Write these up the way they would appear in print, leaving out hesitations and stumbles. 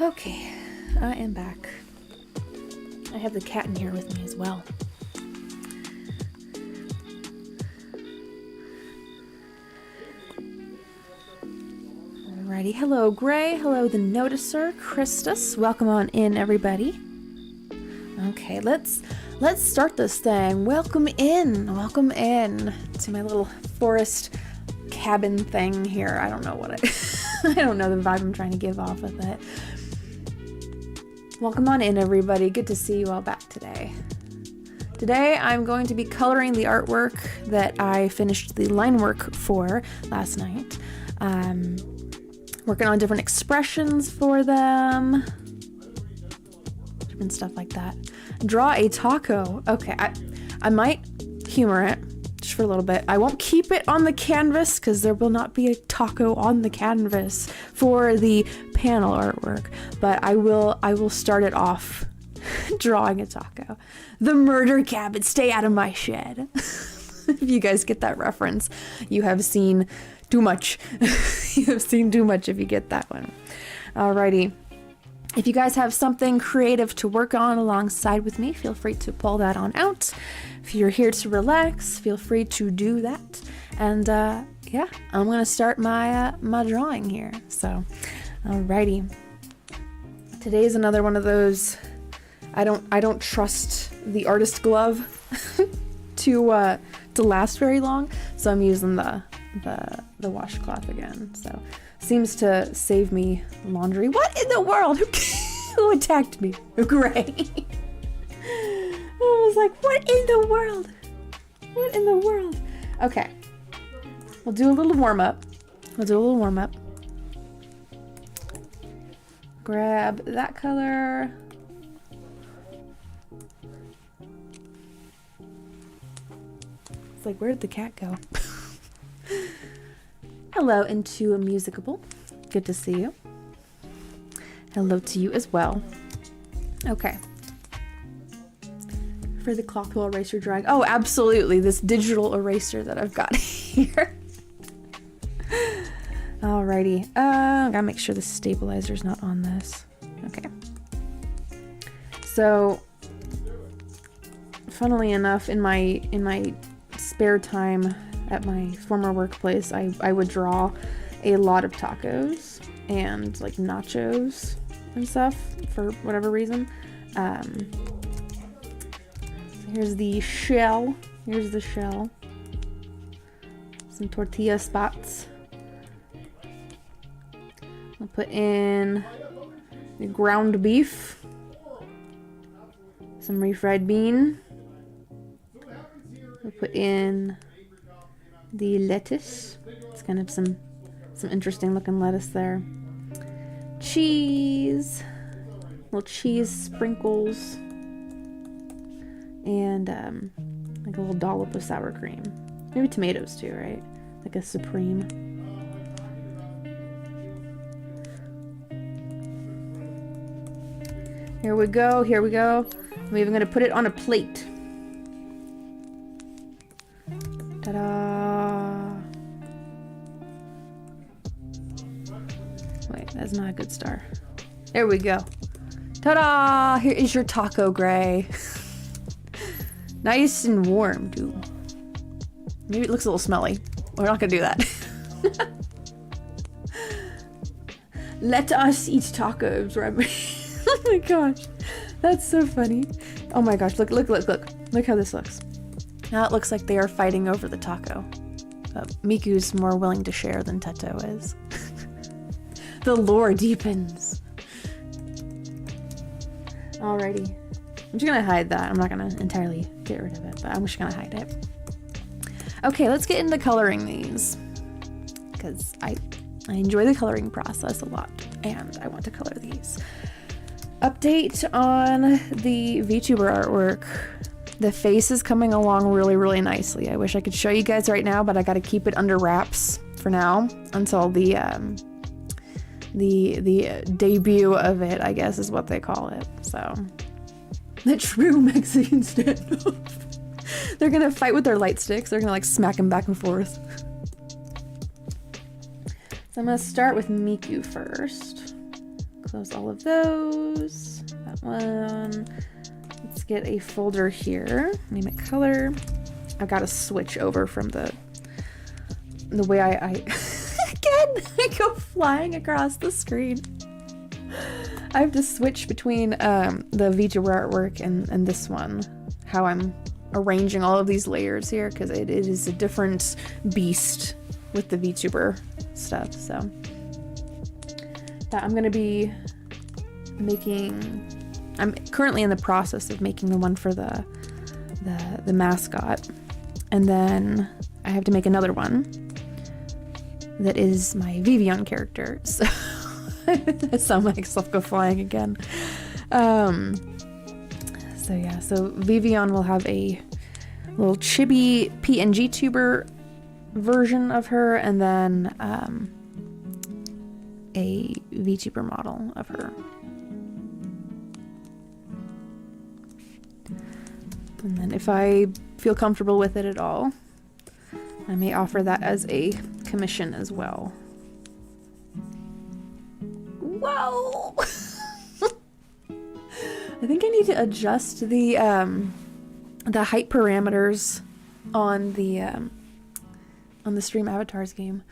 Okay, I am back. I have the cat in here with me as well. Alrighty, hello Gray, hello the Noticer, Christus, welcome on in everybody. Okay, let's start this thing. Welcome in to my little forest cabin thing here. I don't know what I don't know the vibe I'm trying to give off with it. Welcome on in everybody, good to see you all back today. Today I'm going to be coloring the artwork that I finished the line work for last night. Working on different expressions for them. Different stuff like that. Draw a taco. Okay, I might humor it just for a little bit. I won't keep it on the canvas because there will not be a taco on the canvas for the panel artwork, but I will start it off drawing a taco. The murder cabin, stay out of my shed. If you guys get that reference, you have seen too much. You have seen too much if you get that one. Alrighty. If you guys have something creative to work on alongside with me, feel free to pull that on out. If you're here to relax, feel free to do that. And yeah, I'm gonna start my my drawing here. So, alrighty. Today's another one of those. I don't trust the artist glove to last very long, so I'm using the washcloth again. So seems to save me laundry. What in the world? Who attacked me? Gray. I was like, what in the world? What in the world? Okay. We'll do a little warm up. Grab that color. It's like, where did the cat go? Hello, Into a Musicable. Good to see you. Hello to you as well. Okay. For the cloth will eraser drawing. Oh, absolutely. This digital eraser that I've got here. Alrighty. I gotta make sure the stabilizer's not on this. Okay. So, funnily enough, in my spare time at my former workplace, I would draw a lot of tacos and like nachos and stuff for whatever reason. So here's the shell. Some tortilla spots. I'll put in the ground beef, some refried bean. We'll put in the lettuce. It's kind of some interesting looking lettuce there. Cheese, little cheese sprinkles, and like a little dollop of sour cream. Maybe tomatoes too, right? Like a supreme. Here we go. I'm even gonna put it on a plate. Ta-da! Wait, that's not a good star. There we go. Ta-da! Here is your taco, Gray. Nice and warm, too. Maybe it looks a little smelly. We're not gonna do that. Let us eat tacos, right? Oh my gosh. That's so funny. Oh my gosh, look. Look how this looks. Now it looks like they are fighting over the taco. Miku's more willing to share than Teto is. The lore deepens. Alrighty. I'm just gonna hide that. I'm not gonna entirely get rid of it, but I'm just gonna hide it. Okay, let's get into coloring these. Because I enjoy the coloring process a lot, and I want to color these. Update on the VTuber artwork. The face is coming along really, really nicely. I wish I could show you guys right now, but I gotta keep it under wraps for now until the debut of it, I guess is what they call it. So, the true Mexican standoff. They're gonna fight with their light sticks. They're gonna like smack them back and forth. So I'm gonna start with Miku first. close all of those. That one. Let's get a folder here. Name it color. I've got to switch over from the way I again, I go flying across the screen. I have to switch between the VTuber artwork and this one. How I'm arranging all of these layers here, because it is a different beast with the VTuber stuff. So that I'm gonna be making. I'm currently in the process of making the one for the mascot, and then I have to make another one that is my Vivian character. So I saw myself go flying again. So yeah, so Vivian will have a little chibi PNG tuber version of her, and then a VTuber model of her. And then if I feel comfortable with it at all, I may offer that as a commission as well. Whoa! I think I need to adjust the height parameters on the Stream Avatars game.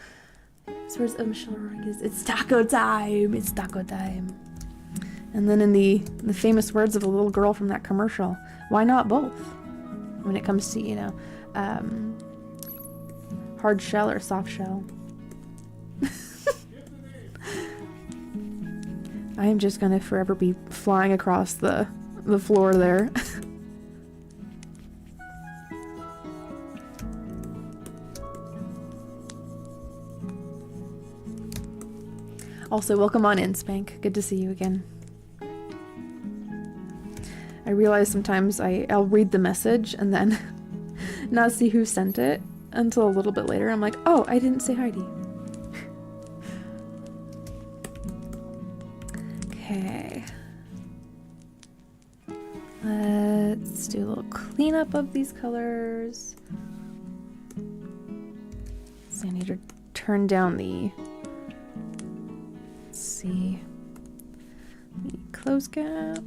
So where's Michelle Rodriguez? It's taco time! It's taco time. And then in the famous words of a little girl from that commercial, why not both? When it comes to, you know, hard shell or soft shell. I am just gonna forever be flying across the floor there. Also, welcome on in, Spank. Good to see you again. I realize sometimes I'll read the message and then not see who sent it until a little bit later. I'm like, oh, I didn't say Heidi. Okay. Let's do a little cleanup of these colors. So I need to turn down the, let's see, the close gap.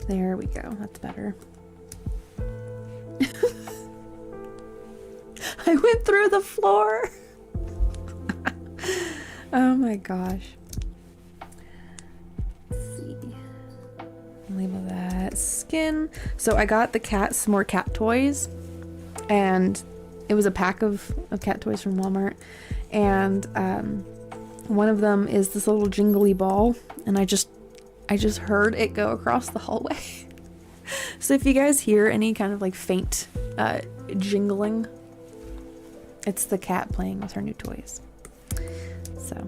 There we go, that's better. I went through the floor. Oh my gosh. Let's see. Label that skin. So I got the cat some more cat toys, and it was a pack of cat toys from Walmart, and one of them is this little jingly ball, and I just heard it go across the hallway. So if you guys hear any kind of like faint jingling, it's the cat playing with her new toys. So.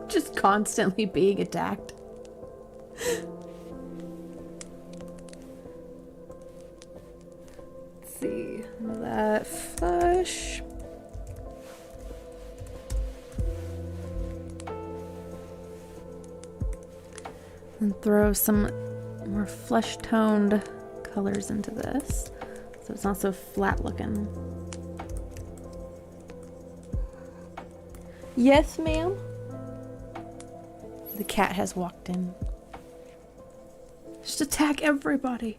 Just constantly being attacked. Let's see. That flush. And throw some more flesh-toned colors into this, so it's not so flat looking. Yes, ma'am? The cat has walked in. Just attack everybody.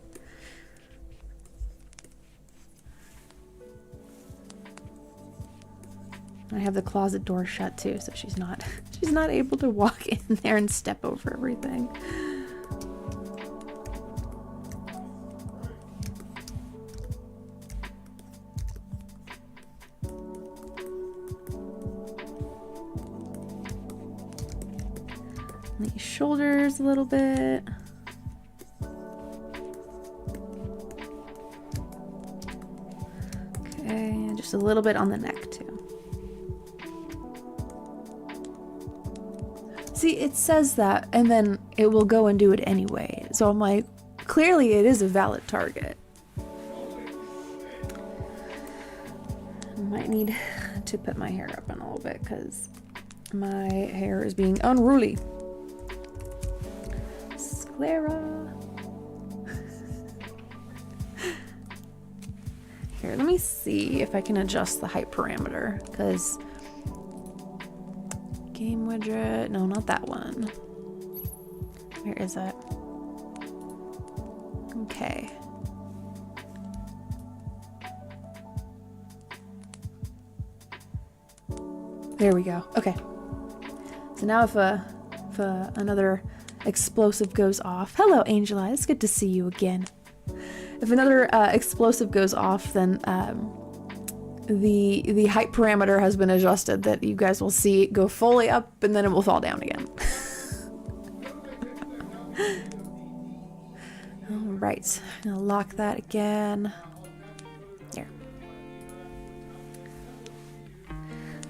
I have the closet door shut too, so she's not able to walk in there and step over everything. The shoulders a little bit. just a little bit on the neck too. See, it says that, and then it will go and do it anyway. So I'm like, clearly it is a valid target. I might need to put my hair up in a little bit because my hair is being unruly. Sclera. Here, let me see if I can adjust the height parameter, because game widget, no, not that one. Where is it? Okay. There we go. Okay. So now if another explosive goes off, hello Angel Eye, it's good to see you again. If another explosive goes off, then the height parameter has been adjusted, that you guys will see it go fully up and then it will fall down again. All right, I'm gonna lock that again. There.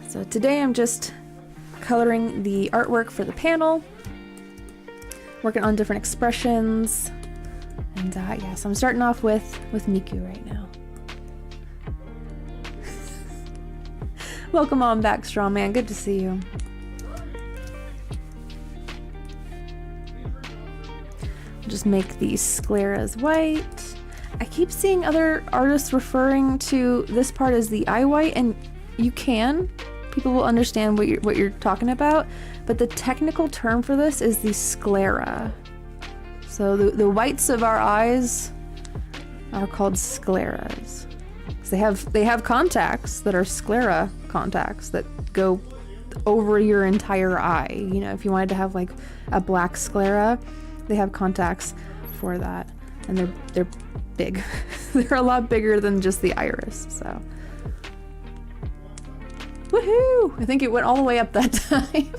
So today I'm just coloring the artwork for the panel, working on different expressions, and yeah, so I'm starting off with Miku right now. Welcome on back, Strawman. Good to see you. Just make these scleras white. I keep seeing other artists referring to this part as the eye white, and you can. People will understand what you're talking about, but the technical term for this is the sclera. So the whites of our eyes are called scleras. They have contacts that are sclera contacts that go over your entire eye. You know, if you wanted to have like a black sclera, they have contacts for that, and they're big. They're a lot bigger than just the iris. So, woohoo! I think it went all the way up that time.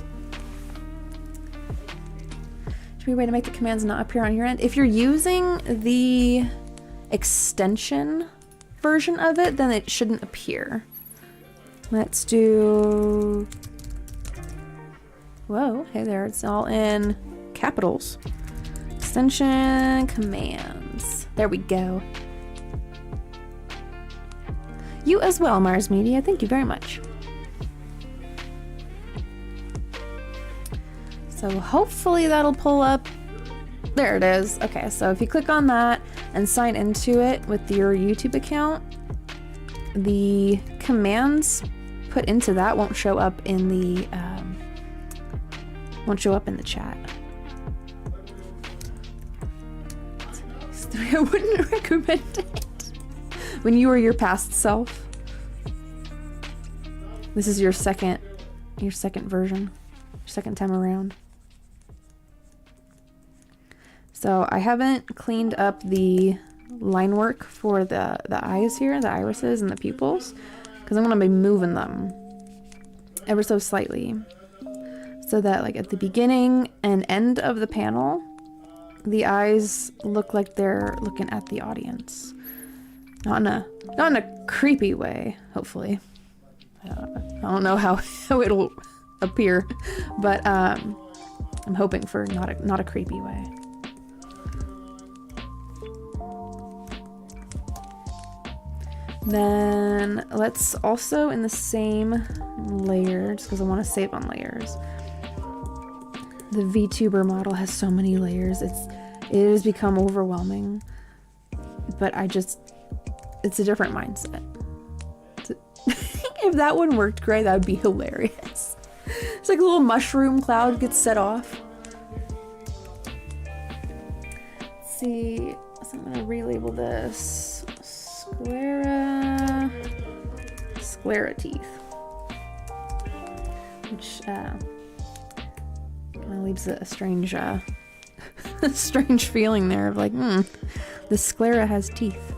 Should be a way to make the commands not appear on your end. If you're using the extension version of it, then it shouldn't appear. Let's do... Whoa, hey there, it's all in capitals. Extension commands. There we go. You as well, Mars Media. Thank you very much. So hopefully that'll pull up. There it is. Okay, so if you click on that and sign into it with your YouTube account, the commands put into that won't show up in the chat. I wouldn't recommend it when you were your past self. This is your second version, your second time around. So I haven't cleaned up the line work for the eyes here, the irises and the pupils, because I'm going to be moving them ever so slightly, so that like at the beginning and end of the panel, the eyes look like they're looking at the audience. Not in a creepy way, hopefully. I don't know how it'll appear, but I'm hoping for not a creepy way. Then let's also, in the same layers, because I want to save on layers. The VTuber model has so many layers. It has become overwhelming, but it's a different mindset. If that one worked great, that would be hilarious. It's like a little mushroom cloud gets set off. Let's see, so I'm gonna relabel this sclera teeth, which kind of leaves a strange strange feeling there of like, the sclera has teeth.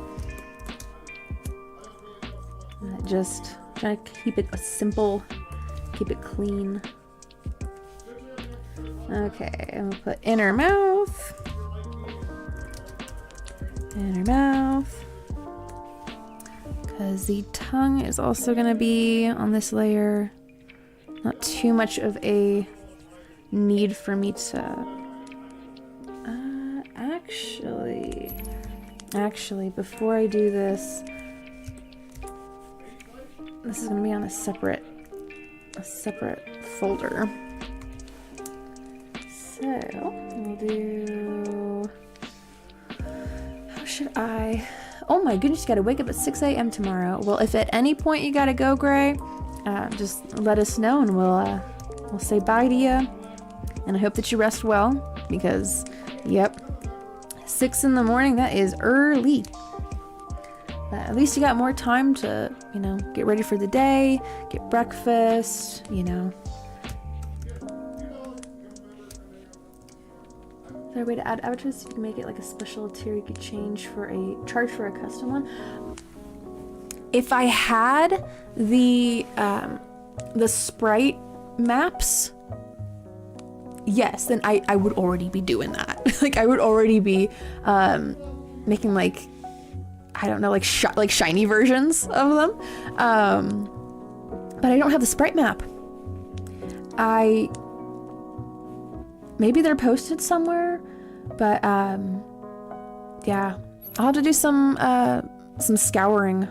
Just try to keep it simple, keep it clean. Okay, I'm gonna put inner mouth. The tongue is also gonna be on this layer. Not too much of a need for me to... Actually, before I do this, this is gonna be on a separate folder. So, we'll do... How should I... Oh my goodness, you gotta wake up at 6 a.m. tomorrow. Well, if at any point you gotta go, Gray, just let us know and we'll say bye to you. And I hope that you rest well, because, yep, 6 in the morning, that is early. But at least you got more time to, you know, get ready for the day, get breakfast, you know. Is there a way to add avatars so you can make it like a special tier you could charge for a custom one? If I had the sprite maps, yes, then I would already be doing that. Like I would already be making like, I don't know, like shiny versions of them. But I don't have the sprite map. Maybe they're posted somewhere, but yeah, I'll have to do some scouring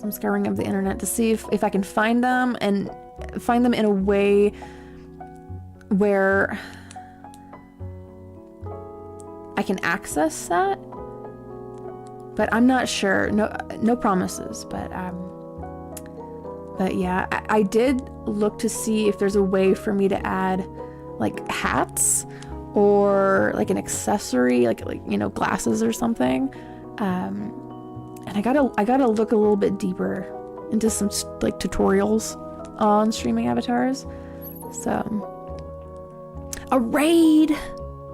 of the internet to see if I can find them and find them in a way where I can access that. But I'm not sure. No promises. But yeah, I did look to see if there's a way for me to add like hats or like an accessory, like you know, glasses or something. And I gotta look a little bit deeper into some like tutorials on streaming avatars. So a raid.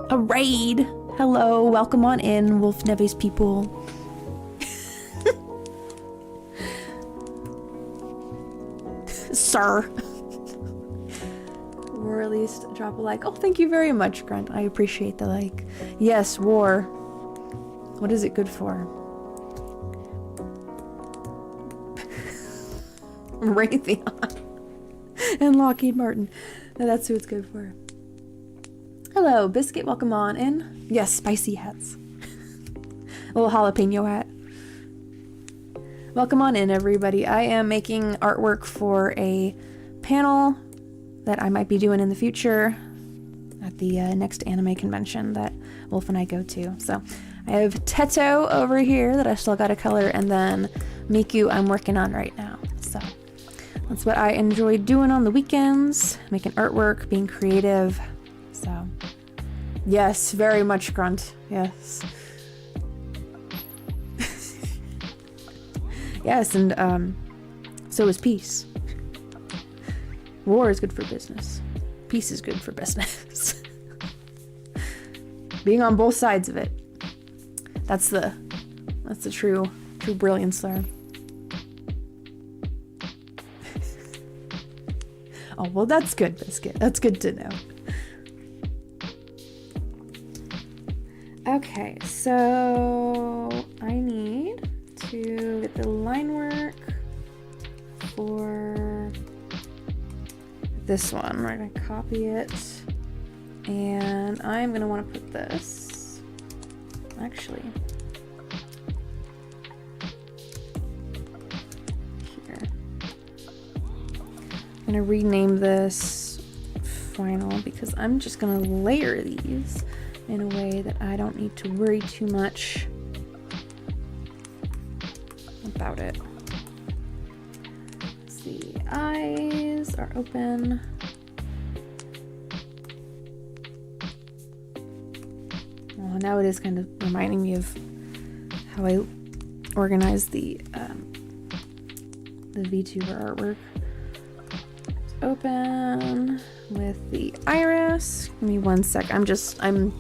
Hello, welcome on in, Wolf Neves people. Sir. Or at least drop a like. Oh, thank you very much, Grunt. I appreciate the like. Yes, war. What is it good for? Raytheon. And Lockheed Martin. No, that's who it's good for. Hello, Biscuit. Welcome on in. Yes, spicy hats. A little jalapeno hat. Welcome on in, everybody. I am making artwork for a panel that I might be doing in the future at the next anime convention that Wolf and I go to. So I have Teto over here that I still got to color, and then Miku I'm working on right now. So that's what I enjoy doing on the weekends, making artwork, being creative. So yes, very much, Grunt. Yes. Yes, and so is peace. War is good for business. Peace is good for business. Being on both sides of it. That's the true brilliance there. Oh, well, that's good, Biscuit. That's good to know. Okay, so I need to get the line work for this one. We're gonna copy it, and I'm gonna want to put this actually here. I'm gonna rename this final because I'm just gonna layer these in a way that I don't need to worry too much about it. Let's see, eyes are open. Well, now it is kind of reminding me of how I organized the VTuber artwork. It's open with the iris. Give me 1 sec. I'm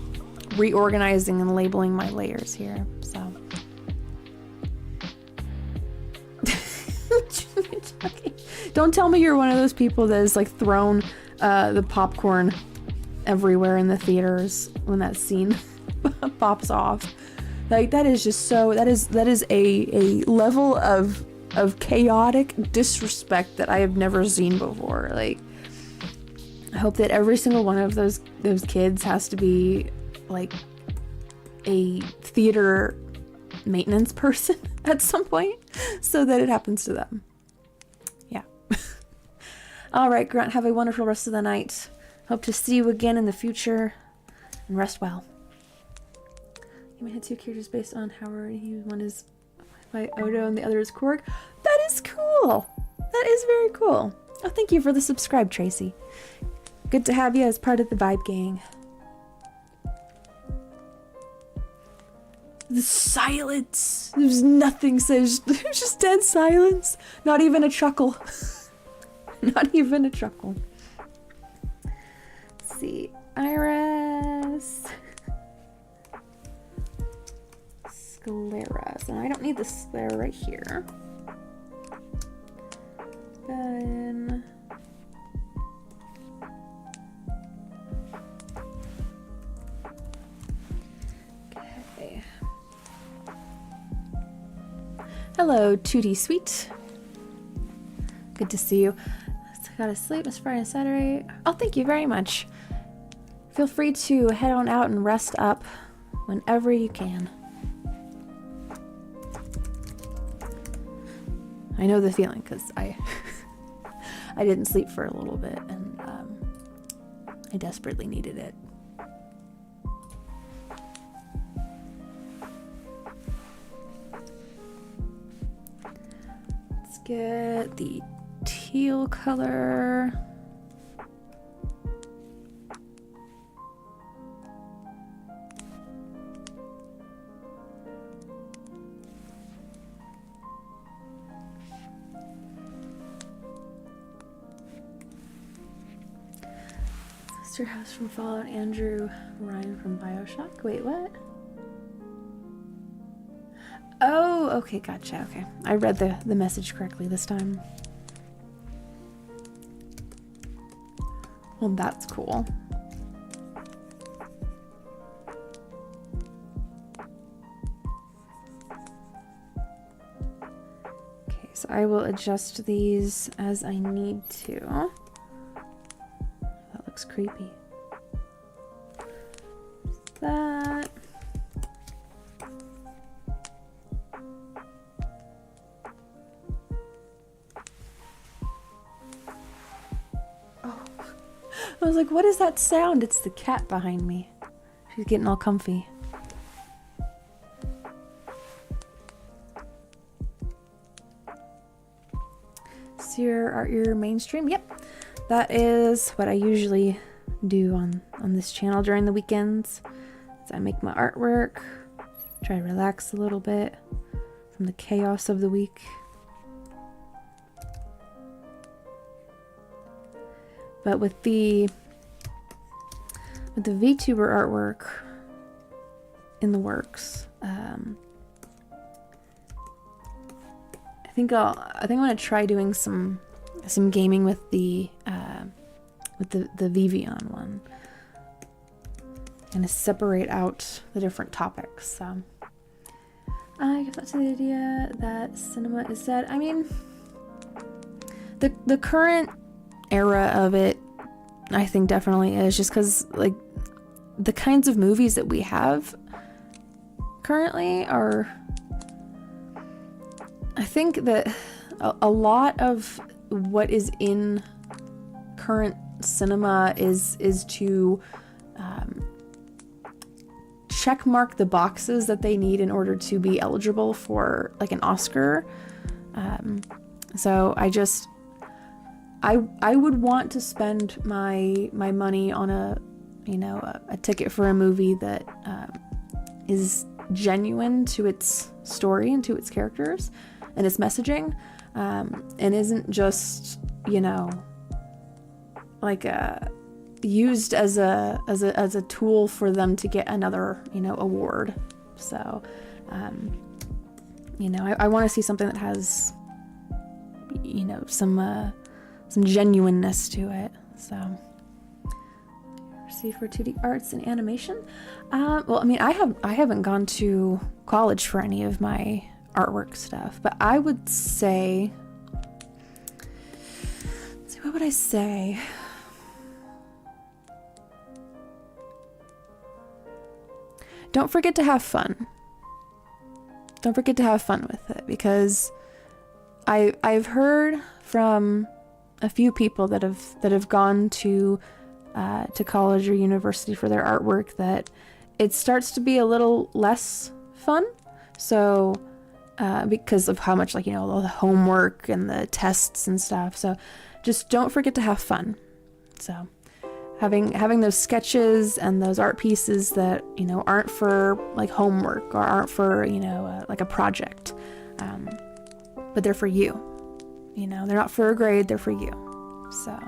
reorganizing and labeling my layers here. So don't tell me you're one of those people that has like thrown the popcorn everywhere in the theaters when that scene pops off. Like that is just so that is a level of of chaotic disrespect that I have never seen before. Like, I hope that every single one of those kids has to be like a theater maintenance person at some point so that it happens to them. Yeah. All right, Grunt, have a wonderful rest of the night. Hope to see you again in the future, and rest well. You may have 2 characters based on Howard. One is by Odo and the other is Korg. That is cool. That is very cool. Oh, thank you for the subscribe, Tracy. Good to have you as part of the Vibe Gang. The silence. There's nothing says. There's just dead silence. Not even a chuckle. Not even a chuckle. Let's see. Iris. Sclera. So I don't need the sclera right here. Then. Okay. Hello, 2D Sweet. Good to see you. Gotta sleep. It's Friday and Saturday. Oh, thank you very much. Feel free to head on out and rest up whenever you can. I know the feeling because I didn't sleep for a little bit and I desperately needed it. Let's get the teal color. Sister House from Fallout, Andrew Ryan from BioShock. Wait, what? Oh, okay, gotcha. Okay, I read the message correctly this time. Well, that's cool. Okay, so I will adjust these as I need to. That looks creepy. That. I was like, what is that sound? It's the cat behind me. She's getting all comfy. So your mainstream? Yep. That is what I usually do on this channel during the weekends. So I make my artwork, try to relax a little bit from the chaos of the week. But with the VTuber artwork in the works, I think I'm gonna try doing some gaming with the Vivian one. Gonna separate out the different topics. So I guess that's the idea that cinema is dead. I mean, the current era of it, I think definitely is, just because like the kinds of movies that we have currently are, I think that a lot of what is in current cinema is to check mark the boxes that they need in order to be eligible for like an Oscar. So I would want to spend my money on a ticket for a movie that is genuine to its story and to its characters and its messaging, and isn't just like used as a tool for them to get another award. So I want to see something that has some genuineness to it. So received for 2D arts and animation. Well, I mean, I haven't gone to college for any of my artwork stuff. But I would say, let's see, what would I say? Don't forget to have fun. Don't forget to have fun with it, because I've heard from a few people that have gone to college or university for their artwork that it starts to be a little less fun. So because of how much, like, you know, all the homework and the tests and stuff. So just don't forget to have fun. So having those sketches and those art pieces that, you know, aren't for like homework or aren't for, you know, like a project, but they're for you. You know, they're not for a grade, they're for you. So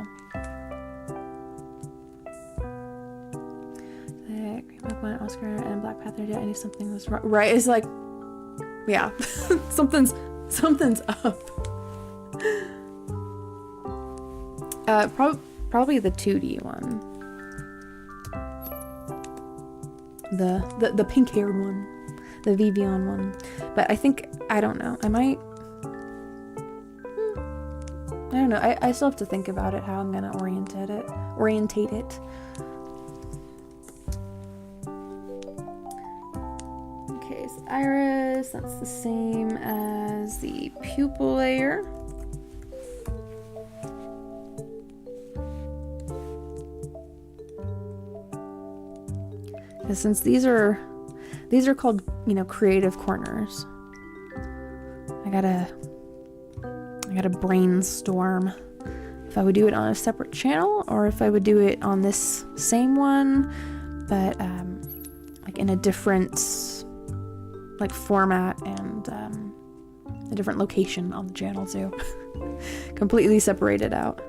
Oscar and Black Panther did. I knew something was wrong. Right? It's like, yeah, something's up. Probably the 2D one. The pink-haired one, the Vivian one. But I think, I don't know. I don't know. I still have to think about it, how I'm gonna orientate it. Okay, so iris, that's the same as the pupil layer. And since these are called, you know, creative corners, I gotta brainstorm if I would do it on a separate channel or if I would do it on this same one, but like in a different like format and a different location on the channel too. Completely separated out.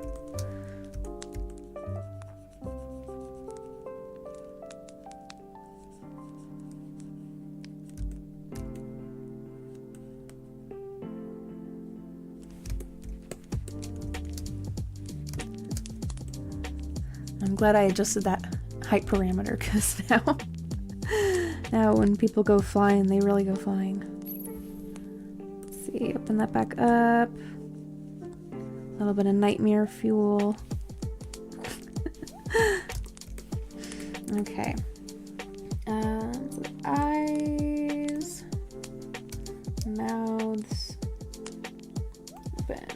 I'm glad I adjusted that height parameter, because now when people go flying, they really go flying. Let's see, open that back up. A little bit of nightmare fuel. Okay. So eyes, mouths, open.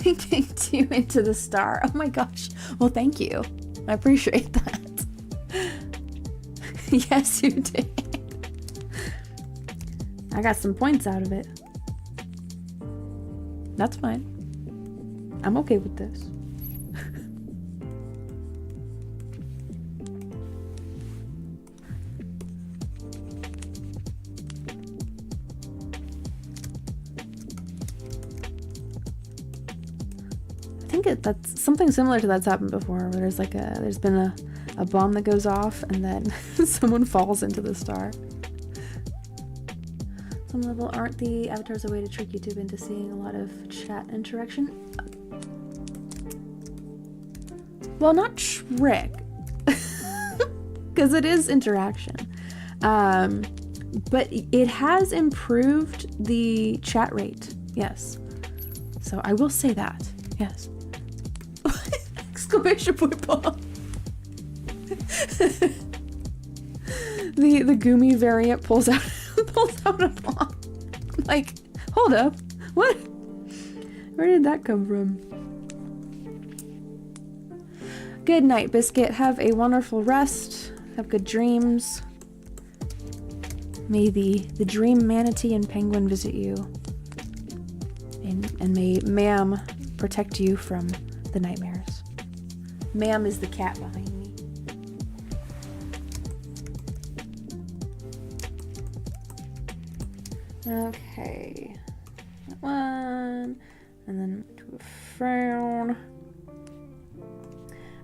Kicked you into the star. Oh my gosh. Well, thank you. I appreciate that. Yes, you did. I got some points out of it. That's fine. I'm okay with this. I think that's something similar to that's happened before, where there's been a bomb that goes off and then someone falls into the star. Some level, aren't the avatars a way to trick YouTube into seeing a lot of chat interaction? Well, not trick, because it is interaction, but it has improved the chat rate. Yes, so I will say that. Yes. Exclamation point bomb. The Gumi variant pulls out a bomb. Like, hold up. What? Where did that come from? Good night, Biscuit. Have a wonderful rest. Have good dreams. May the dream manatee and penguin visit you. And may Ma'am protect you from the nightmares. Ma'am is the cat behind me. Okay. That one. and then to a frown.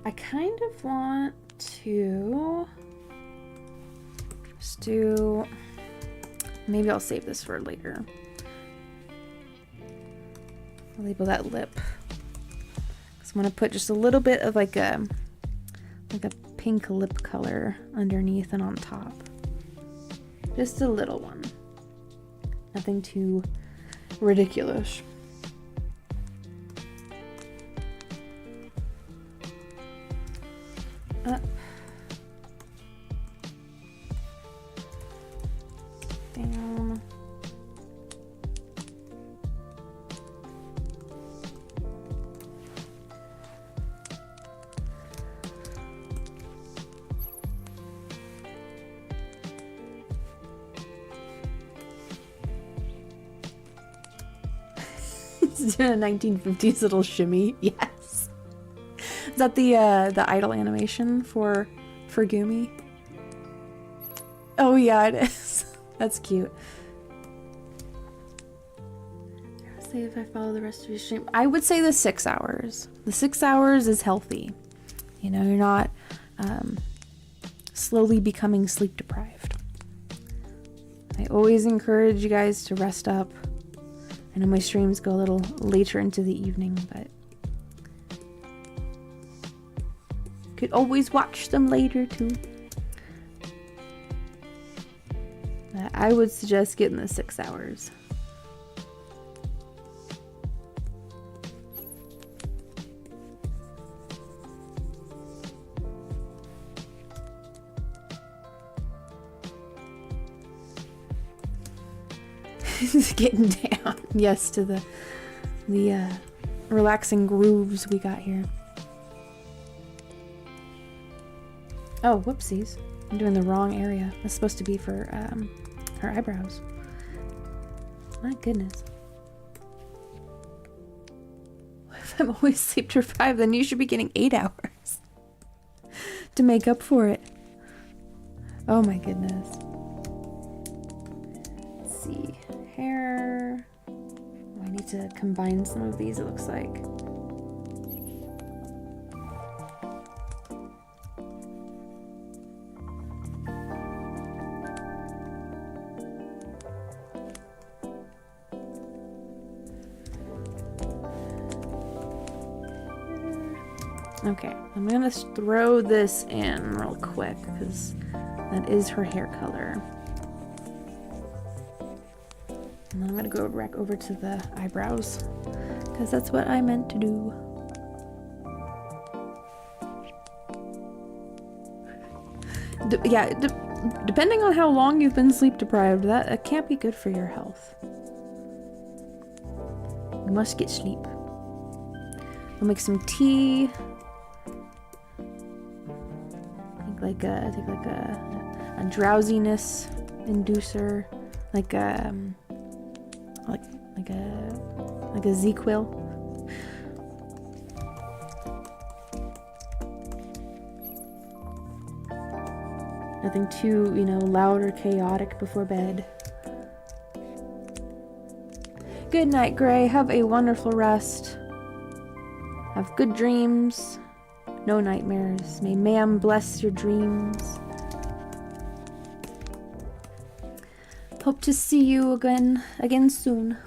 I kind of want to just do, maybe I'll save this for later. I'll label that lip. So I'm gonna put just a little bit of like a pink lip color underneath and on top. Just a little one. Nothing too ridiculous. Up. Down. It's doing a 1950s little shimmy. Yes. Is that the idle animation for Gumi? Oh yeah, it is. That's cute. I'll say if I follow the rest of your stream, I would say the 6 hours. The 6 hours is healthy. You know, you're not slowly becoming sleep deprived. I always encourage you guys to rest up. I know my streams go a little later into the evening, but you could always watch them later too. I would suggest getting the 6 hours. Getting down, yes, to the relaxing grooves we got here. Oh, whoopsies! I'm doing the wrong area. That's supposed to be for her eyebrows. My goodness. If I'm always sleep deprived, then you should be getting 8 hours to make up for it. Oh my goodness. Let's see. Hair. Oh, I need to combine some of these, it looks like. Okay, I'm gonna throw this in real quick because that is her hair color. And then I'm gonna go back over to the eyebrows because that's what I meant to do. Depending on how long you've been sleep deprived, that can't be good for your health. You must get sleep. We'll make some tea. Take like a drowsiness inducer, like a ZQuil. Nothing too, loud or chaotic before bed. Good night, Gray. Have a wonderful rest. Have good dreams. No nightmares. May ma'am bless your dreams. Hope to see you again soon.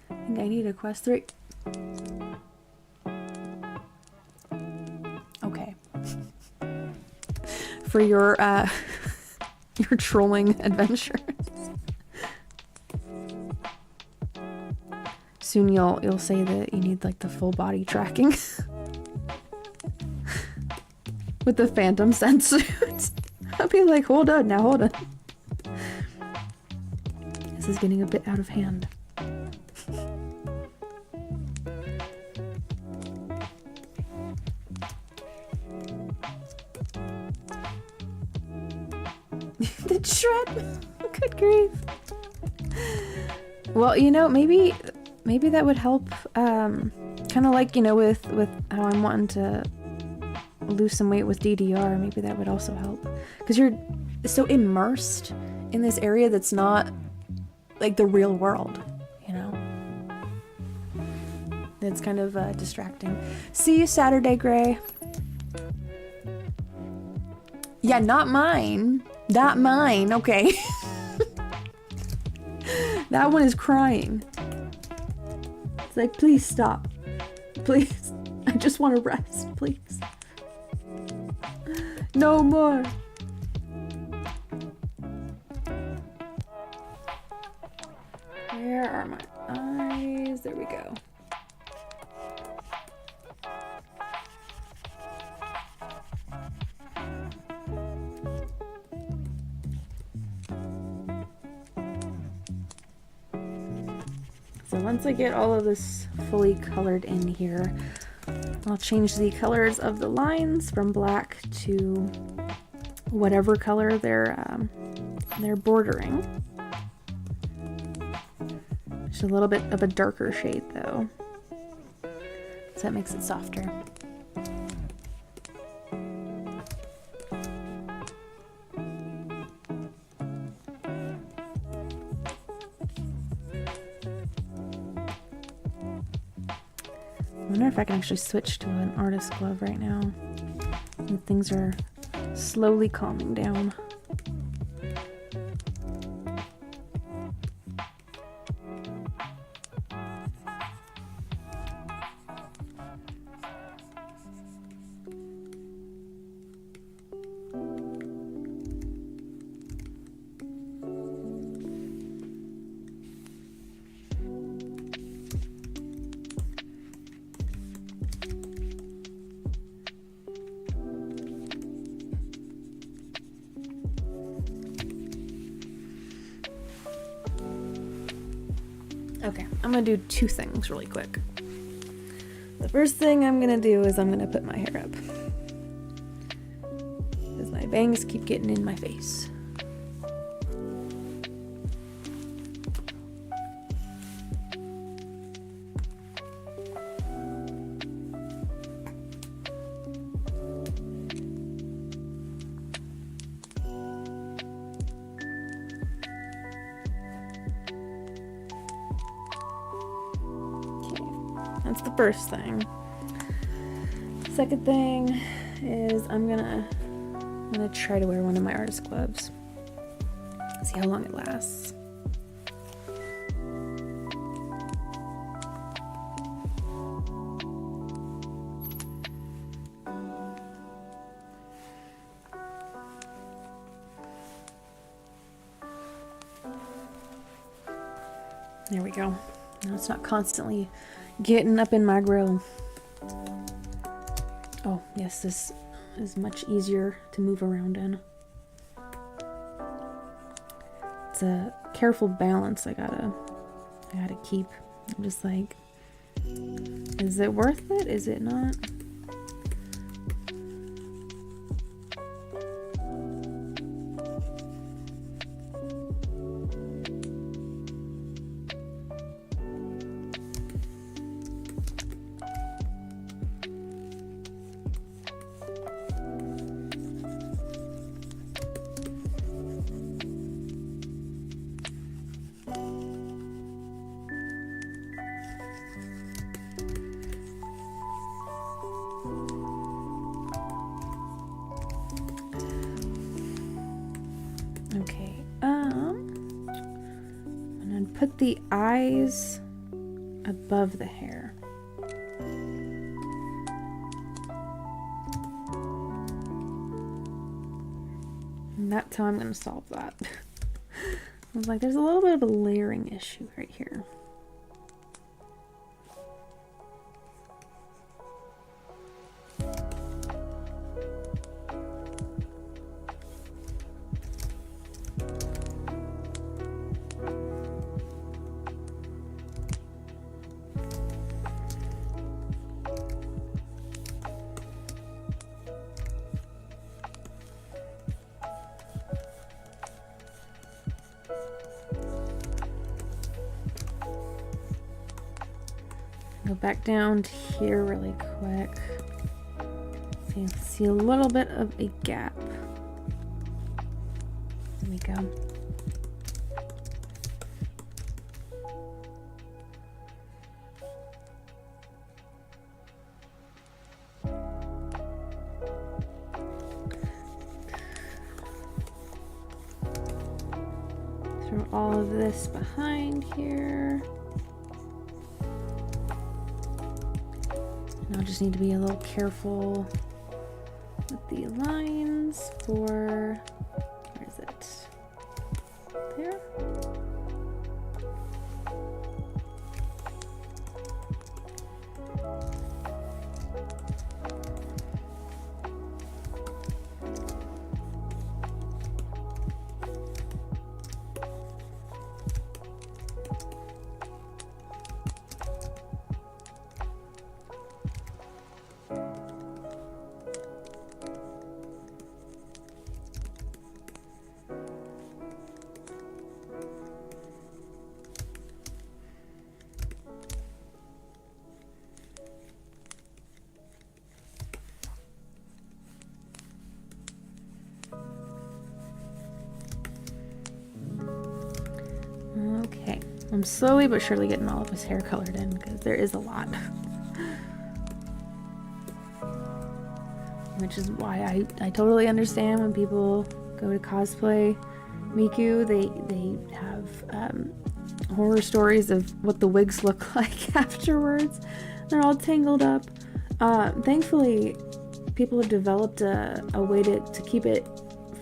I think I need a quest 3. Okay. For your your trolling adventures. Soon you'll say that you need like the full body tracking with the phantom sense suit. I'll be like, hold on. This is getting a bit out of hand. The shred. Good grief. Well, maybe that would help, kind of like, with how I'm wanting to lose some weight with DDR. Maybe that would also help. Because you're so immersed in this area that's not like the real world, you know? It's kind of distracting. See you Saturday, Gray. Yeah, not mine. Not mine. Okay. That one is crying. It's like, please stop. Please. I just want to rest, please. No more. Where are my eyes? There we go. So once I get all of this fully colored in here, I'll change the colors of the lines from black to whatever color they're bordering. Just a little bit of a darker shade though, so that makes it softer. I wonder if I can actually switch to an artist glove right now. And things are slowly calming down. Okay, I'm gonna do two things really quick. The first thing I'm gonna do is I'm gonna put my hair up, because my bangs keep getting in my face. That's the first thing. Second thing is I'm gonna try to wear one of my artist gloves. See how long it lasts. There we go. Now it's not constantly getting up in my grill. Oh, yes, this is much easier to move around in. It's a careful balance I gotta keep. I'm just like, is it worth it? Is it not? Okay, I'm gonna put the eyes above the hair. And that's how I'm gonna solve that. I was like, there's a little bit of a layering issue right here. Go back down to here really quick. See a little bit of a gap. There we go. Throw all of this behind here. And I'll just need to be a little careful with the lines for, where is it? There. Okay, I'm slowly but surely getting all of his hair colored in because there is a lot. Which is why I totally understand when people go to cosplay Miku, they have horror stories of what the wigs look like afterwards. They're all tangled up. Thankfully, people have developed a way to keep it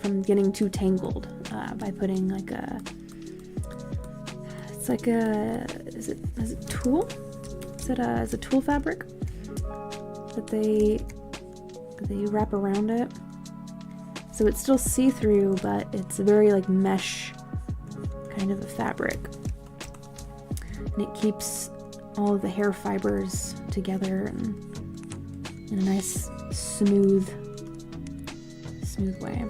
from getting too tangled by putting like a, it's like a, is it tulle? Is it tulle fabric that they wrap around it? So it's still see-through, but it's a very like mesh kind of a fabric. And it keeps all of the hair fibers together and in a nice smooth way.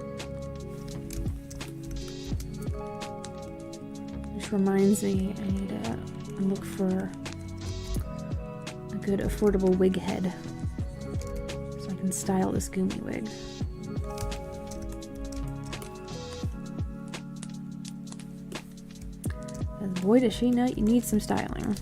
Which reminds me, I need to look for a good affordable wig head so I can style this Gumi wig. And boy, does she know you need some styling.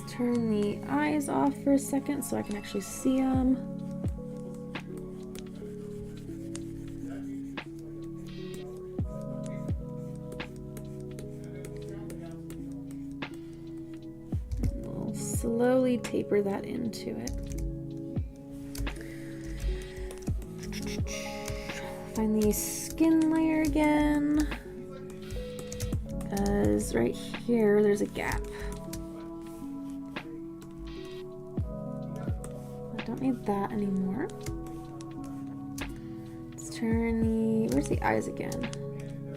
Turn the eyes off for a second so I can actually see them. We'll slowly taper that into it. Find the skin layer again, because right here there's a gap. Don't need that anymore. Let's turn the, where's the eyes again?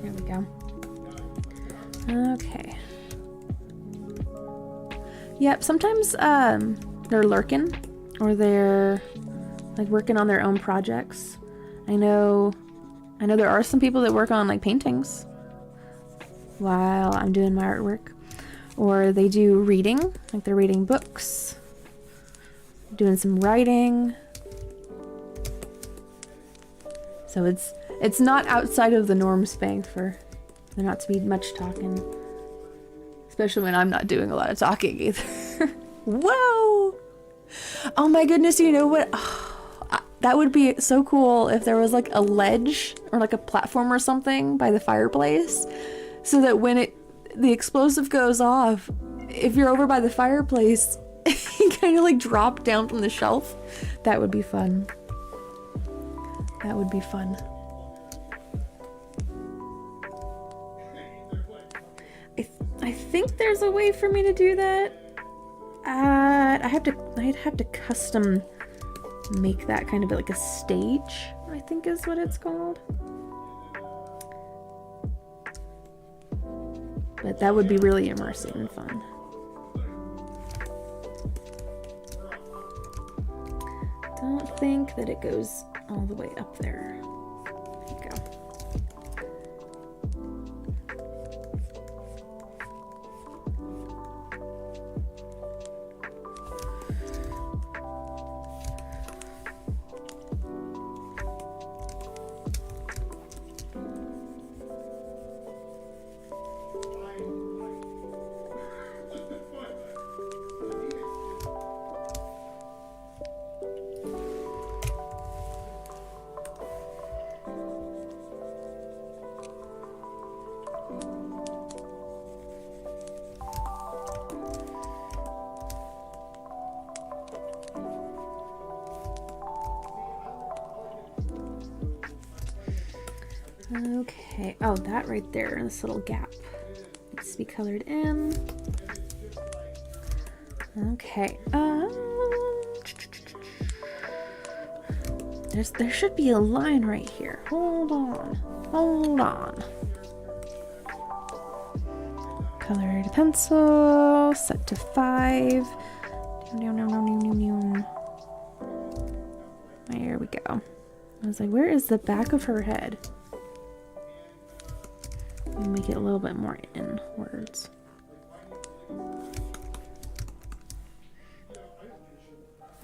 There we go. Okay. Yep, sometimes they're lurking or they're like working on their own projects. I know there are some people that work on like paintings while I'm doing my artwork, or they do reading, like they're reading books, doing some writing. So it's not outside of the norm spank for there not to be much talking, especially when I'm not doing a lot of talking either. Whoa! Oh my goodness, you know what? Oh, that would be so cool if there was like a ledge or like a platform or something by the fireplace, so that when the explosive goes off, if you're over by the fireplace, you kind of like drop down from the shelf. That would be fun. That would be fun. I think there's a way for me to do that. I'd have to custom make that kind of like a stage, I think is what it's called. But that would be really immersive and fun. Don't think that it goes all the way up there. There you go. Okay, oh, that right there, this little gap needs to be colored in. Okay, there should be a line right here. Hold on. Colored pencil, set to 5. There we go. I was like, where is the back of her head? Make it a little bit more inwards.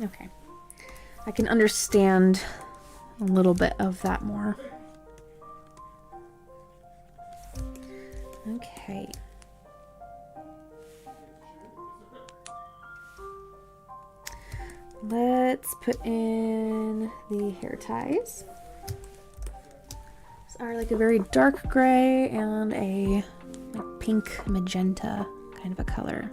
Okay. I can understand a little bit of that more. Okay. Let's put in the hair ties. These are like a very dark gray and a like pink magenta kind of a color.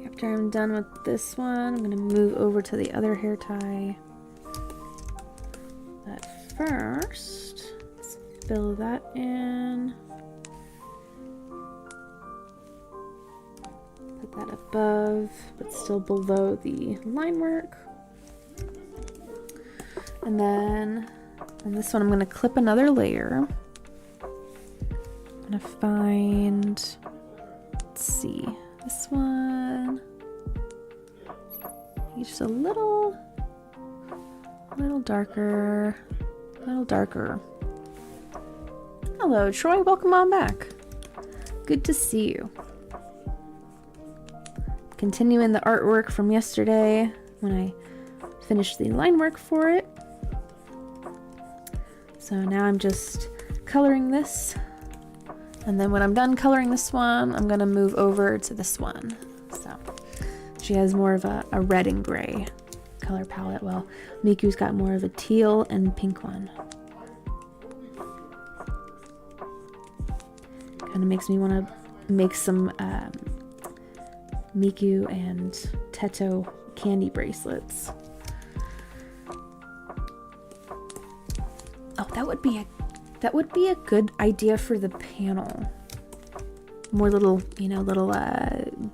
After I'm done with this one, I'm going to move over to the other hair tie. But first, let's fill that in. Put that above, but still below the line work. And then on this one, I'm going to clip another layer. I'm going to find, let's see, this one. Just a little darker, Hello, Troy. Welcome on back. Good to see you. Continuing the artwork from yesterday when I finished the line work for it. So now I'm just coloring this. And then when I'm done coloring this one, I'm gonna move over to this one. So she has more of a red and gray color palette, while Miku's got more of a teal and pink one. Kind of makes me want to make some Miku and Teto candy bracelets. Oh, that would be a good idea for the panel. More little, little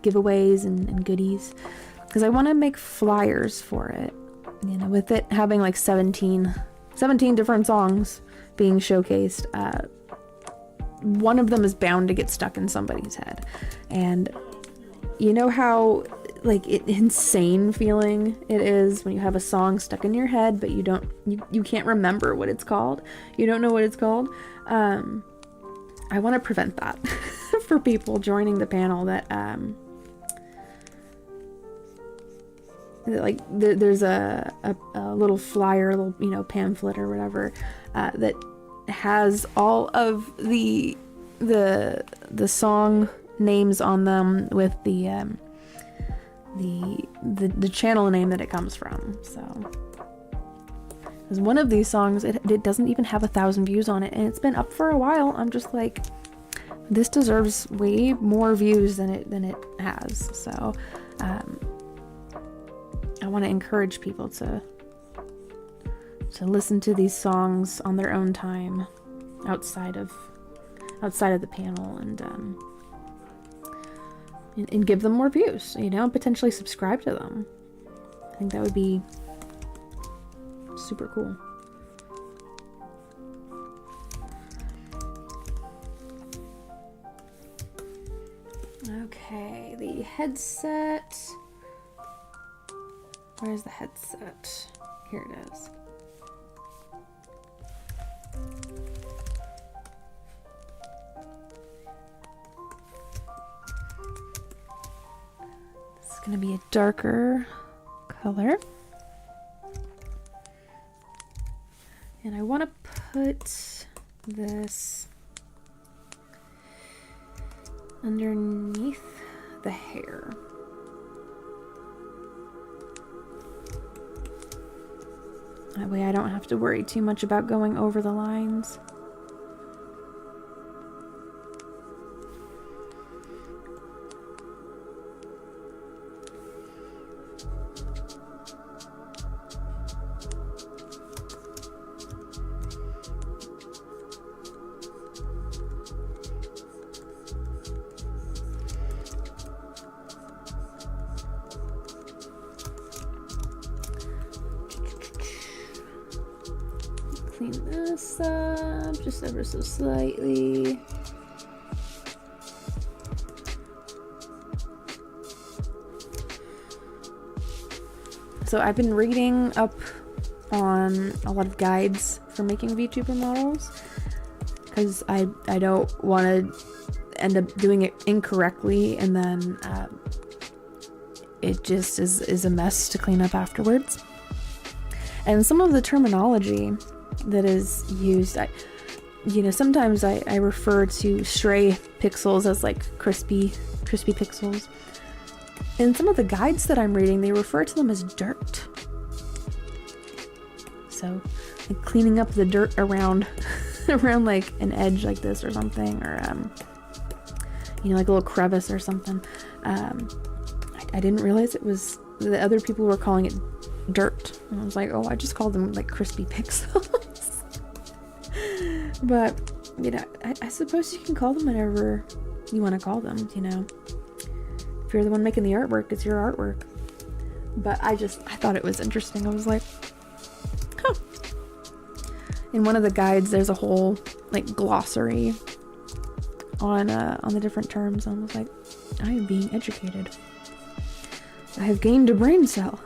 giveaways and goodies, because I want to make flyers for it. With it having like 17 different songs being showcased, one of them is bound to get stuck in somebody's head. And you know how like insane feeling it is when you have a song stuck in your head, but you can't remember what it's called. You don't know what it's called. I want to prevent that for people joining the panel that there's a little flyer, a little pamphlet or whatever that has all of the song names on them with the channel name that it comes from. So, because one of these songs, it doesn't even have 1,000 views on it, and it's been up for a while. I'm just like, this deserves way more views than it has. So, I want to encourage people to listen to these songs on their own time, outside of the panel, and give them more views, you know, and potentially subscribe to them. I think that would be super cool. Okay, the headset. Where's the headset? Here it is. This is going to be a darker color. And I want to put this underneath the hair. That way I don't have to worry too much about going over the lines. Clean this up just ever so slightly. So I've been reading up on a lot of guides for making VTuber models, because I don't want to end up doing it incorrectly, and then it just is a mess to clean up afterwards. And some of the terminology that is used, sometimes I refer to stray pixels as like crispy pixels. In some of the guides that I'm reading, they refer to them as dirt. So, like cleaning up the dirt around like an edge like this or something, or like a little crevice or something. I didn't realize it was, the other people were calling it dirt. And I was like, oh, I just called them like crispy pixels. But, I suppose you can call them whatever you want to call them, If you're the one making the artwork, it's your artwork. But I thought it was interesting. I was like, huh. In one of the guides, there's a whole like glossary on the different terms. And I was like, I am being educated. I have gained a brain cell.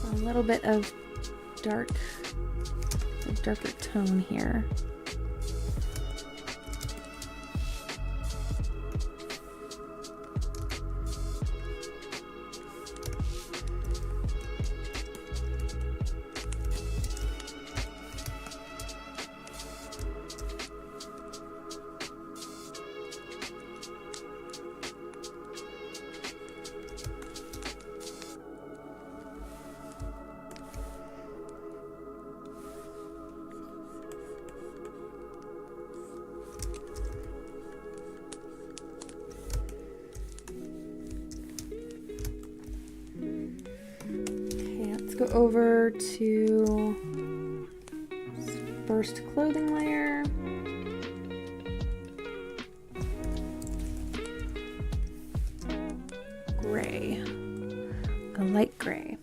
A little bit of darker tone here. Go over to first clothing layer. Gray. A light gray.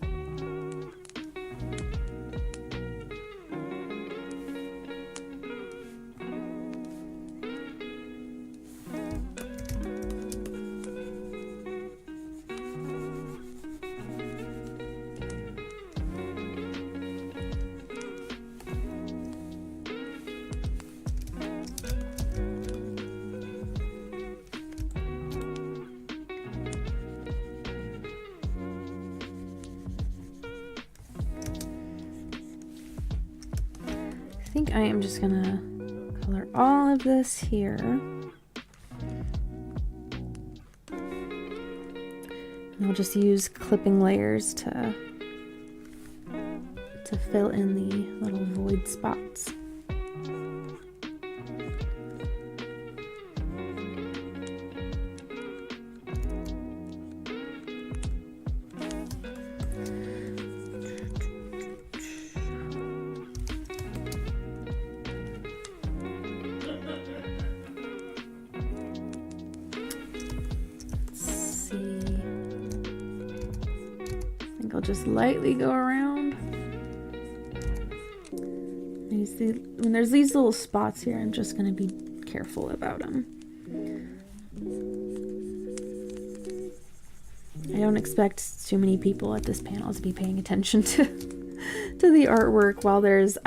think I am just gonna color all of this here. And I'll just use clipping layers to fill in the little void spots. Just lightly go around. You see, when there's these little spots here, I'm just going to be careful about them. I don't expect too many people at this panel to be paying attention to the artwork while there's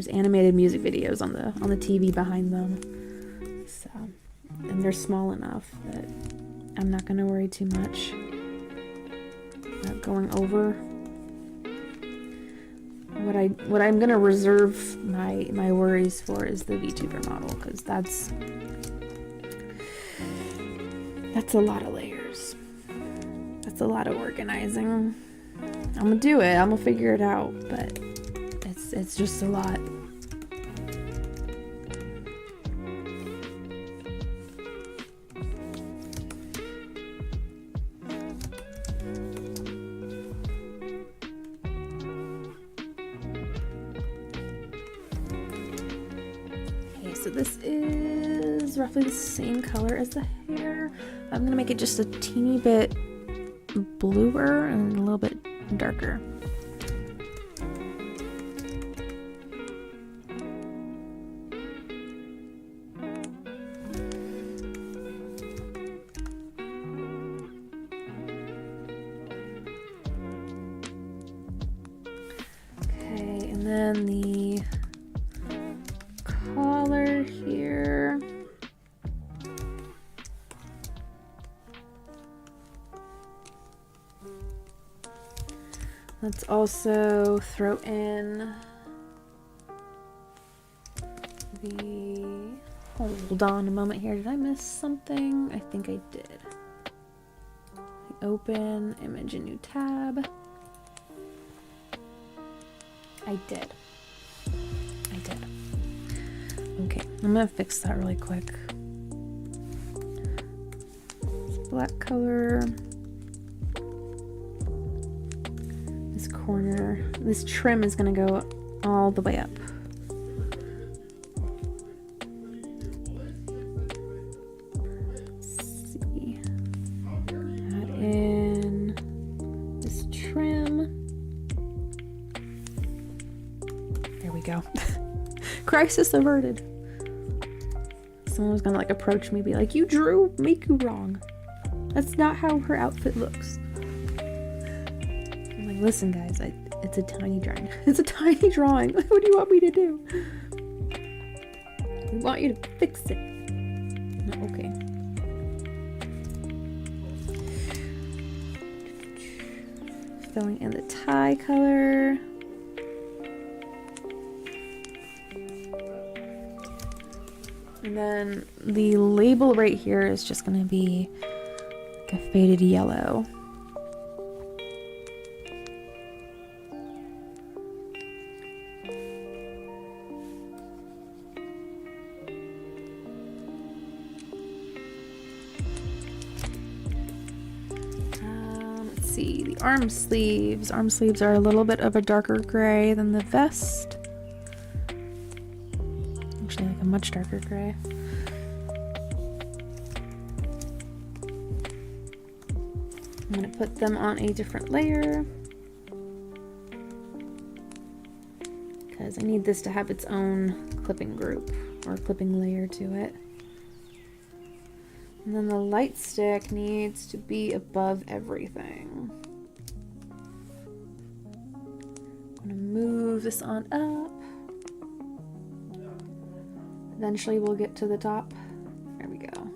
animated music videos on the TV behind them. So, and they're small enough that I'm not going to worry too much going over. What I'm gonna reserve my worries for is the VTuber model, because that's a lot of layers. That's a lot of organizing. I'm gonna do it. I'm gonna figure it out, but it's just a lot. So this is roughly the same color as the hair. I'm gonna make it just a teeny bit bluer and a little bit darker. Okay, and then the collar here. Let's also throw in the, hold on a moment here, did I miss something? I think I did. Open, image, a new tab. I did. Okay, I'm gonna fix that really quick. This black color. This corner. This trim is gonna go all the way up. Let's see. Add in this trim. There we go. Crisis averted. Someone was gonna like approach me, be like, "You drew Miku wrong. That's not how her outfit looks." I'm like, "Listen, guys, it's a tiny drawing. It's a tiny drawing. What do you want me to do? We want you to fix it." No, okay. Filling in the tie color. And then the label right here is just going to be like a faded yellow. Let's see, the arm sleeves. Arm sleeves are a little bit of a darker gray than the vest. Actually, like a much darker gray. I'm going to put them on a different layer because I need this to have its own clipping group or clipping layer to it. And then the light stick needs to be above everything. I'm going to move this on up. Eventually we'll get to the top. There we go.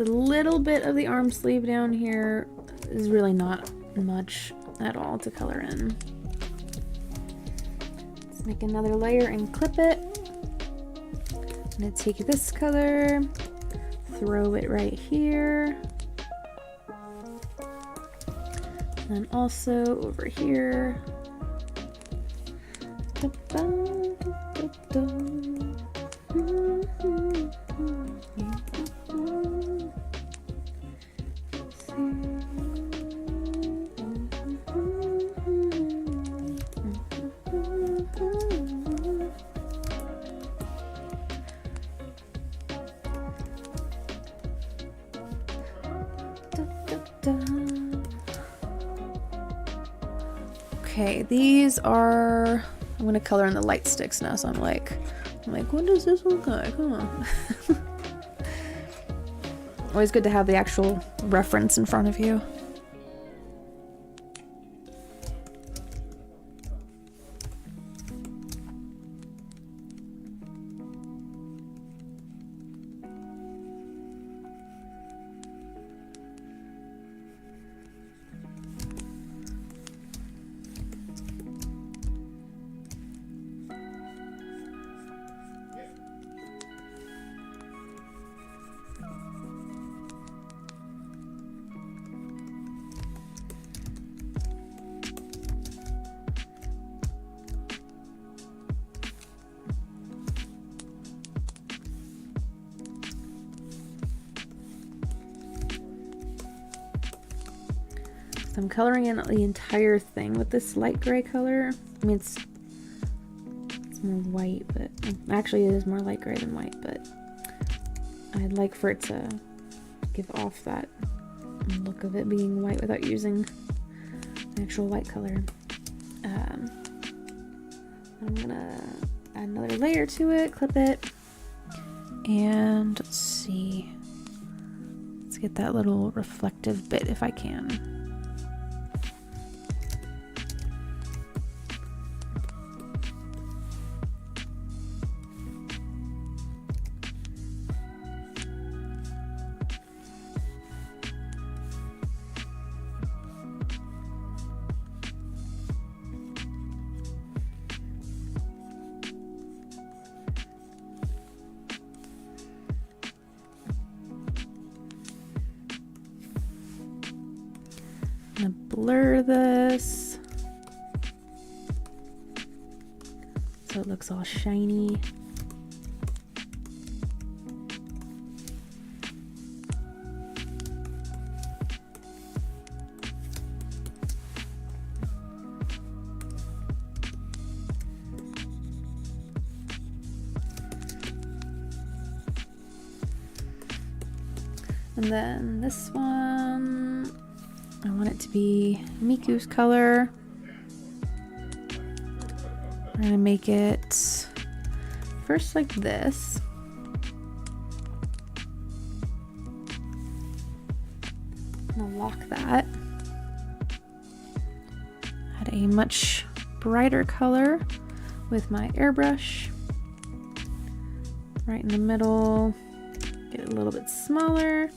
a little bit of the arm sleeve down here. Is really not much at all to color in. Let's make another layer and clip it. I'm gonna take this color, throw it right here. And also over here. Okay, these are, I'm gonna color in the light sticks now, so I'm like, what does this look like? Huh? Always good to have the actual reference in front of you. I'm coloring in the entire thing with this light gray color. I mean, it's more white, but actually it is more light gray than white, but I'd like for it to give off that look of it being white without using an actual white color. I'm gonna add another layer to it, clip it, and let's see. Let's get that little reflective bit if I can. I'm gonna blur this so it looks all shiny. And then this one, I want it to be Miku's color. We're gonna make it first like this. I'm gonna lock that. Add a much brighter color with my airbrush. Right in the middle. Get it a little bit smaller.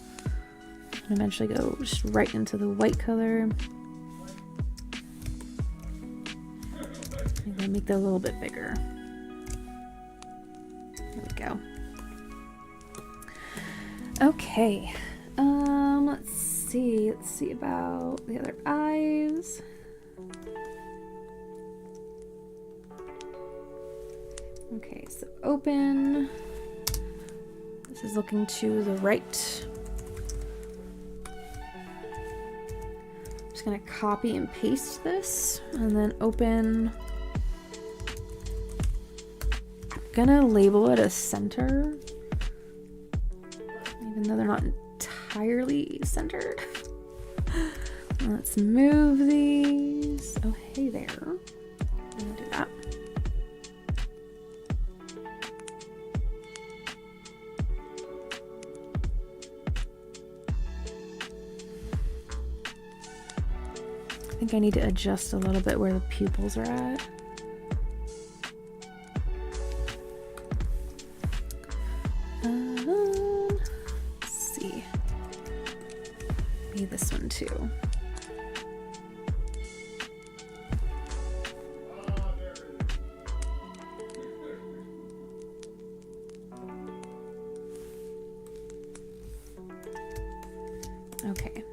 And eventually go just right into the white color. I'm gonna make that a little bit bigger. There we go. Okay. Let's see about the other eyes. Okay, so open. This is looking to the right. Gonna copy and paste this and then open. I'm gonna label it as center, even though they're not entirely centered. Let's move these. Oh, hey there. I'm gonna do that. I think I need to adjust a little bit where the pupils are at. Let's see. one too. Okay,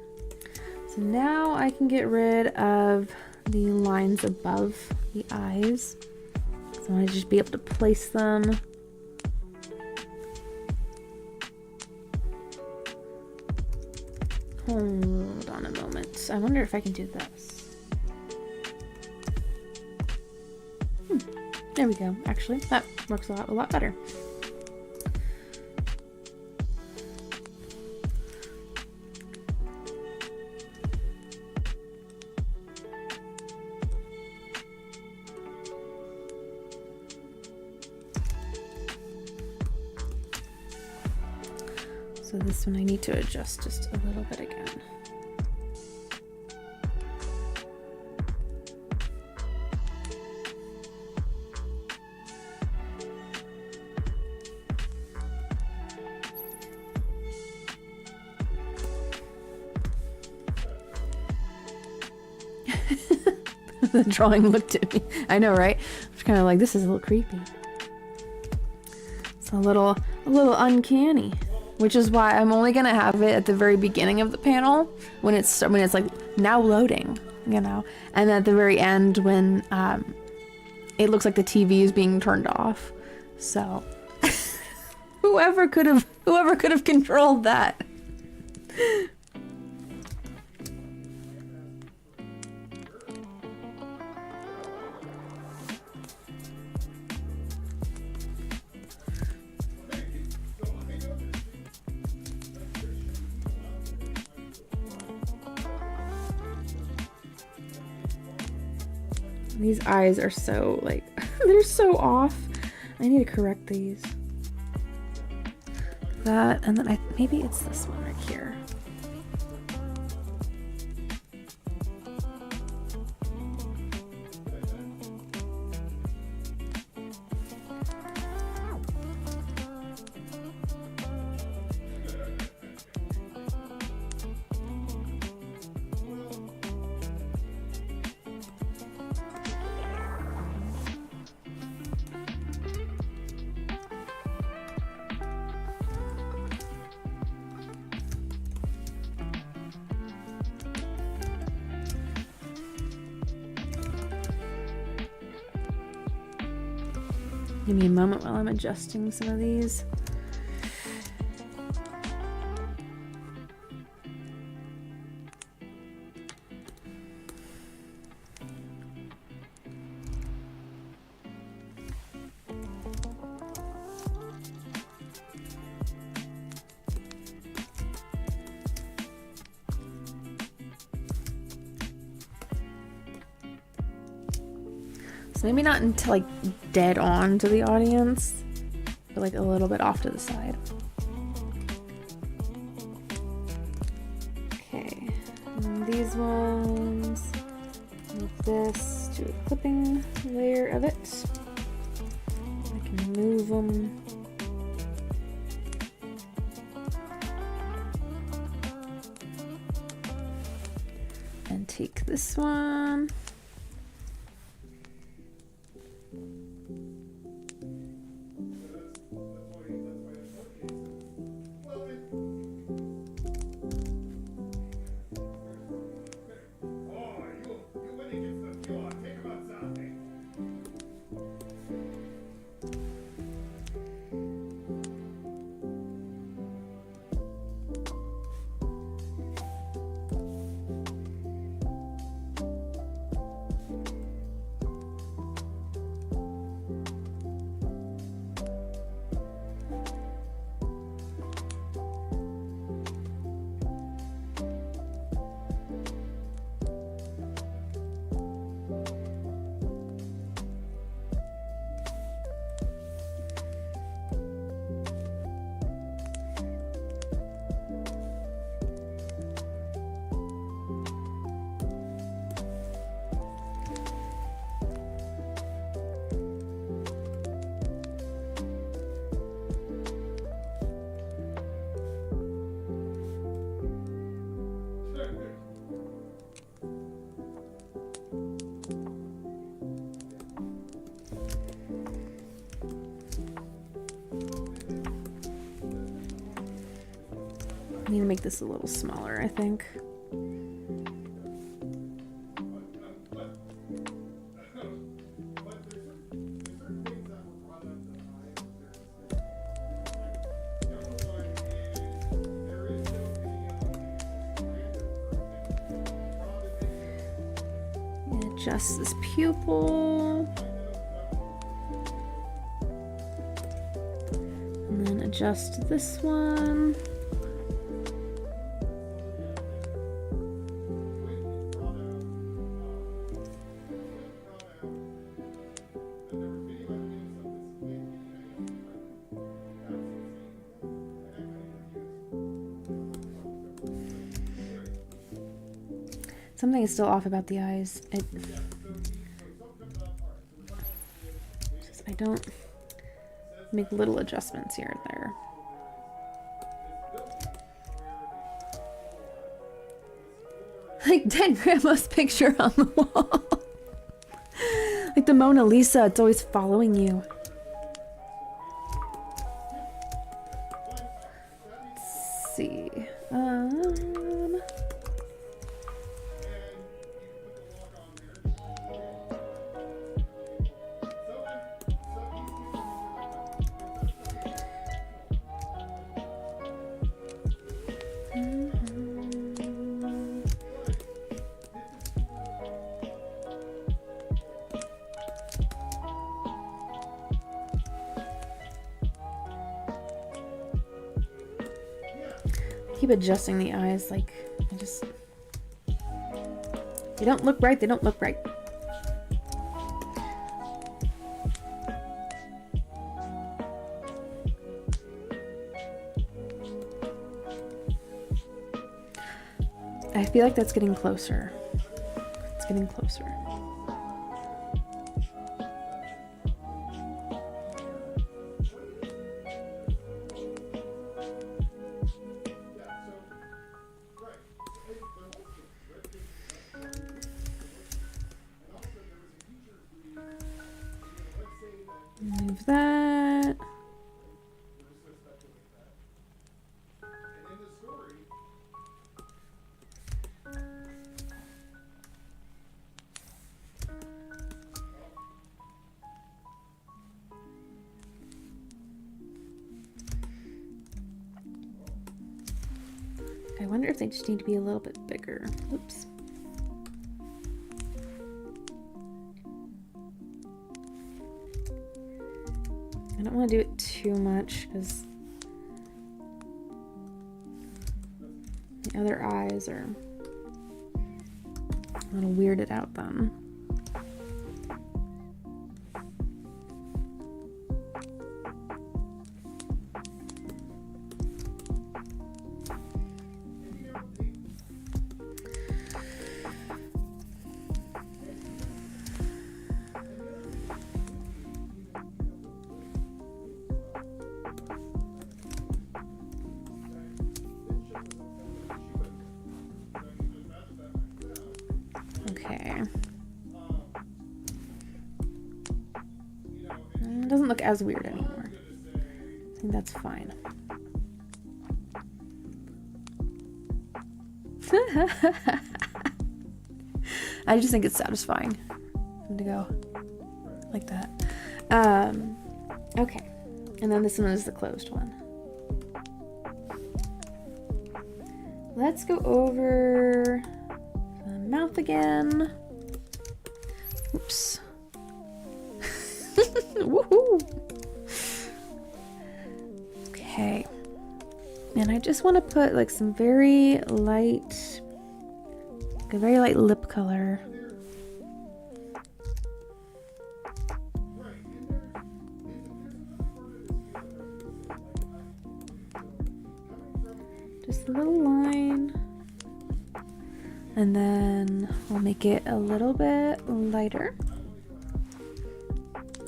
so now I can get rid of the lines above the eyes. So I want to just be able to place them. Hold on a moment. I wonder if I can do this. There we go. Actually, that works a lot better. So this one I need to adjust just a little bit again. The drawing looked at me. I know, right? I was kind of like, this is a little creepy. It's a little uncanny. Which is why I'm only gonna have it at the very beginning of the panel when it's like now loading, you know, and at the very end when it looks like the TV is being turned off. So whoever could have controlled that. These eyes are so, like, they're so off. I need to correct these. That, and then maybe it's this one right here. Give me a moment while I'm adjusting some of these. So maybe not until like dead on to the audience, but like a little bit off to the side. Okay, and these ones, move this to a clipping layer of it. I can move them. And take this one. make this a little smaller, I think. Adjust this pupil. And then adjust this one. Something is still off about the eyes. I don't make little adjustments here and there. Like dead grandma's picture on the wall. Like the Mona Lisa, it's always following you. Let's see. Keep adjusting the eyes, like they don't look right, they don't look right. I feel like that's getting closer. It's getting closer. Move that. I wonder if they just need to be a little bit bigger. Oops. I don't want to do it too much because the other eyes are a little weirded out then. Okay. It doesn't look as weird anymore. I think that's fine. I just think it's satisfying to go like that. Okay. And then this one is the closed one. Let's go over the mouth again. Oops. Woohoo! Okay. And I just want to put like some very light, like a very light lip color. Just a little line. And then we'll make it a little bit lighter.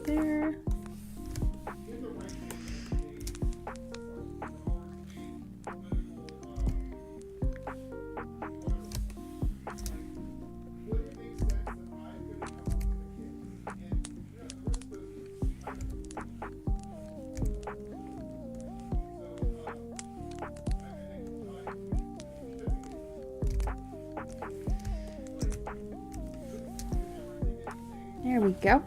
There. There we go.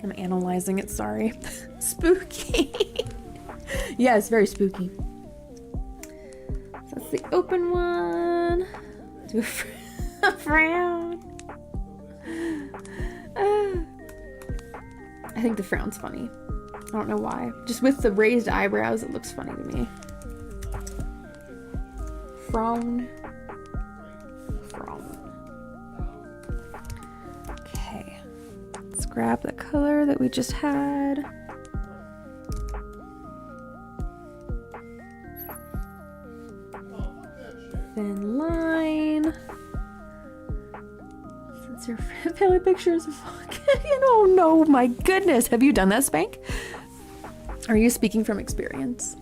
I'm analyzing it, sorry. Spooky. Yeah, it's very spooky. So that's the open one. Do a frown. I think the frown's funny. I don't know why. Just with the raised eyebrows, it looks funny to me. Frown. Okay. Let's grab the color that we just had. Thin line. Since your family pictures of oh no, my goodness. Have you done that, Spank? Are you speaking from experience?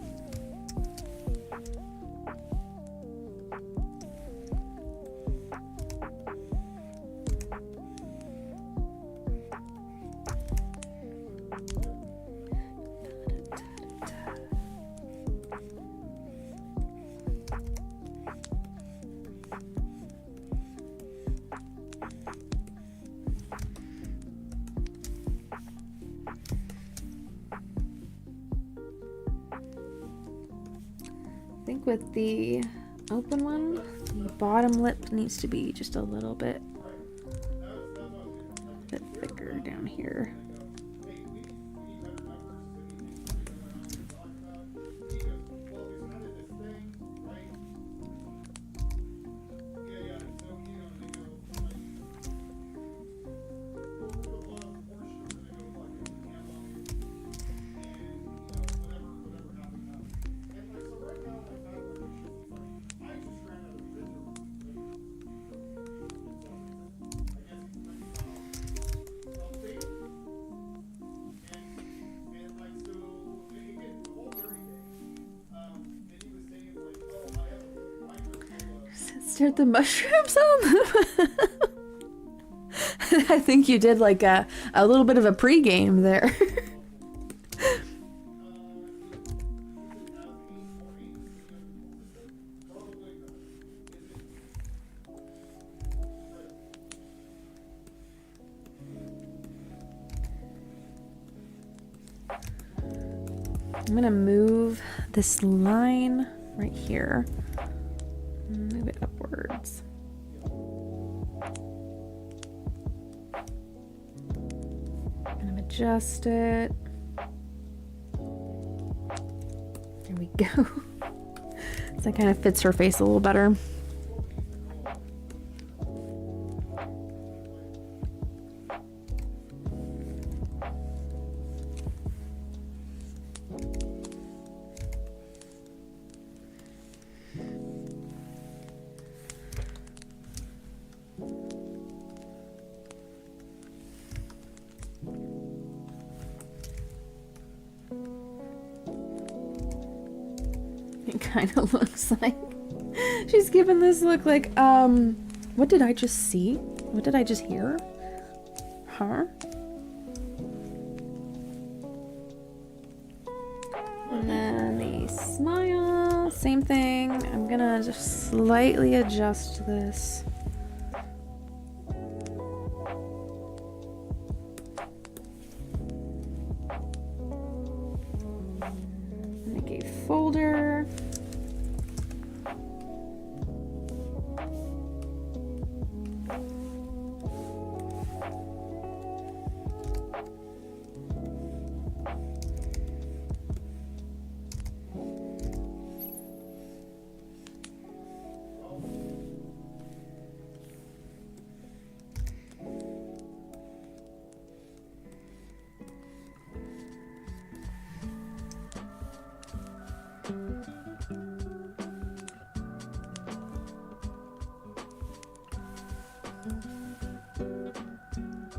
I think with the open one, the bottom lip needs to be just a little bit thicker down here. Start the mushrooms on. I think you did like a little bit of a pre-game there. I'm gonna move this line right here. Move it upwards. And I'm adjust it. There we go. So that kind of fits her face a little better. It kind of looks like she's given this look like, what did I just see? What did I just hear? Huh? And then the smile, same thing. I'm gonna just slightly adjust this. Make a folder.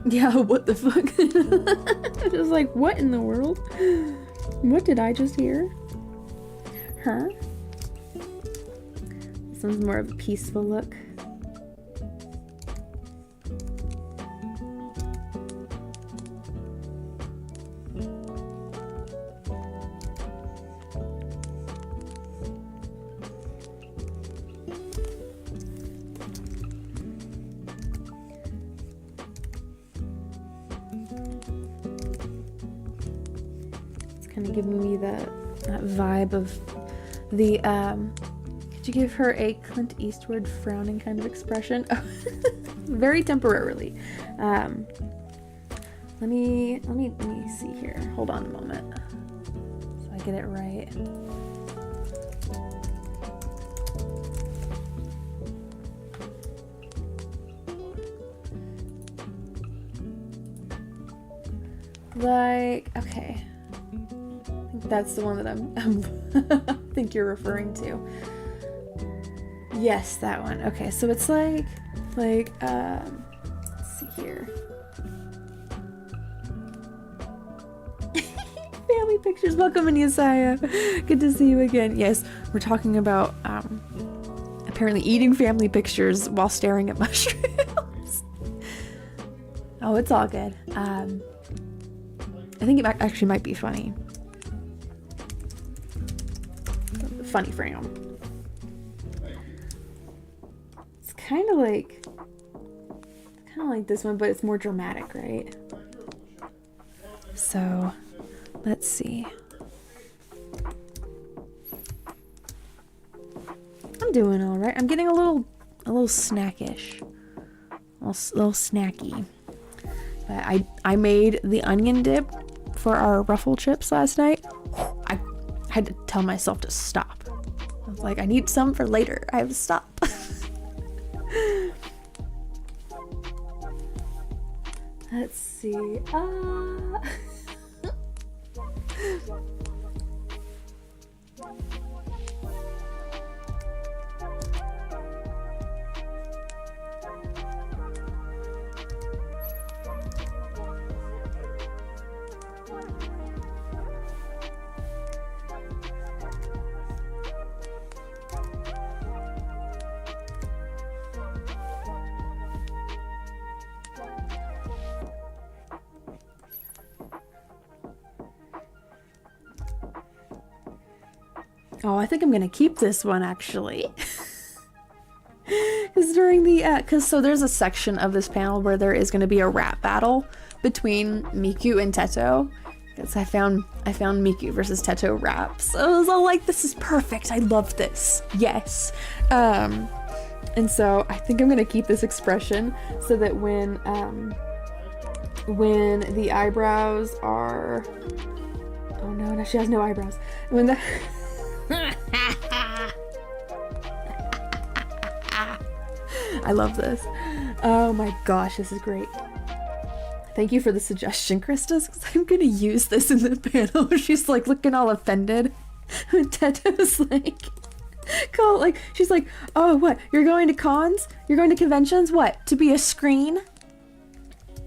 Yeah, what the fuck? I was like, what in the world? What did I just hear? Huh? This one's more of a peaceful look. kind of giving me that vibe of the, could you give her a Clint Eastwood frowning kind of expression? Very temporarily. Let me see here. Hold on a moment. So I get it right. Like, okay. I think that's the one that I think you're referring to. Yes, that one. Okay, so it's like, let's see here. Family pictures. Welcome in, Yesaya. Good to see you again. Yes, we're talking about apparently eating family pictures while staring at mushrooms. Oh, it's all good. I think it actually might be funny. Funny frown. It's kind of like this one, but it's more dramatic, right? So, let's see. I'm doing all right. I'm getting a little snackish, a little snacky. But I made the onion dip for our Ruffle chips last night. I had to tell myself to stop. I was like, I need some for later. I have to stop. Let's see. Oh, I think I'm gonna keep this one actually. Because during the, so there's a section of this panel where there is gonna be a rap battle between Miku and Teto. Because I found Miku versus Teto raps. So I was all like, this is perfect. I love this. Yes. And so I think I'm gonna keep this expression so that when the eyebrows are, oh no, she has no eyebrows. When the I love this. Oh my gosh, this is great. Thank you for the suggestion, Krista, because I'm gonna use this in the panel where she's like looking all offended. And Teto's like, she's like, oh, what? You're going to cons? You're going to conventions? What? To be a screen?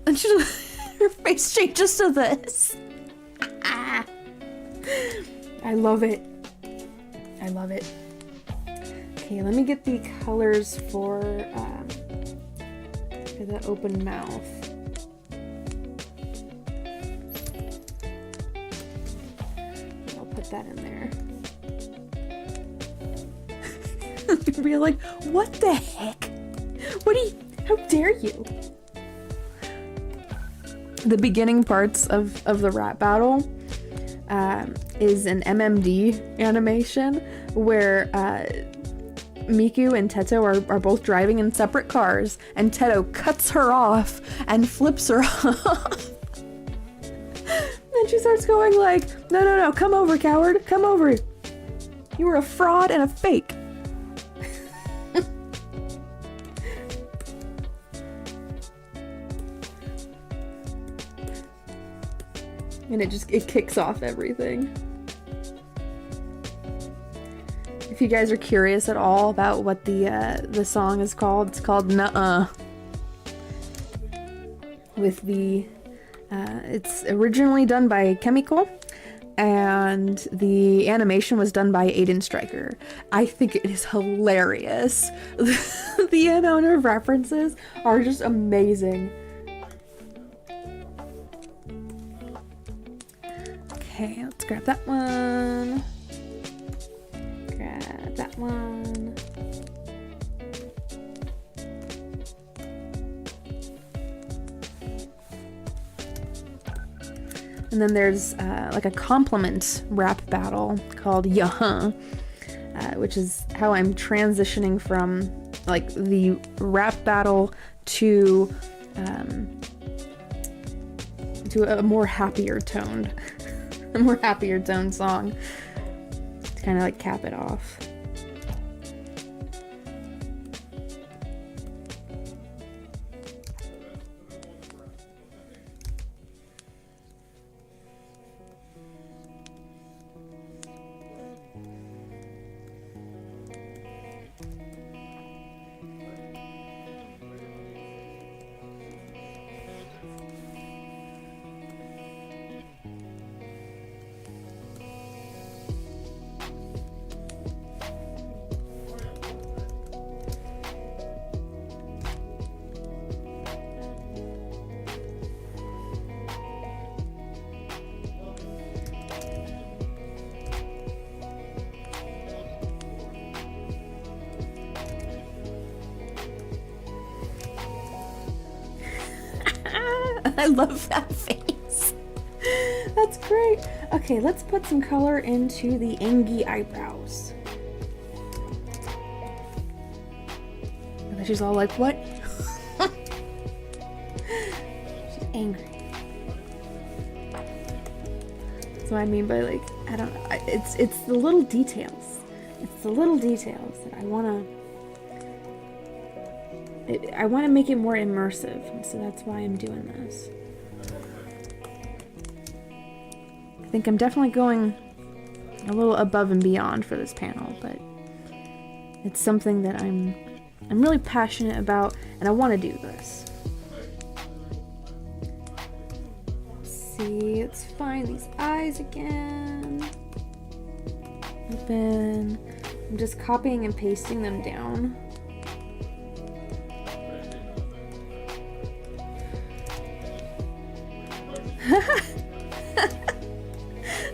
And she's her face changes to this. I love it. I love it. Okay, let me get the colors for the open mouth. I'll put that in there. We're like, what the heck? How dare you? The beginning parts of the rap battle is an MMD animation where Miku and Teto are both driving in separate cars, and Teto cuts her off and flips her off. And she starts going like, no, come over, coward, come over. You were a fraud and a fake. And it kicks off everything. If you guys are curious at all about what the song is called, it's called Nuh-uh. With the it's originally done by Chemical, and the animation was done by Aiden Stryker. I think it is hilarious. The amount of references are just amazing. Okay, let's grab that one. Grab that one. And then there's like a compliment rap battle called Yuh-huh, which is how I'm transitioning from like the rap battle to a more happier toned, a more happier toned song to kind of like cap it off. I love that face. That's great. Okay, let's put some color into the Angie eyebrows. And then she's all like, what? She's angry. That's what I mean by like, I don't know. It's the little details. It's the little details that I want to make it more immersive, and so that's why I'm doing this. I think I'm definitely going a little above and beyond for this panel, but it's something that I'm really passionate about, and I want to do this. Let's see, let's find these eyes again. Open. I'm just copying and pasting them down.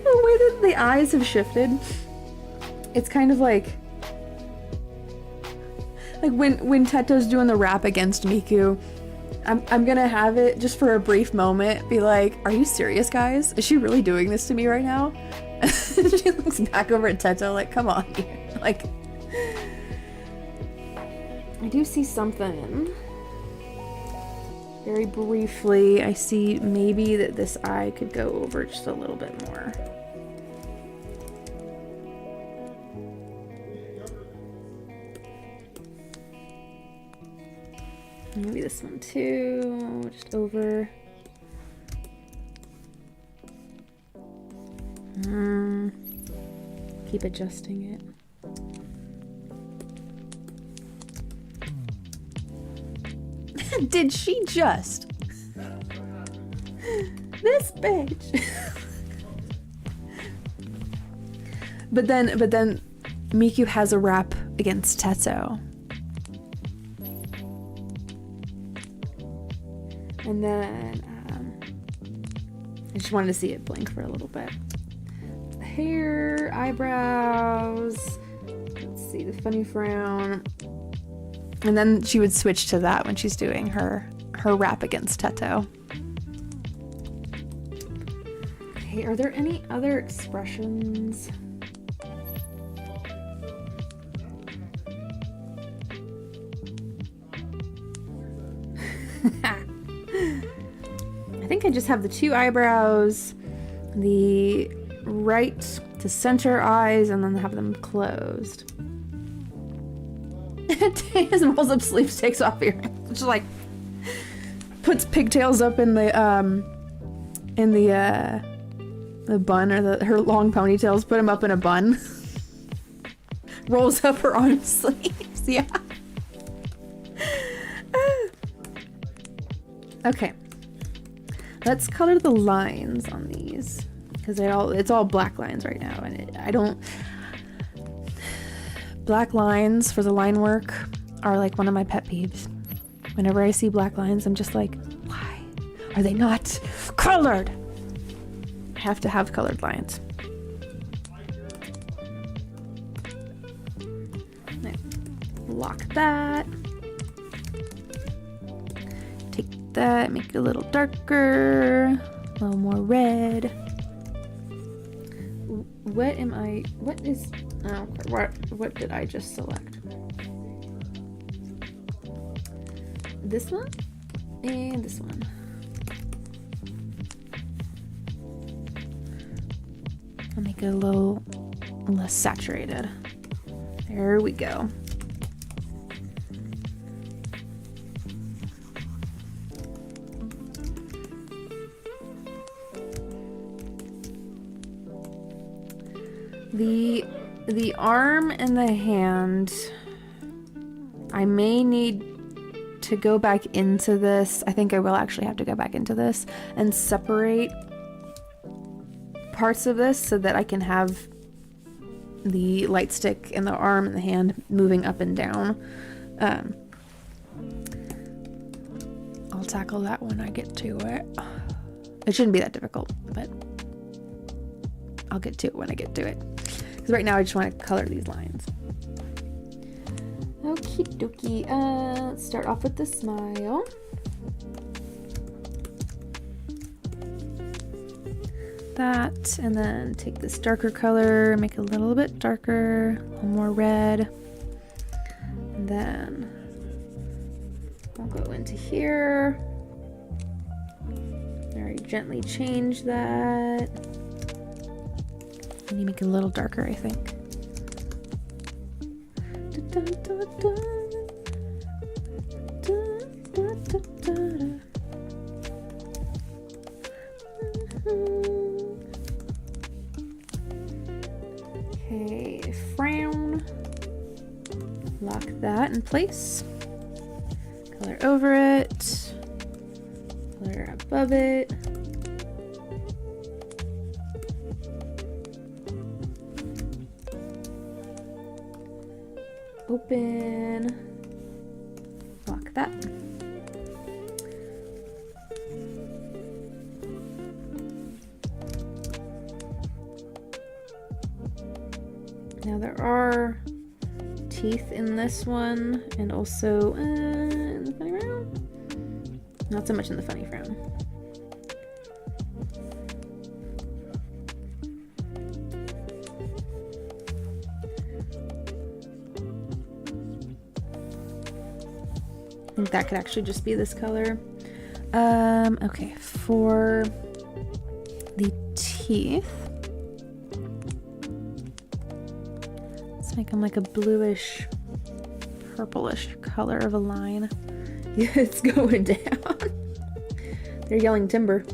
The way that the eyes have shifted, it's kind of like when Teto's doing the rap against Miku, I'm gonna have it just for a brief moment be like, are you serious, guys? Is she really doing this to me right now? She looks back over at Teto like, come on, like, I do see something. Very briefly, I see maybe that this eye could go over just a little bit more. Maybe this one too, just over. Keep adjusting it. Did she just? This bitch. But then Miku has a rap against Tetsuo. And then I just wanted to see it blink for a little bit. Hair, eyebrows, let's see, the funny frown. And then she would switch to that when she's doing her rap against Teto. Okay, are there any other expressions? I think I just have the two eyebrows, the right to center eyes, and then have them closed. His rolls up sleeves, takes off earrings, just like puts pigtails up in the bun, or her long ponytails, put them up in a bun. Rolls up her arm sleeves, yeah. Okay, let's color the lines on these, because it's all black lines right now, and black lines for the line work are like one of my pet peeves. Whenever I see black lines, I'm just like, why are they not colored? I have to have colored lines. Lock that. Take that, make it a little darker. A little more red. What did I just select? This one and this one. I'll make it a little less saturated. There we go. The arm and the hand, I may need to go back into this. I think I will actually have to go back into this and separate parts of this so that I can have the light stick and the arm and the hand moving up and down. I'll tackle that when I get to it. It shouldn't be that difficult, but I'll get to it when I get to it. Because right now I just want to color these lines. Okie dokie. Let's start off with the smile. That, and then take this darker color, make it a little bit darker, a little more red. And then I'll go into here. Very gently change that. I need to make it a little darker, I think. Okay, frown. Lock that in place. Color over it. Color above it. Open, lock that. Now there are teeth in this one, and also in the funny frown. Not so much in the funny frown. I think that could actually just be this color. Okay, for the teeth, let's make them like a bluish, purplish color of a line. Yeah, it's going down. They're yelling timber.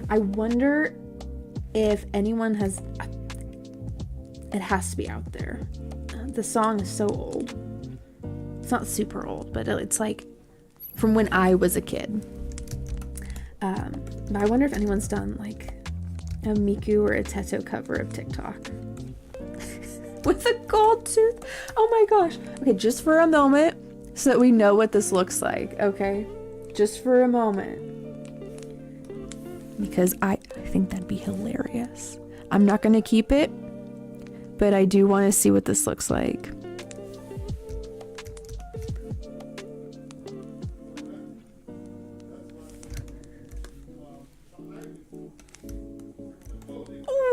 I wonder if anyone has... It has to be out there. The song is so old. It's not super old, but it's like from when I was a kid. But I wonder if anyone's done like a Miku or a Teto cover of TikTok. With a gold tooth. Oh my gosh. Okay, just for a moment so that we know what this looks like, okay? Just for a moment. Because I think that'd be hilarious. I'm not gonna keep it, but I do want to see what this looks like.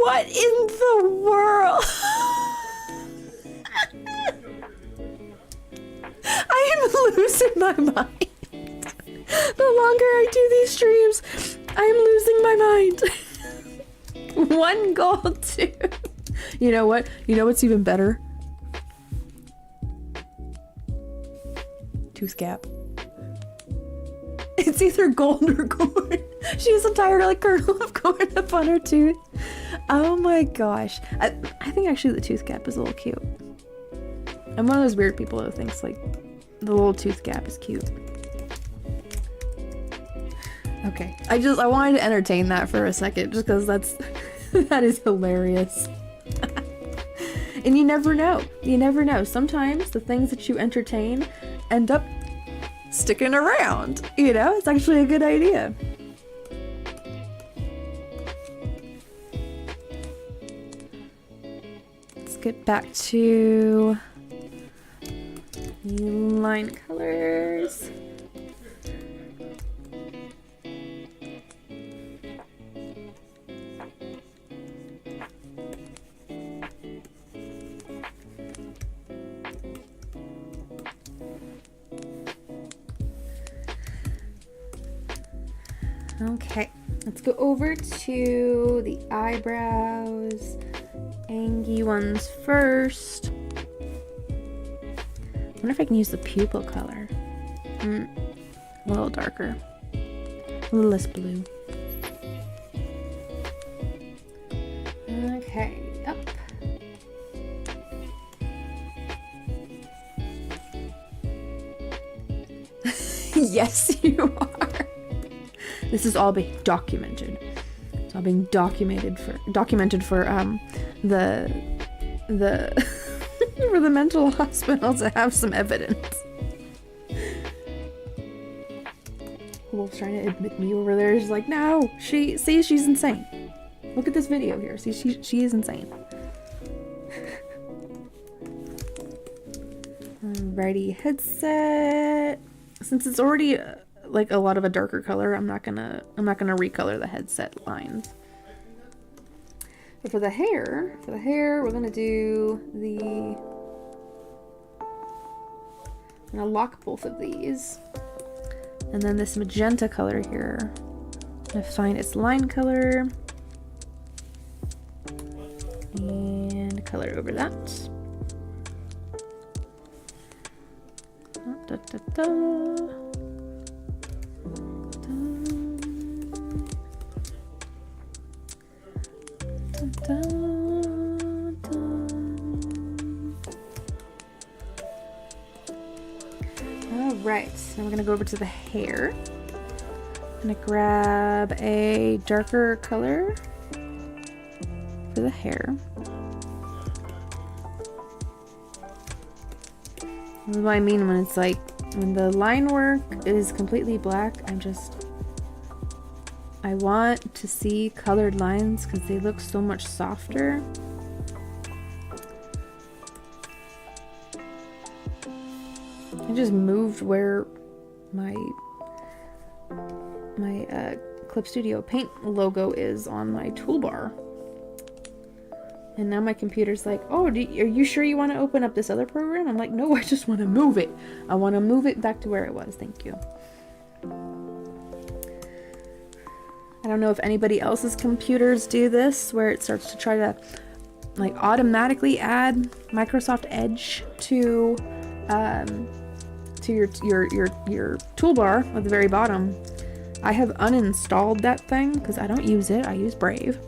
What in the world? I am losing my mind. The longer I do these streams, I am losing my mind. One gold tooth. You know what? You know what's even better? Tooth gap. It's either gold or corn. She has a entire like kernel of corn up on her tooth. Oh my gosh. I think actually the tooth gap is a little cute. I'm one of those weird people who thinks like the little tooth gap is cute. Okay. I wanted to entertain that for a second just because that is hilarious. And you never know. You never know. Sometimes the things that you entertain end up sticking around. You know, it's actually a good idea. Let's get back to line colors. Okay, let's go over to the eyebrows. Angy ones first. I wonder if I can use the pupil color. A little darker. A little less blue. Okay, up. Yes, you are. This is all being documented. It's all being documented for the for the mental hospital to have some evidence. Wolf's trying to admit me over there. She's like, no, she's insane. Look at this video here. See, she is insane. Alrighty, headset. Since it's already like a lot of a darker color, I'm not gonna recolor the headset lines. But for the hair, we're gonna do I'm gonna lock both of these. And then this magenta color here, I'm gonna find its line color and color over that. Da, da, da. Da, da, da. All right, now we're gonna go over to the hair. I'm gonna grab a darker color for the hair. This is what I mean when it's like, when the line work is completely black, I want to see colored lines because they look so much softer. I just moved where my Clip Studio Paint logo is on my toolbar. And now my computer's like, oh, are you sure you want to open up this other program? I'm like, no, I just want to move it. I want to move it back to where it was. Thank you. I don't know if anybody else's computers do this, where it starts to try to like automatically add Microsoft Edge to your toolbar at the very bottom. I have uninstalled that thing because I don't use it. I use Brave.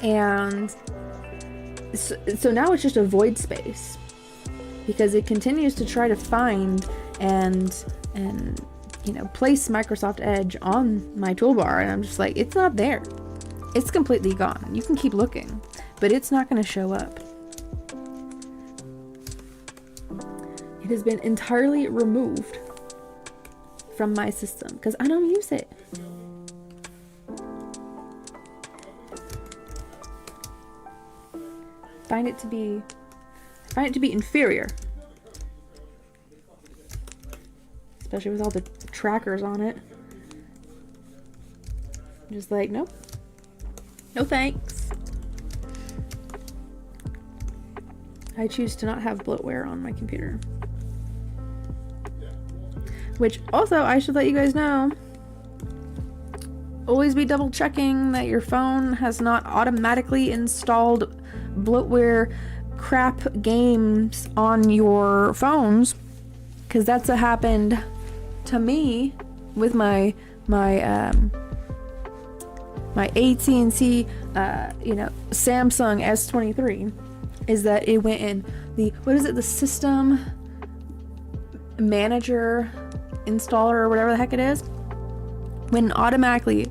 And so now it's just a void space because it continues to try to find and place Microsoft Edge on my toolbar, and I'm just like, it's not there. It's completely gone. You can keep looking, but it's not going to show up. It has been entirely removed from my system because I don't use it. I find it to be inferior, especially with all the trackers on it. I'm just like, nope, no thanks. I choose to not have bloatware on my computer. Which also, I should let you guys know, always be double checking that your phone has not automatically installed bloatware crap games on your phones, because that's what happened to me with my AT&T Samsung S23, is that it went in the system manager installer or whatever the heck it is, when automatically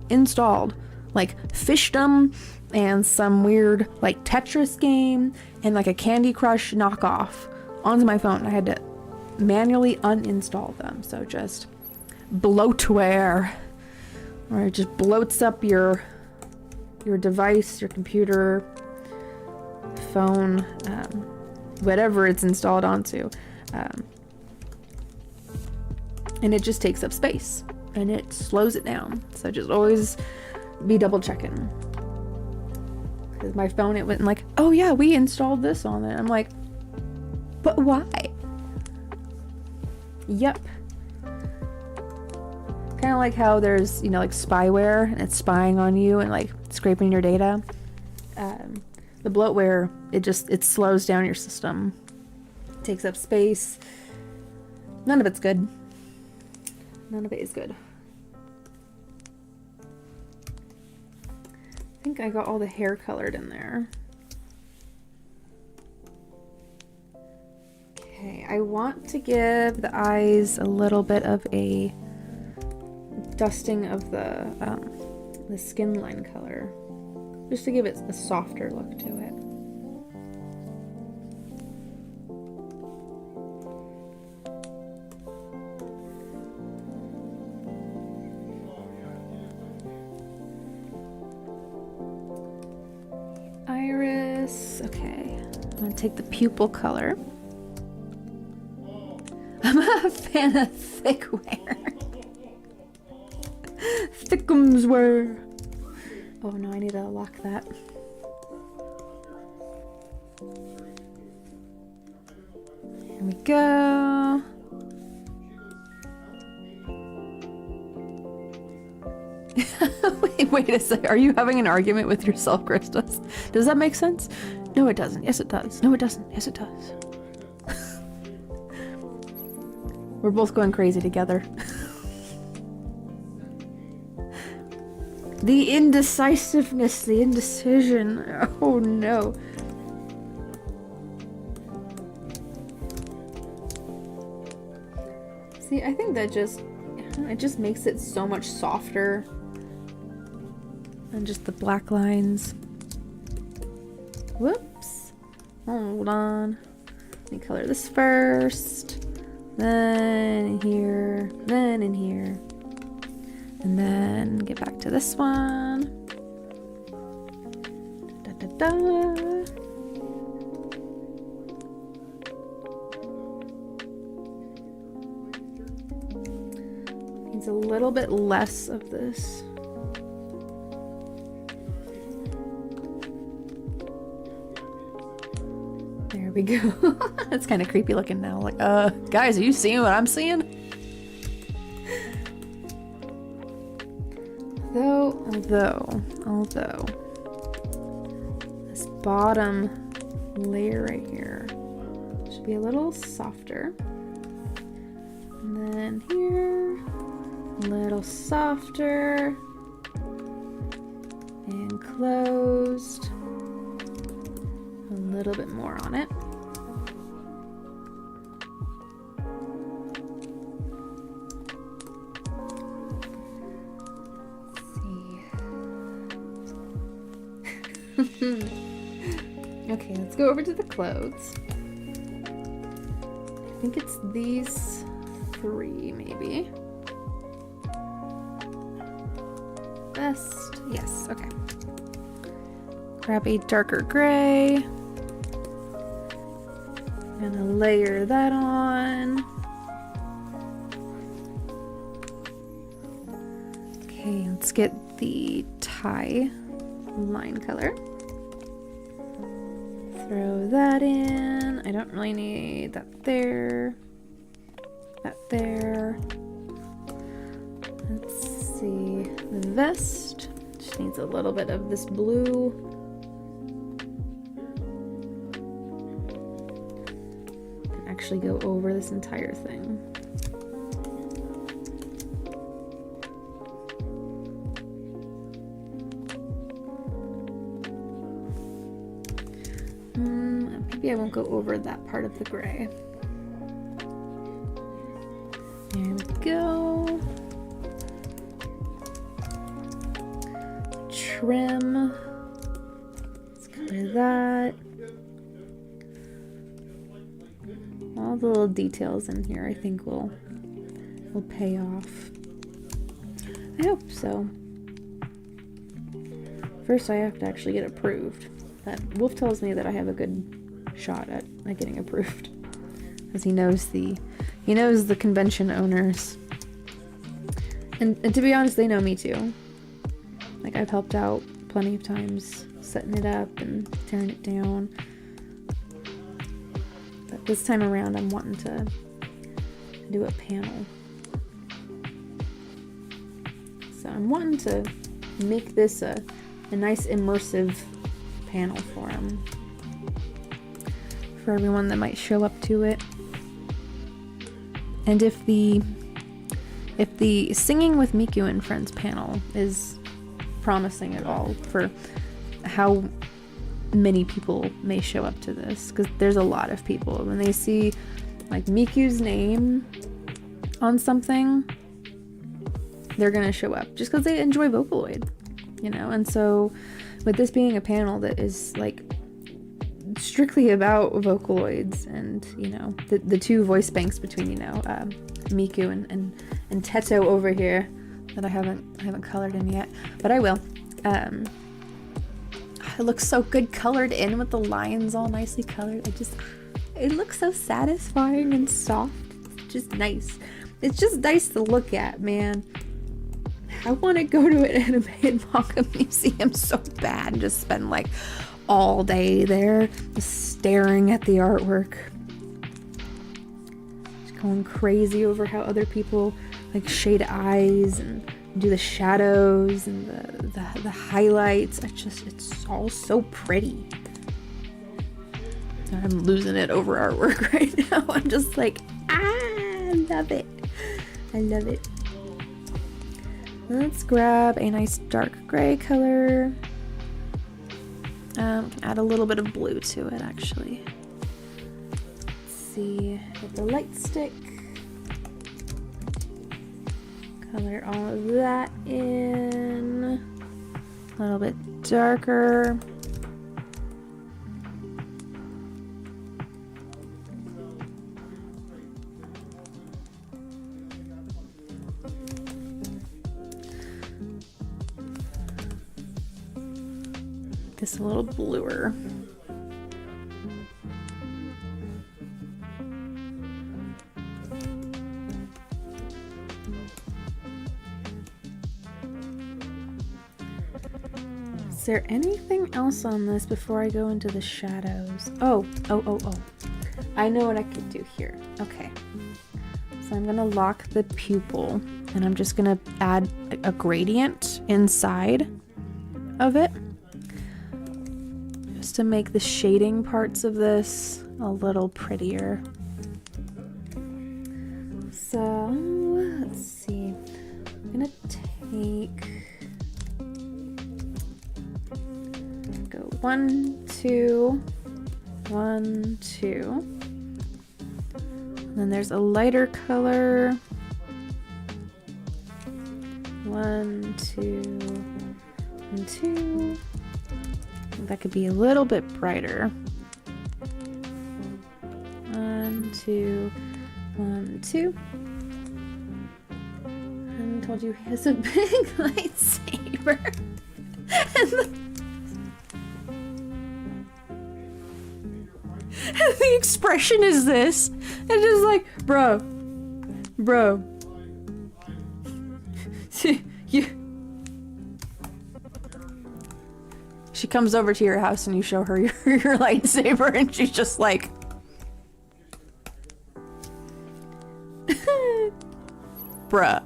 installed like Fishdom and some weird like Tetris game and like a Candy Crush knockoff onto my phone. I had to manually uninstall them. So just bloatware, or it just bloats up your device, your computer, phone, whatever it's installed onto, and it just takes up space and it slows it down. So just always be double checking. Because my phone, it went like, oh yeah, we installed this on it. I'm like, but why? Yep. Kind of like how there's, you know, like spyware and it's spying on you and like scraping your data. The bloatware, it slows down your system. It takes up space. None of it's good. None of it is good. I think I got all the hair colored in there. Okay, I want to give the eyes a little bit of a dusting of the skin line color, just to give it a softer look to it. Iris, okay. I'm gonna take the pupil color. I'm a fan of thick wear. Thickums wear. Oh no, I need to lock that. Here we go. Wait a sec. Are you having an argument with yourself, Christus? Does that make sense? No, it doesn't. Yes, it does. No, it doesn't. Yes, it does. We're both going crazy together. The indecisiveness, the indecision. Oh no. See, I think that it just makes it so much softer than just the black lines. Whoops. Hold on. Let me color this first. Then in here. Then in here. And then get back to this one. Da, da, da, da. Needs a little bit less of this. There we go. That's kind of creepy looking now. Like, guys, are you seeing what I'm seeing? Although, this bottom layer right here should be a little softer. And then here, a little softer. And closed. A little bit more on it. Okay, let's go over to the clothes. I think it's these three, maybe. Best. Yes, okay. Grab a darker gray. Gonna layer that on. Okay, let's get the tie line color. Throw that in. I don't really need that there. That there. Let's see. The vest just needs a little bit of this blue. And actually go over this entire thing. Maybe I won't go over that part of the gray. There we go. Trim. Let's color that. All the little details in here I think will pay off. I hope so. First I have to actually get approved. That Wolf tells me that I have a good shot at getting approved, because he knows the convention owners, and to be honest, they know me too. Like, I've helped out plenty of times setting it up and tearing it down, but this time around I'm wanting to do a panel. I'm wanting to make this a nice immersive panel for him. For everyone that might show up to it. And if the Singing with Miku and Friends panel is promising at all for how many people may show up to this, because there's a lot of people, when they see like Miku's name on something, they're gonna show up just because they enjoy Vocaloid, you know. And so with this being a panel that is like strictly about Vocaloids, and you know, the two voice banks between, you know, Miku and Teto over here that I haven't colored in yet, but I will. It looks so good colored in with the lines all nicely colored. It looks so satisfying and soft. It's just nice. It's just nice to look at, man. I want to go to an anime and manga museum so bad and just spend like all day there just staring at the artwork. Just going crazy over how other people like shade eyes and do the shadows and the highlights. It's all so pretty. I'm losing it over artwork right now. I'm just like, I love it. I love it. Let's grab a nice dark gray color. Add a little bit of blue to it, actually. Let's see, with the light stick. Color all of that in. A little bit darker. This a little bluer. Is there anything else on this before I go into the shadows? Oh. I know what I could do here. Okay. So I'm gonna lock the pupil and I'm just gonna add a gradient inside of it, just to make the shading parts of this a little prettier. So let's see. I'm gonna take 1, 2, 1, 2. And then there's a lighter color. 1, 2, and 2. That could be a little bit brighter. 1, 2, 1, 2. And I told you he has a big lightsaber. And the expression is this. It's just like, bro. She comes over to your house and you show her your lightsaber and she's just like, bruh.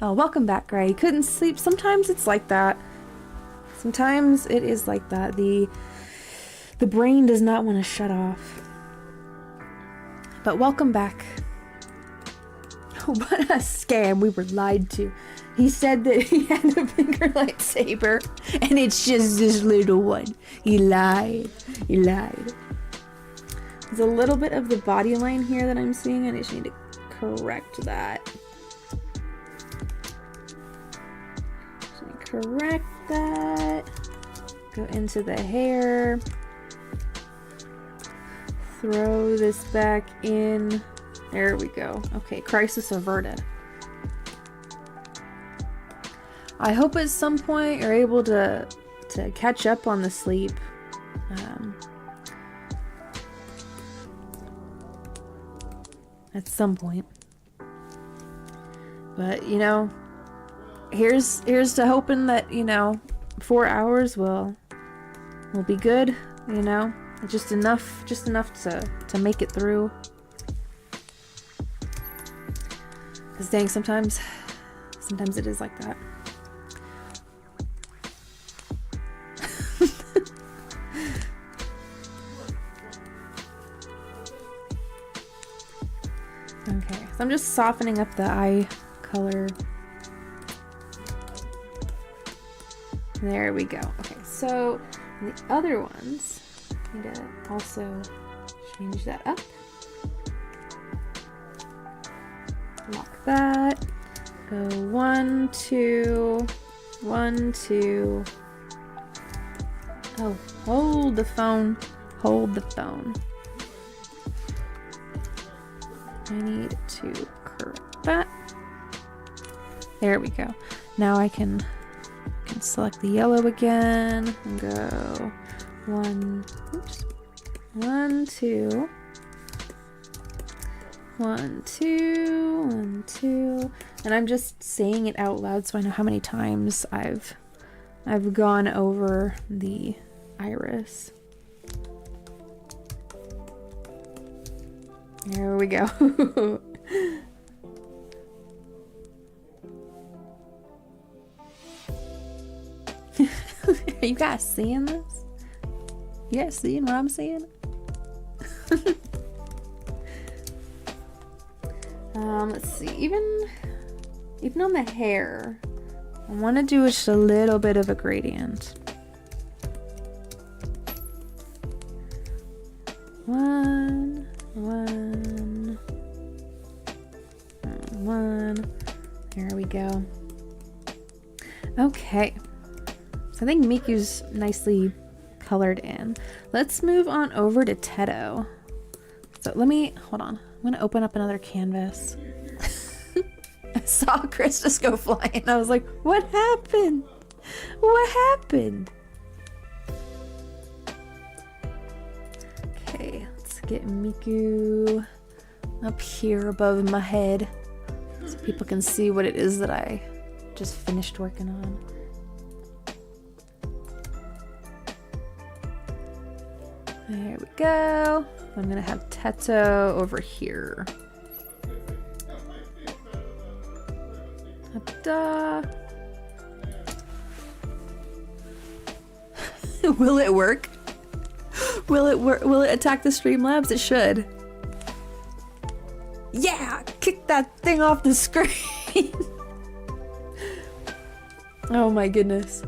Oh, welcome back, Gray. Couldn't sleep. Sometimes it's like that. Sometimes it is like that. The brain does not want to shut off. But welcome back. Oh, what a scam. We were lied to. He said that he had a bigger lightsaber, and it's just this little one. He lied. He lied. There's a little bit of the body line here that I'm seeing. I just need to correct that. Just need to correct that. Go into the hair. Throw this back in. There we go. Okay, crisis averted. I hope at some point you're able to catch up on the sleep. At some point. But, you know, here's to hoping that, you know, 4 hours will be good, you know. Just enough to make it through. Because dang, sometimes it is like that. Okay, so I'm just softening up the eye color. There we go. Okay, so the other ones, I need to also change that up. Lock that. Go 1, 2, 1, 2. Oh, hold the phone. Hold the phone. I need to correct that. There we go. Now I can select the yellow again and go 1, oops, 1, 2, 1, 2, 1, 2, and I'm just saying it out loud so I know how many times I've gone over the iris. There we go. Are you guys seeing this? You guys seeing what I'm seeing? Let's see. Even on the hair, I want to do just a little bit of a gradient. 1, 1, 1. There we go. Okay. So I think Miku's nicely colored in. Let's move on over to Teto. So hold on. I'm gonna open up another canvas. I saw Chris just go flying. I was like, what happened? What happened? Okay, let's get Miku up here above my head so people can see what it is that I just finished working on. There we go. I'm gonna have Teto over here. Ta-da. Will it work? Will it work? Will it attack the Streamlabs? It should. Yeah! Kick that thing off the screen! Oh my goodness.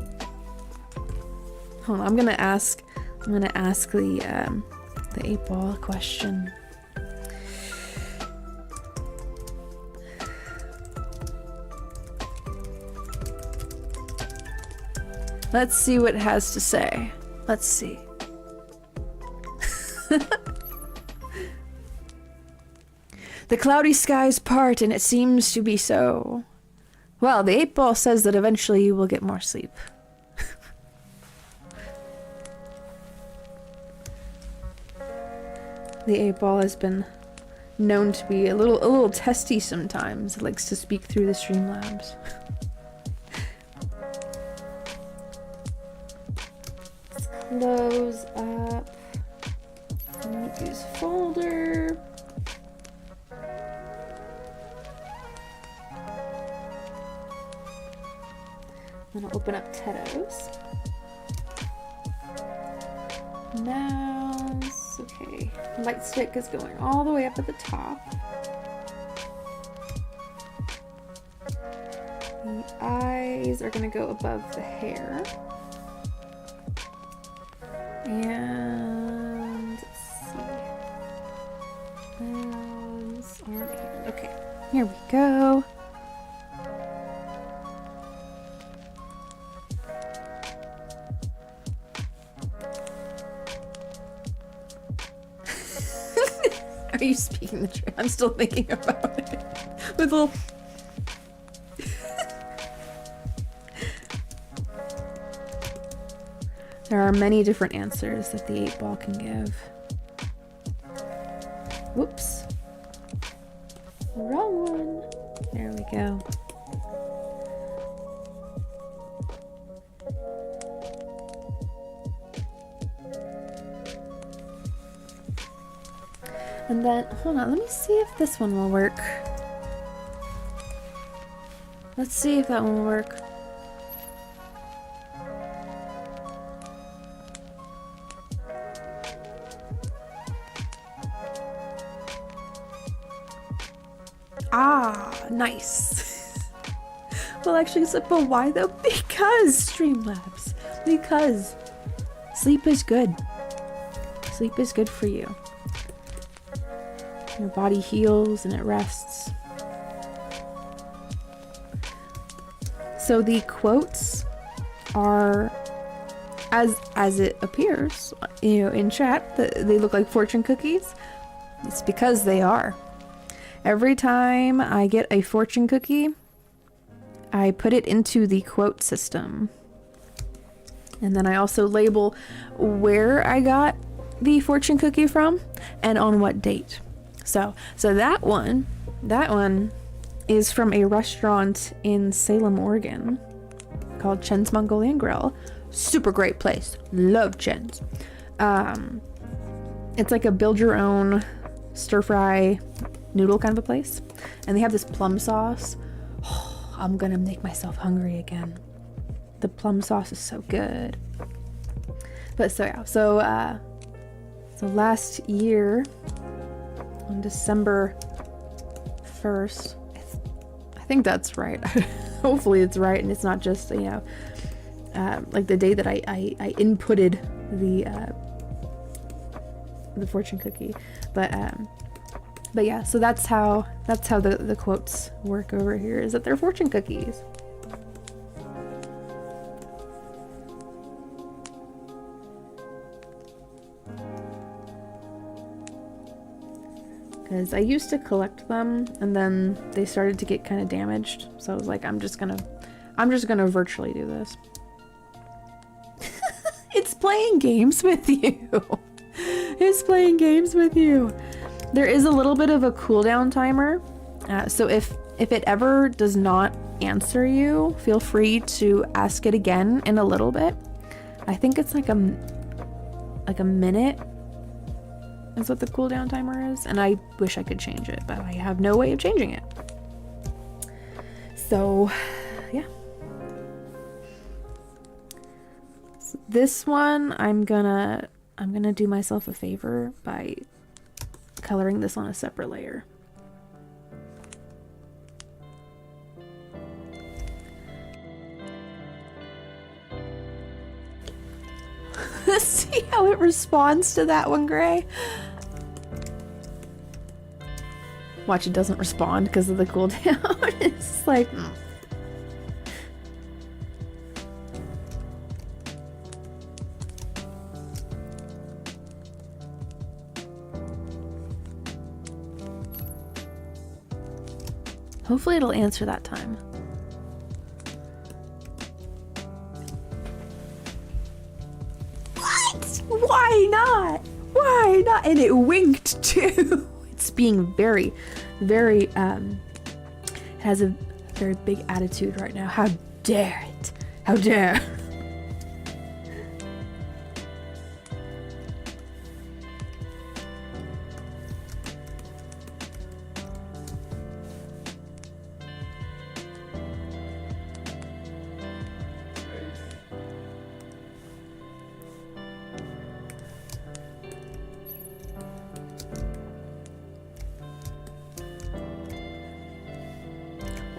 Hold on, I'm gonna ask the 8-ball question. Let's see what it has to say. Let's see. The cloudy skies part, and it seems to be so. Well, the 8-ball says that eventually you will get more sleep. The 8-ball has been known to be a little testy sometimes. It likes to speak through the Streamlabs. Let's close up Miku's folder. I'm gonna open up Teto's. Mouse, okay. Light stick is going all the way up at the top. The eyes are gonna go above the hair. And let's see. Those aren't here. Okay, here we go. Are you speaking the truth? I'm still thinking about it. With little... There are many different answers that the 8-ball can give. Whoops. Wrong one. There we go. And then, hold on, let me see if this one will work. Let's see if that one will work. Ah, nice. Well, actually, but why though? Because Streamlabs. Because sleep is good. Sleep is good for you. Your body heals and it rests. So the quotes are, as it appears, you know, in chat, they look like fortune cookies. It's because they are. Every time I get a fortune cookie, I put it into the quote system. And then I also label where I got the fortune cookie from and on what date. So that one is from a restaurant in Salem, Oregon called Chen's Mongolian Grill. Super great place. Love Chen's. It's like a build your own stir fry noodle kind of a place. And they have this plum sauce. Oh, I'm gonna make myself hungry again. The plum sauce is so good. But so yeah, so last year on December 1st, I think that's right. Hopefully it's right and it's not just, you know, like the day that I inputted the fortune cookie. But yeah, so that's how the quotes work over here, is that they're fortune cookies. Because I used to collect them and then they started to get kind of damaged, so I was like, I'm just gonna virtually do this. It's playing games with you. It's playing games with you. There is a little bit of a cooldown timer, so if it ever does not answer you, feel free to ask it again in a little bit. I think it's like a minute is what the cooldown timer is, and I wish I could change it, but I have no way of changing it. So yeah, so this one I'm gonna do myself a favor by coloring this on a separate layer. See how it responds to that one, Gray? Watch, it doesn't respond because of the cooldown. It's like... Hopefully it'll answer that time. What? Why not? Why not? And it winked too. It's being very, very, it has a very big attitude right now. How dare it? How dare?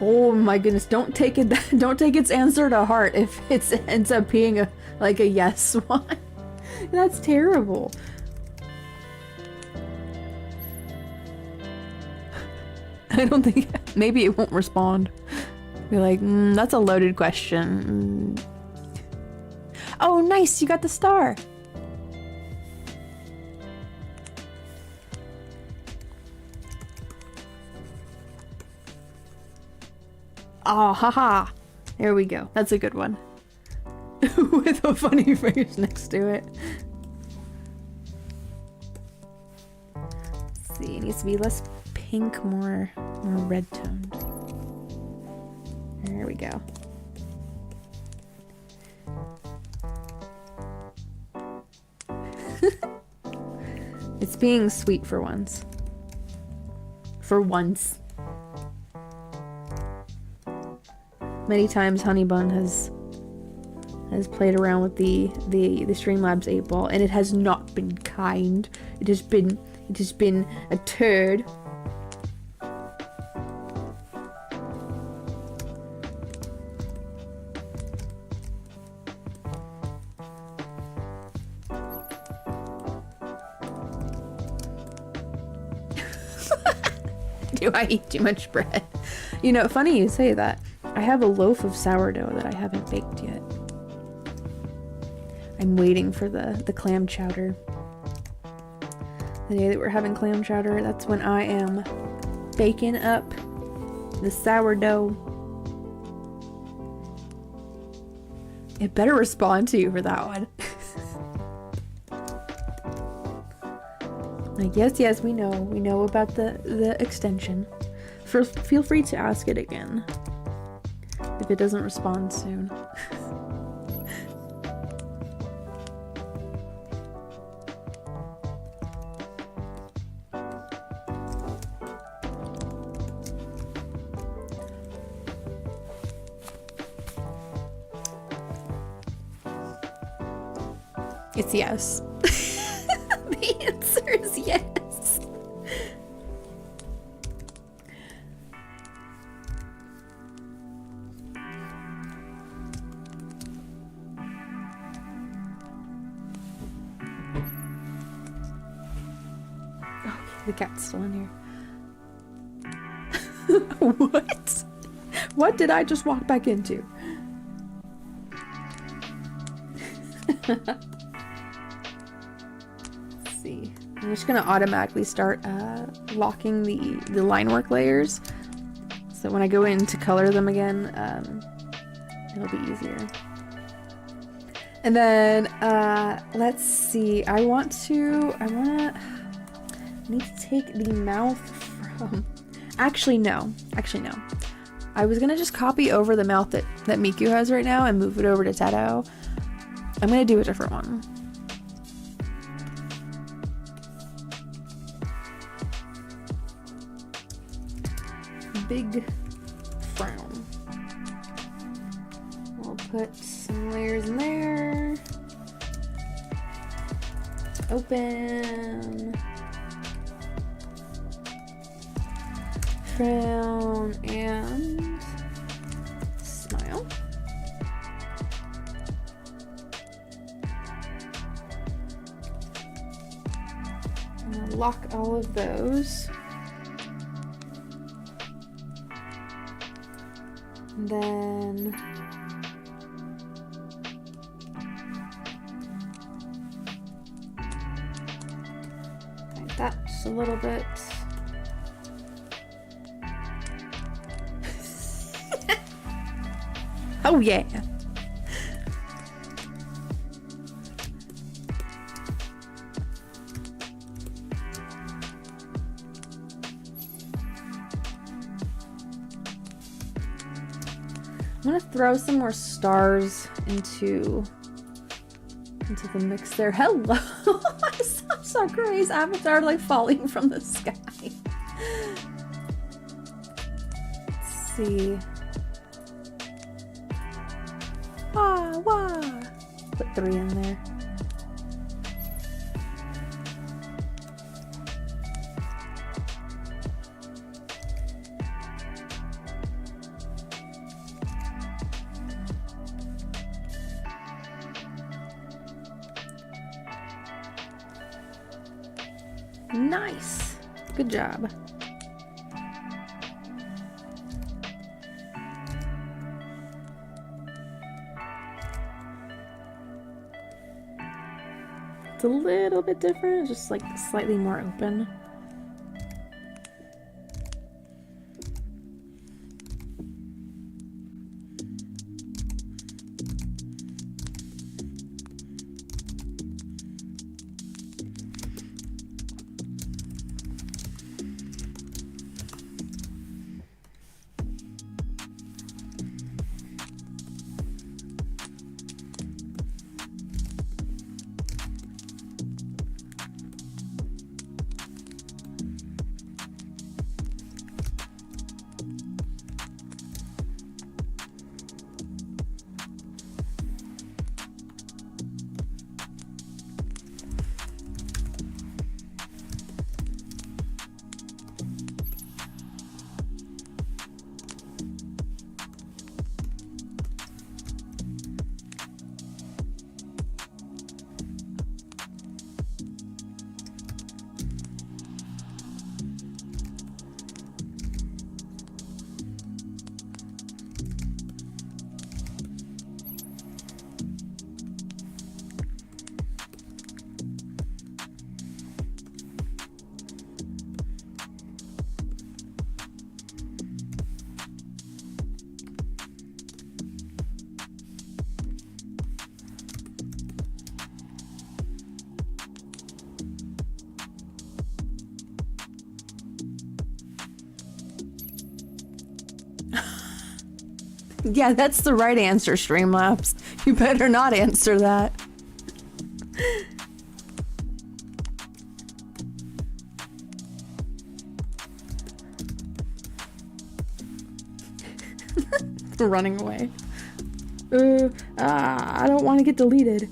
Oh my goodness, don't take its answer to heart if it ends up being a yes one. That's terrible. I don't think, maybe it won't respond. Be like, that's a loaded question. Oh nice, you got the star. Oh, haha. There we go. That's a good one. With a funny face next to it. Let's see, it needs to be less pink, more red toned. There we go. It's being sweet for once. For once. Many times Honeybun has played around with the Streamlabs 8-ball, and it has not been kind. It has been a turd. Do I eat too much bread? You know, funny you say that. I have a loaf of sourdough that I haven't baked yet. I'm waiting for the clam chowder. The day that we're having clam chowder, that's when I am baking up the sourdough. It better respond to you for that one. Like, yes, we know about the extension. Feel free to ask it again if it doesn't respond soon. It's yes. The answer is yes. Okay, the cat's still in here. What? What did I just walk back into? See. I'm just gonna automatically start locking the line work layers, so when I go in to color them again, it'll be easier. And then let's see. I need to take the mouth from. Actually no. I was gonna just copy over the mouth that Miku has right now and move it over to Teto. I'm gonna do a different one. Big frown. We'll put some layers in there. Open. Frown and smile. I'm gonna lock all of those. And then like that just a little bit. Oh yeah. I'm gonna throw some more stars into the mix there. Hello! I saw Gray's avatar like falling from the sky. Let's see. Wah! Put 3 in there. Nice. Good job. It's a little bit different, just like slightly more open. Yeah, that's the right answer, Streamlabs. You better not answer that. Running away. I don't want to get deleted.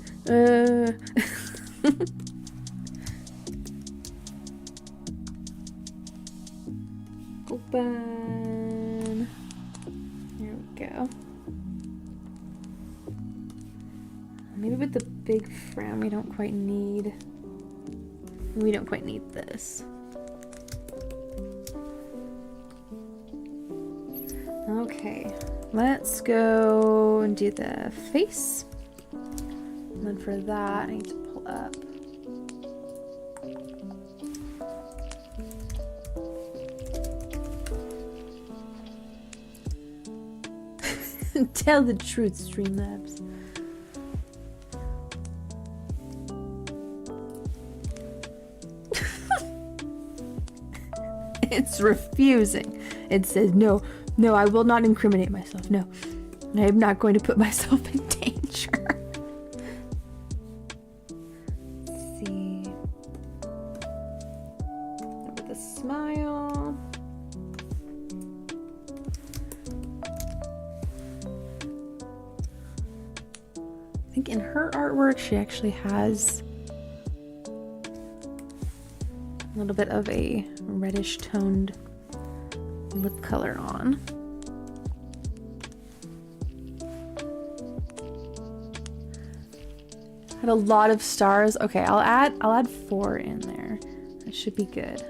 Open. There we go. Maybe with the big frown we don't quite need. We don't quite need this. Okay, let's go and do the face. And then for that, I need to pull up. Tell the truth, Streamlabs. It's refusing. It says, no, I will not incriminate myself. No, I am not going to put myself in danger. Let's see. With a smile. I think in her artwork, she actually has a little bit of a reddish toned lip color on. Had a lot of stars. Okay, I'll add 4 in there. That should be good.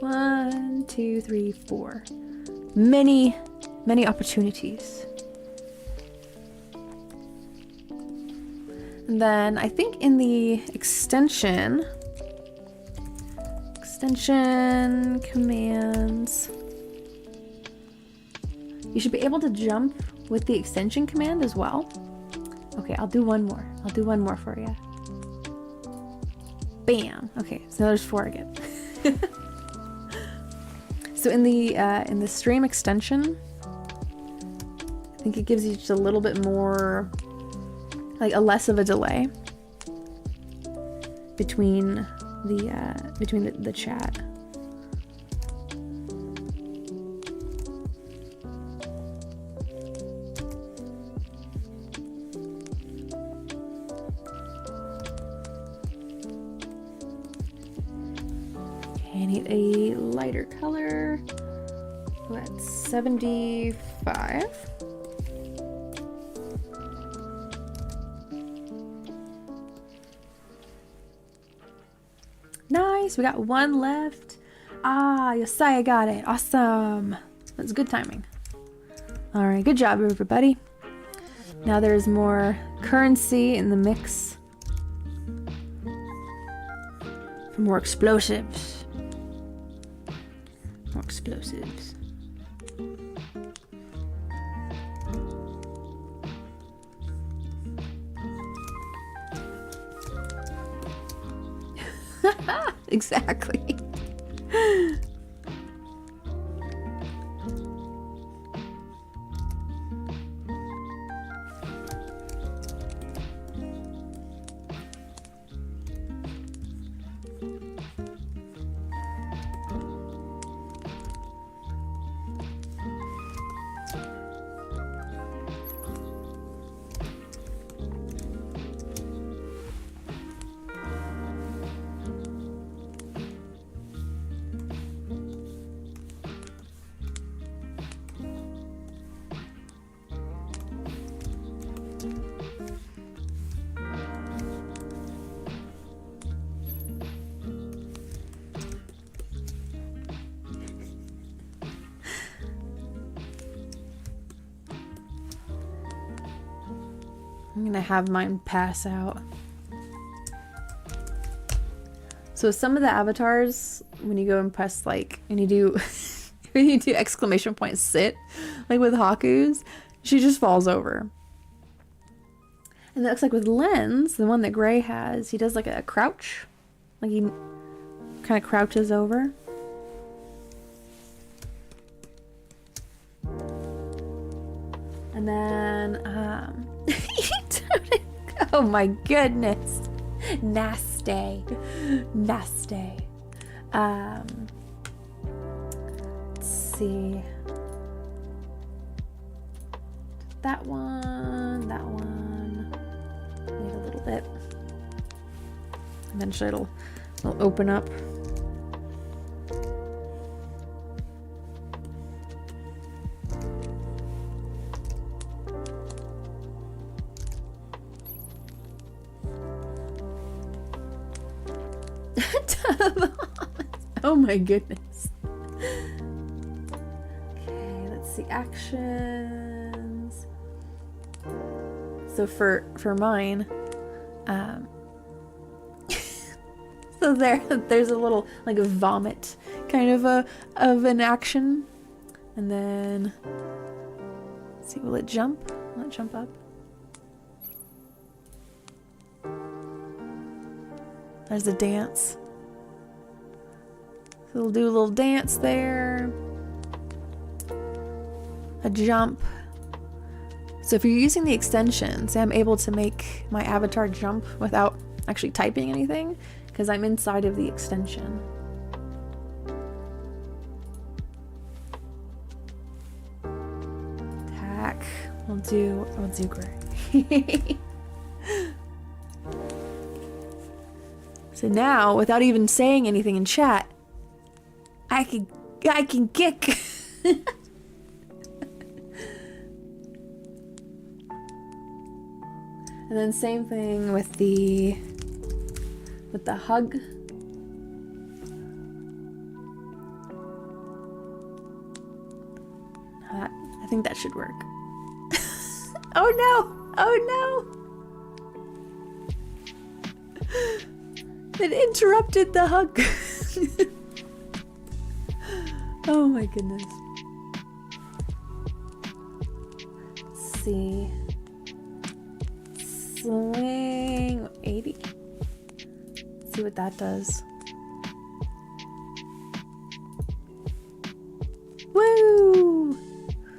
1, 2, 3, 4. Many opportunities. And then I think in the extension commands, you should be able to jump with the extension command as well. Okay, I'll do one more. I'll do one more for you. Bam. Okay, so there's 4 again. So in the stream extension, I think it gives you just a little bit more, like a less of a delay between the chat. Okay, I need a lighter color. That's 75. Nice, we got 1 left. Ah, Josiah got it. Awesome. That's good timing. All right, good job, everybody. Now there's more currency in the mix for more explosives. More explosives. Exactly. I'm gonna have mine pass out. So some of the avatars, when you go and press like, and you do, when you do exclamation point sit, like with Haku's, she just falls over. And it looks like with Lens, the one that Gray has, he does like a crouch, like he kind of crouches over. And then, oh my goodness. Nasty. Nasty. Let's see. That one. Wait a little bit. Eventually it'll open up. Oh my goodness. Okay, let's see actions. So for mine, so there's a little like a vomit kind of an action, and then let's see, will it jump? Will it jump up? There's a dance. So we'll do a little dance there. A jump. So if you're using the extensions, I'm able to make my avatar jump without actually typing anything because I'm inside of the extension. Attack. We'll do gray. So now, without even saying anything in chat, I can kick. And then same thing with the hug. I think that should work. Oh no! Oh no! It interrupted the hug. Oh my goodness. Let's see. Swing 80. Let's see what that does. Woo!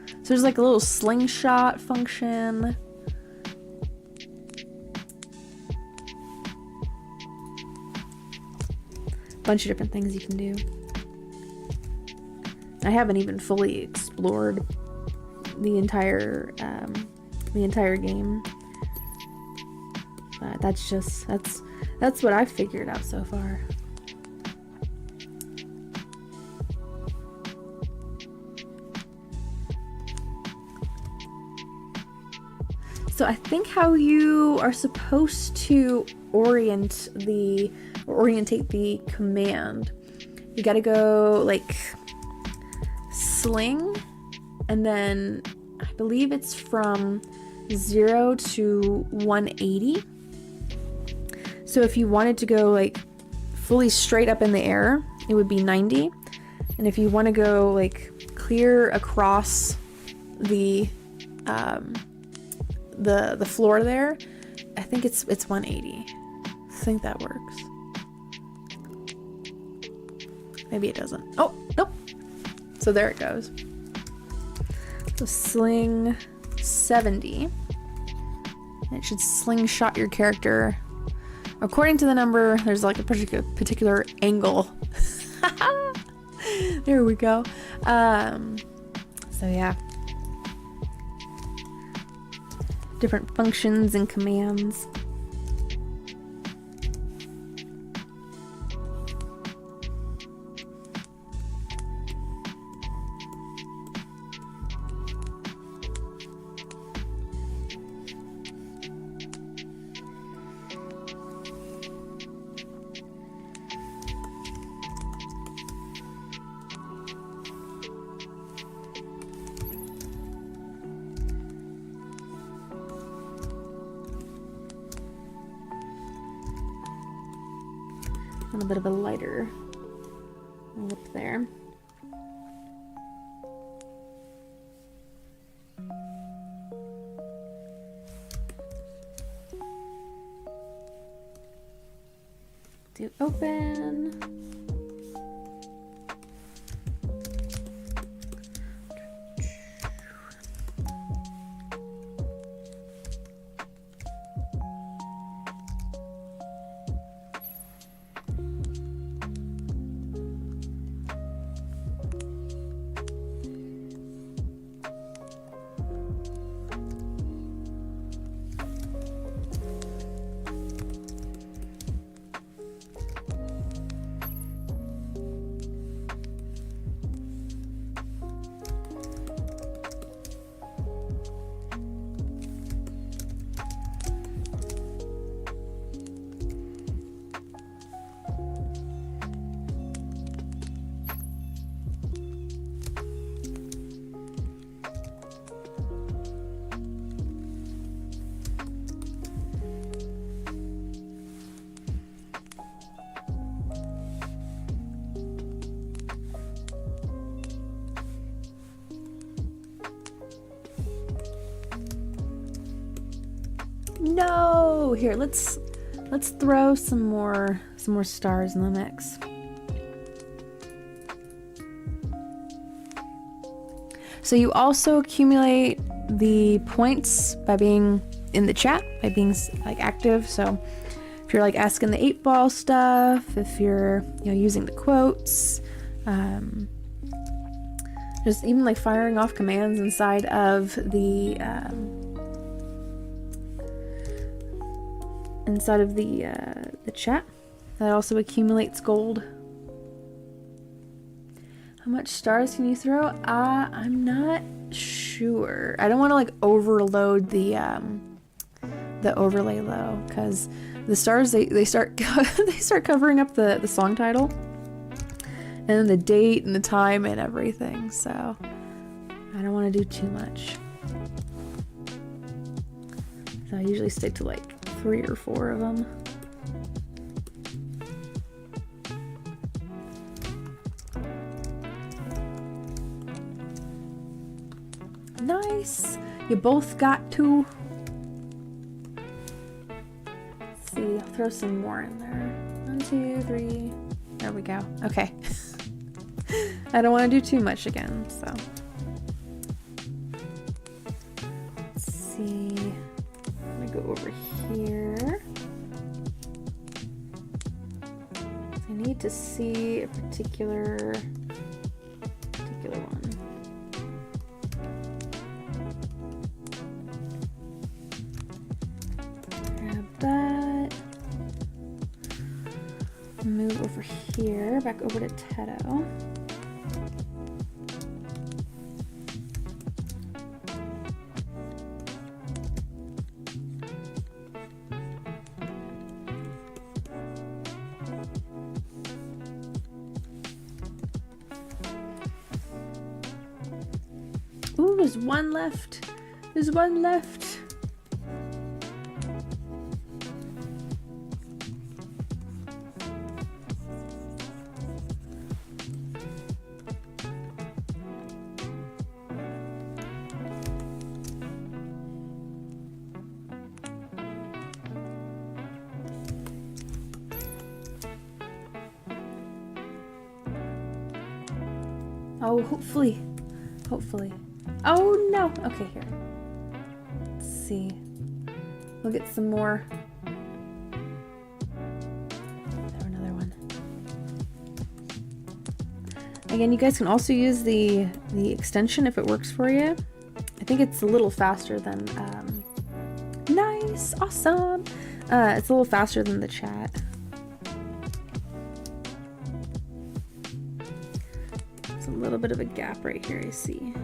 So there's like a little slingshot function. Bunch of different things you can do. I haven't even fully explored the entire game. But that's what I've figured out so far. So I think how you are supposed to orientate the command, you gotta go like sling, and then I believe it's from 0 to 180. So if you wanted to go like fully straight up in the air, it would be 90. And if you want to go like clear across the floor there, I think it's 180. I think that works. Maybe it doesn't. Oh, nope. So there it goes. So sling 70. And it should slingshot your character. According to the number, there's like a particular angle. There we go. So yeah. Different functions and commands. A little bit of a lighter lip there. Do open. here, let's throw some more stars in the mix. So you also accumulate the points by being in the chat, by being like active. So if you're like asking the 8-ball stuff, if you're, you know, using the quotes, just even like firing off commands inside of the chat, that also accumulates gold. How much stars can you throw? I'm not sure. I don't want to like overload the overlay though, because the stars they start they start covering up the song title and then the date and the time and everything. So I don't want to do too much. So I usually stick to like 3 or 4 of them. Nice. You both got 2. Let's see. I'll throw some more in there. 1, 2, 3. There we go. Okay. I don't want to do too much again, so. Let's see. I'm gonna go over here. I need to see a particular one. Grab that. Move over here, back over to Tedo. Ooh, there's one left. There's one left. Oh, hopefully. Oh no! Okay, here. Let's see. We'll get some more. Throw another one. Again, you guys can also use the extension if it works for you. I think it's a little faster than nice, awesome. It's a little faster than the chat. It's a little bit of a gap right here, I see.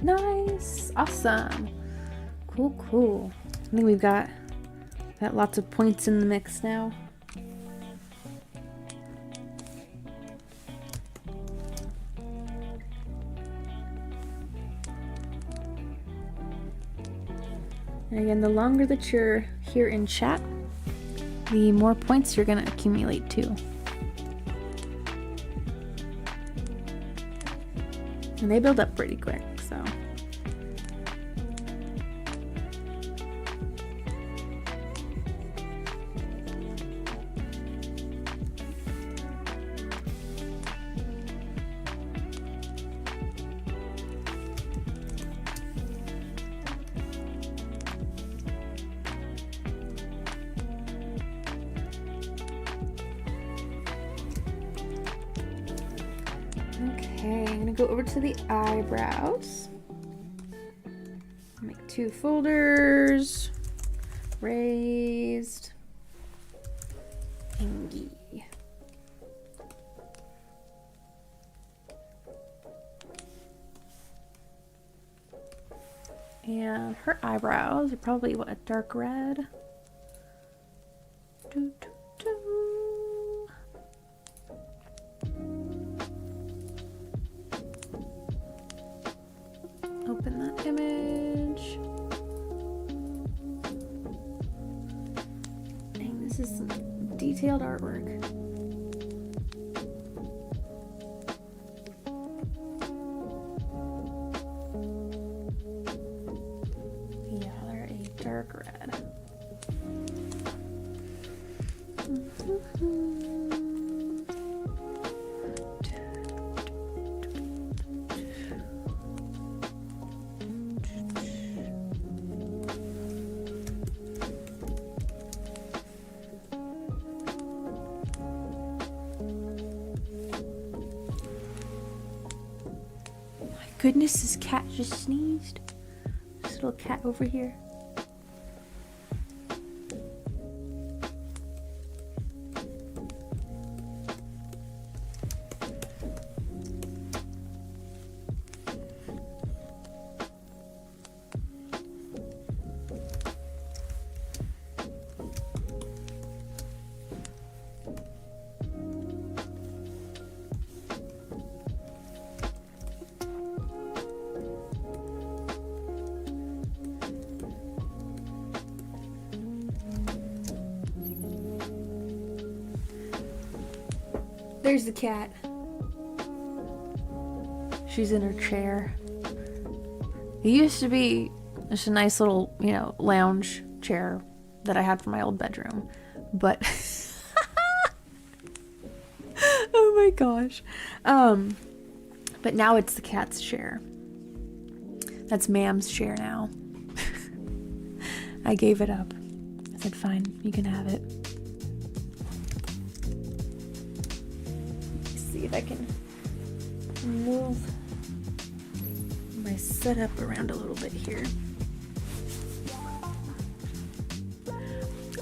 Nice, awesome, cool. I think we've got lots of points in the mix now. And again, the longer that you're here in chat, the more points you're gonna accumulate too. And they build up pretty quick, so. Okay, I'm gonna go over to the eyebrows. Make 2 folders. Raised. Hingy. And her eyebrows are probably what, a dark red. Doo, doo, doo. Open that image. Dang, this is some detailed artwork. Yeah, they're a dark red. Goodness, this cat just sneezed. This little cat over here. There's the cat. She's in her chair. It used to be just a nice little, you know, lounge chair that I had for my old bedroom. But oh my gosh. But now it's the cat's chair. That's Mam's chair now. I gave it up. I said, fine, you can have it. See if I can move my setup around a little bit here.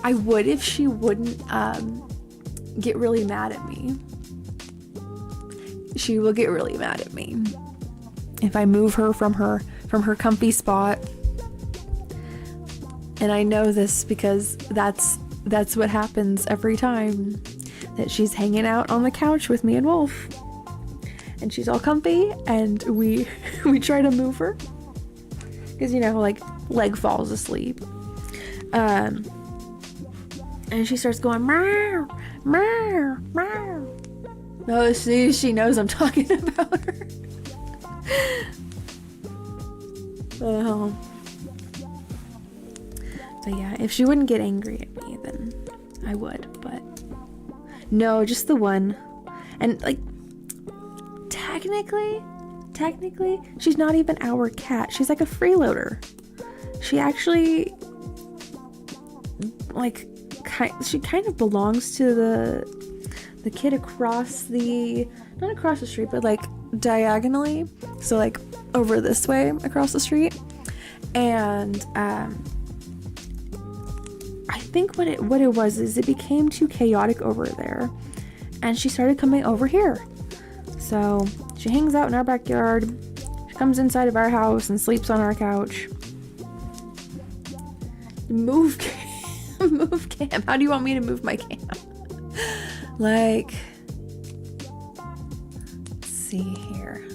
I would if she wouldn't get really mad at me. She will get really mad at me if I move her from her comfy spot. And I know this because that's what happens every time that she's hanging out on the couch with me and Wolf. And she's all comfy and we try to move her. Because, you know, like, leg falls asleep. And she starts going, meow, meow, meow. Oh, see, she knows I'm talking about her. So yeah, if she wouldn't get angry at me, then I would, but no, just the one. And like, technically, she's not even our cat. She's like a freeloader. She actually, like, she kind of belongs to the kid across not across the street, but like diagonally. So like over this way across the street. And I think what it was is it became too chaotic over there, and she started coming over here. So she hangs out in our backyard. She comes inside of our house and sleeps on our couch. Move cam. Move cam. How do you want me to move my cam? Like, let's see here.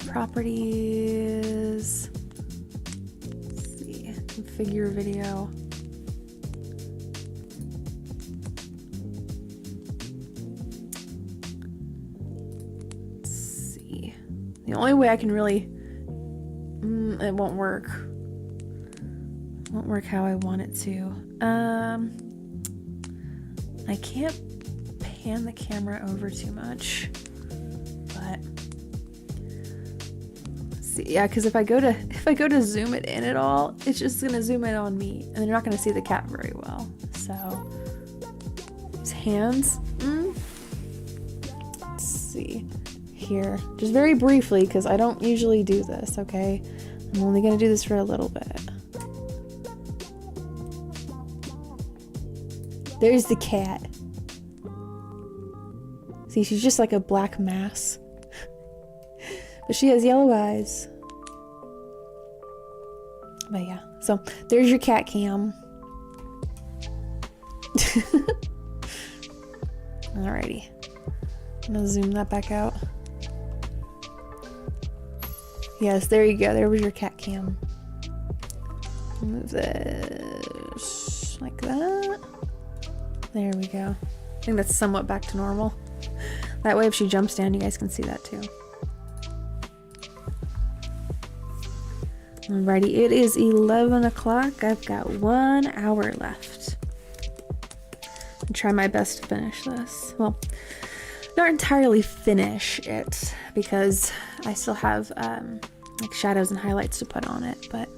Properties. Let's see. Configure video. Let's see. The only way I can really... it won't work. It won't work how I want it to. I can't pan the camera over too much, but let's see. Yeah, because if I go to zoom it in at all, it's just gonna zoom in on me, and then you're not gonna see the cat very well. So his hands. Let's see. here, just very briefly, because I don't usually do this, okay? I'm only gonna do this for a little bit. There's the cat. See, she's just like a black mass. But she has yellow eyes. But yeah, so there's your cat cam. Alrighty. I'm gonna zoom that back out. Yes, there you go. There was your cat cam. Move this like that. There we go. I think that's somewhat back to normal. That way if she jumps down, you guys can see that too. Alrighty, it is 11 o'clock. I've got 1 hour left. I'll try my best to finish this. Well, not entirely finish it because I still have like shadows and highlights to put on it, but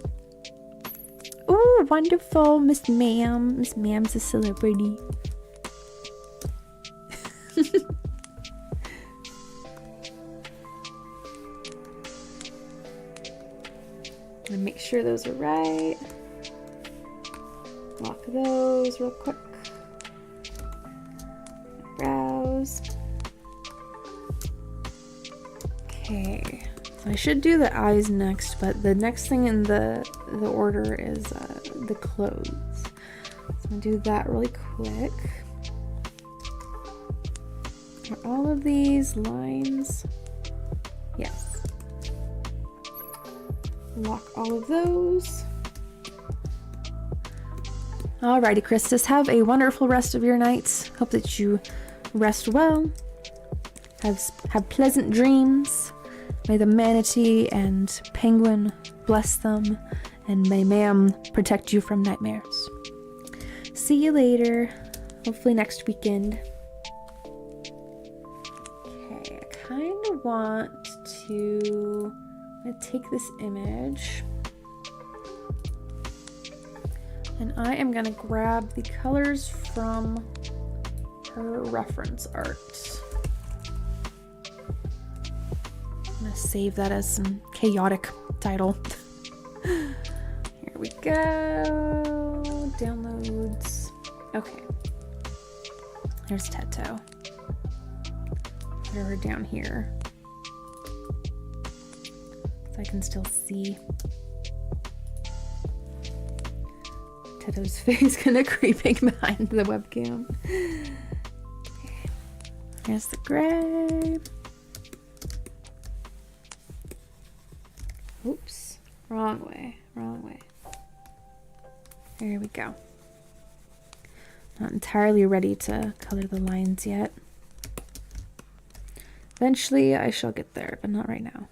oh, wonderful, Miss Ma'am. Miss Ma'am's a celebrity. And make sure those are right. Lock those real quick. Browse. Okay, so I should do the eyes next, but the next thing in the order is the clothes. So I'm gonna do that really quick. Are all of these lines? Yes. Lock all of those. Alrighty, Christus, have a wonderful rest of your night. Hope that you rest well. Have pleasant dreams. May the manatee and penguin bless them, and may Ma'am protect you from nightmares. See you later. Hopefully next weekend. Okay, I kind of want to... I'm going to take this image and I am going to grab the colors from her reference art. I'm going to save that as some chaotic title. Here we go. Downloads. Okay. There's Teto. Put her down here. I can still see Teto's face kind of creeping behind the webcam. Okay. Here's the gray. Oops, wrong way, wrong way. There we go. Not entirely ready to color the lines yet. Eventually I shall get there, but not right now.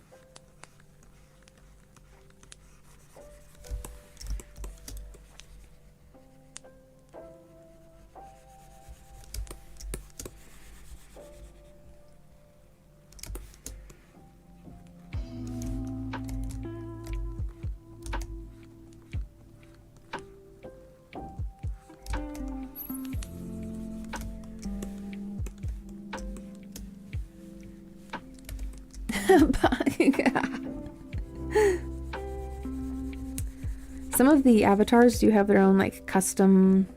Some of the avatars do have their own like custom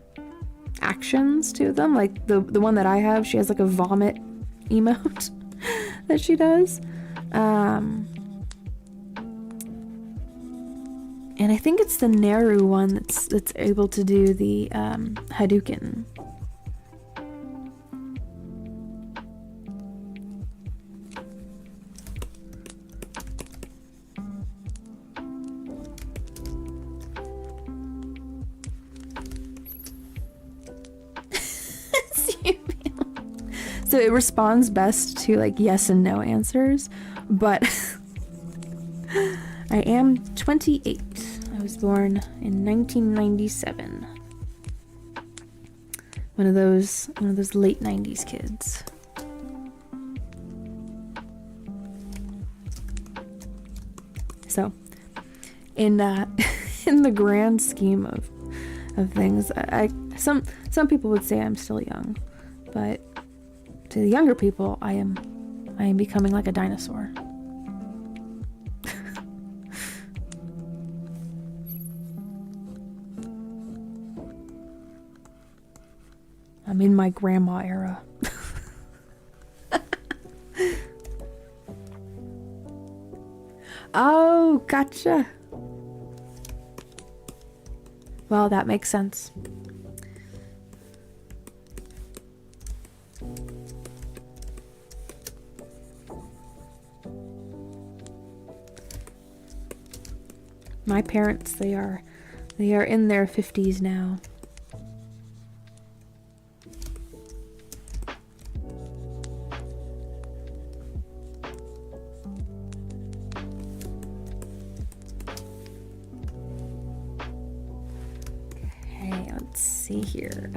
actions to them. Like the one that I have, she has like a vomit emote that she does. And I think it's the Neru one that's able to do the Hadouken. So it responds best to like yes and no answers, but I am 28. I was born in 1997. One of those late 90s kids. So in in the grand scheme of things, some people would say I'm still young, but to the younger people, I am I am becoming like a dinosaur. I'm in my grandma era. Oh, gotcha. Well, that makes sense. My parents, they are in their 50s now. See here.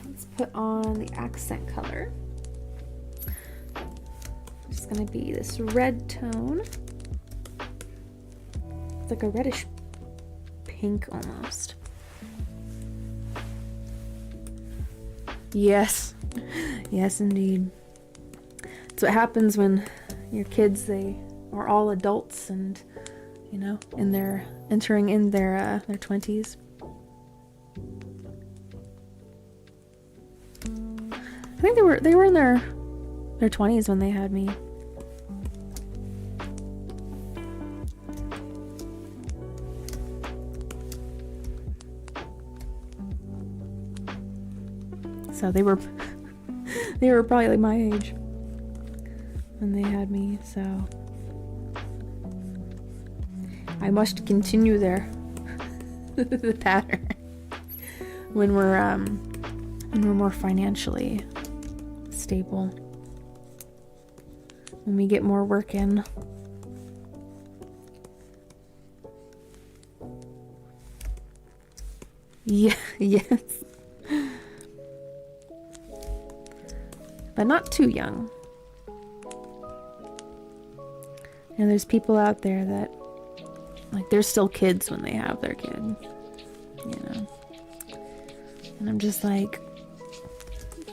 Let's put on the accent color. It's gonna be this red tone. It's like a reddish pink almost. Yes. Yes, indeed. That's what happens when your kids, they are all adults and, you know, entering in their 20s. I think they were in their 20s when they had me. So they were probably like my age when they had me, so I must continue the pattern when we're more financially stable, when we get more work in. Yeah, yes. But not too young. And there's people out there that, like, they're still kids when they have their kid, you know. And I'm just like,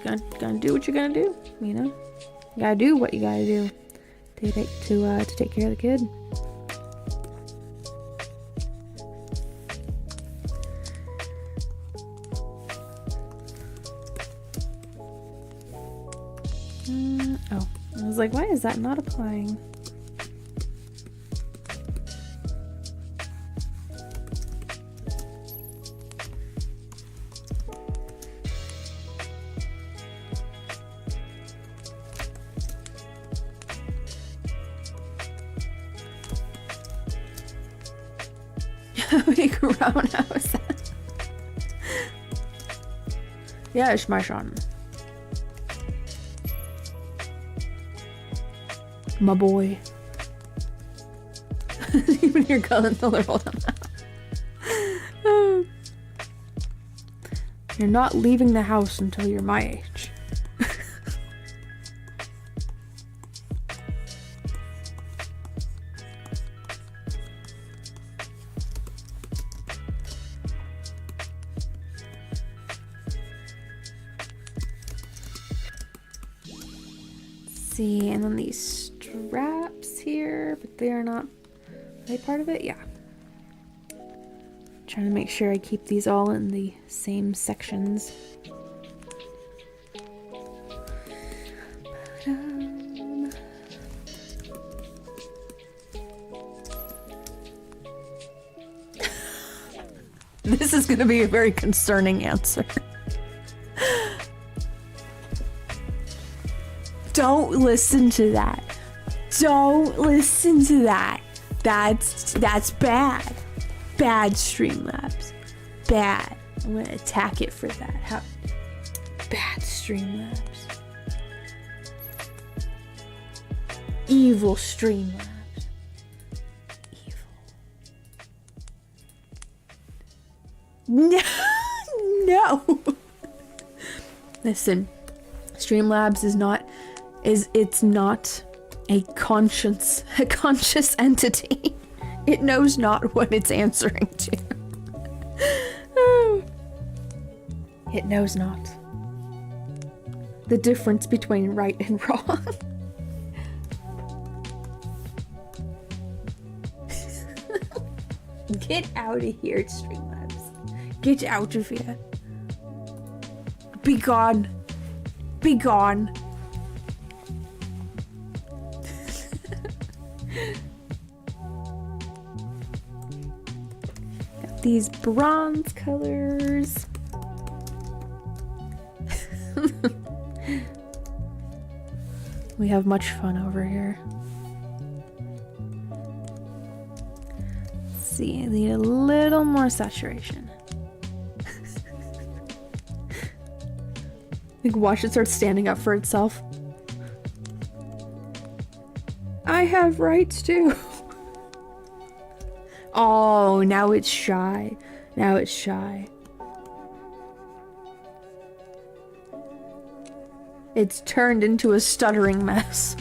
gonna do what you're gonna do, you know. You gotta do what you gotta do to take care of the kid. Oh, I was like, why is that not applying? Big roundhouse. Ja, ich mal schon. My boy. Even your cousin told her, hold on. You're not leaving the house until you're my age. See, and then these straps here, but they are not, are they part of it? Yeah. Trying to make sure I keep these all in the same sections. This is going to be a very concerning answer. Don't listen to that. Don't listen to that. That's bad. Bad Streamlabs. Bad. I'm gonna attack it for that. How bad Streamlabs. Evil Streamlabs. Evil. No. Listen, Streamlabs it's not a conscious entity. It knows not what it's answering to. It knows not. the difference between right and wrong. Get out of here, Streamlabs. Get out of here. Be gone. Be gone. Got these bronze colors. We have much fun over here. Let's see, I need a little more saturation. Like, watch it start standing up for itself. I have rights too. Oh, now it's shy. Now it's shy. It's turned into a stuttering mess.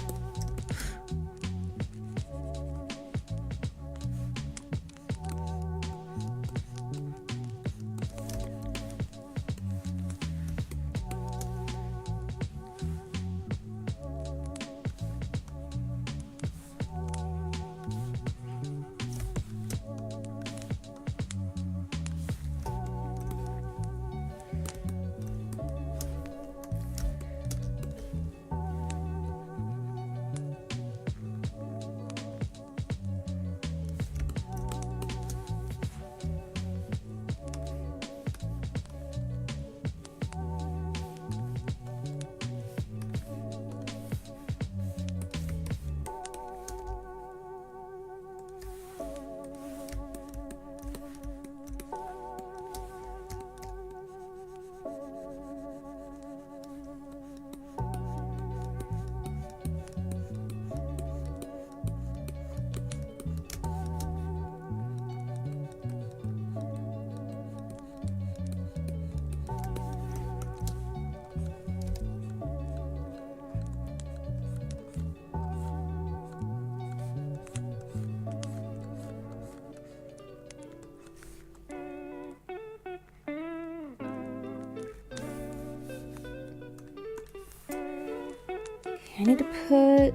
I need to put,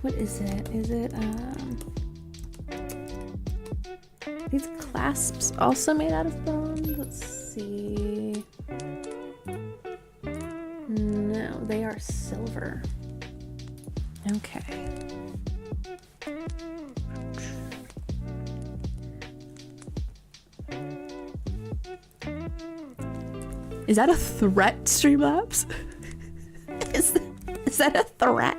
what is it? Is it, these clasps also made out of bronze? Let's see. No, they are silver. Okay. Is that a threat, Streamlabs? Is that a threat?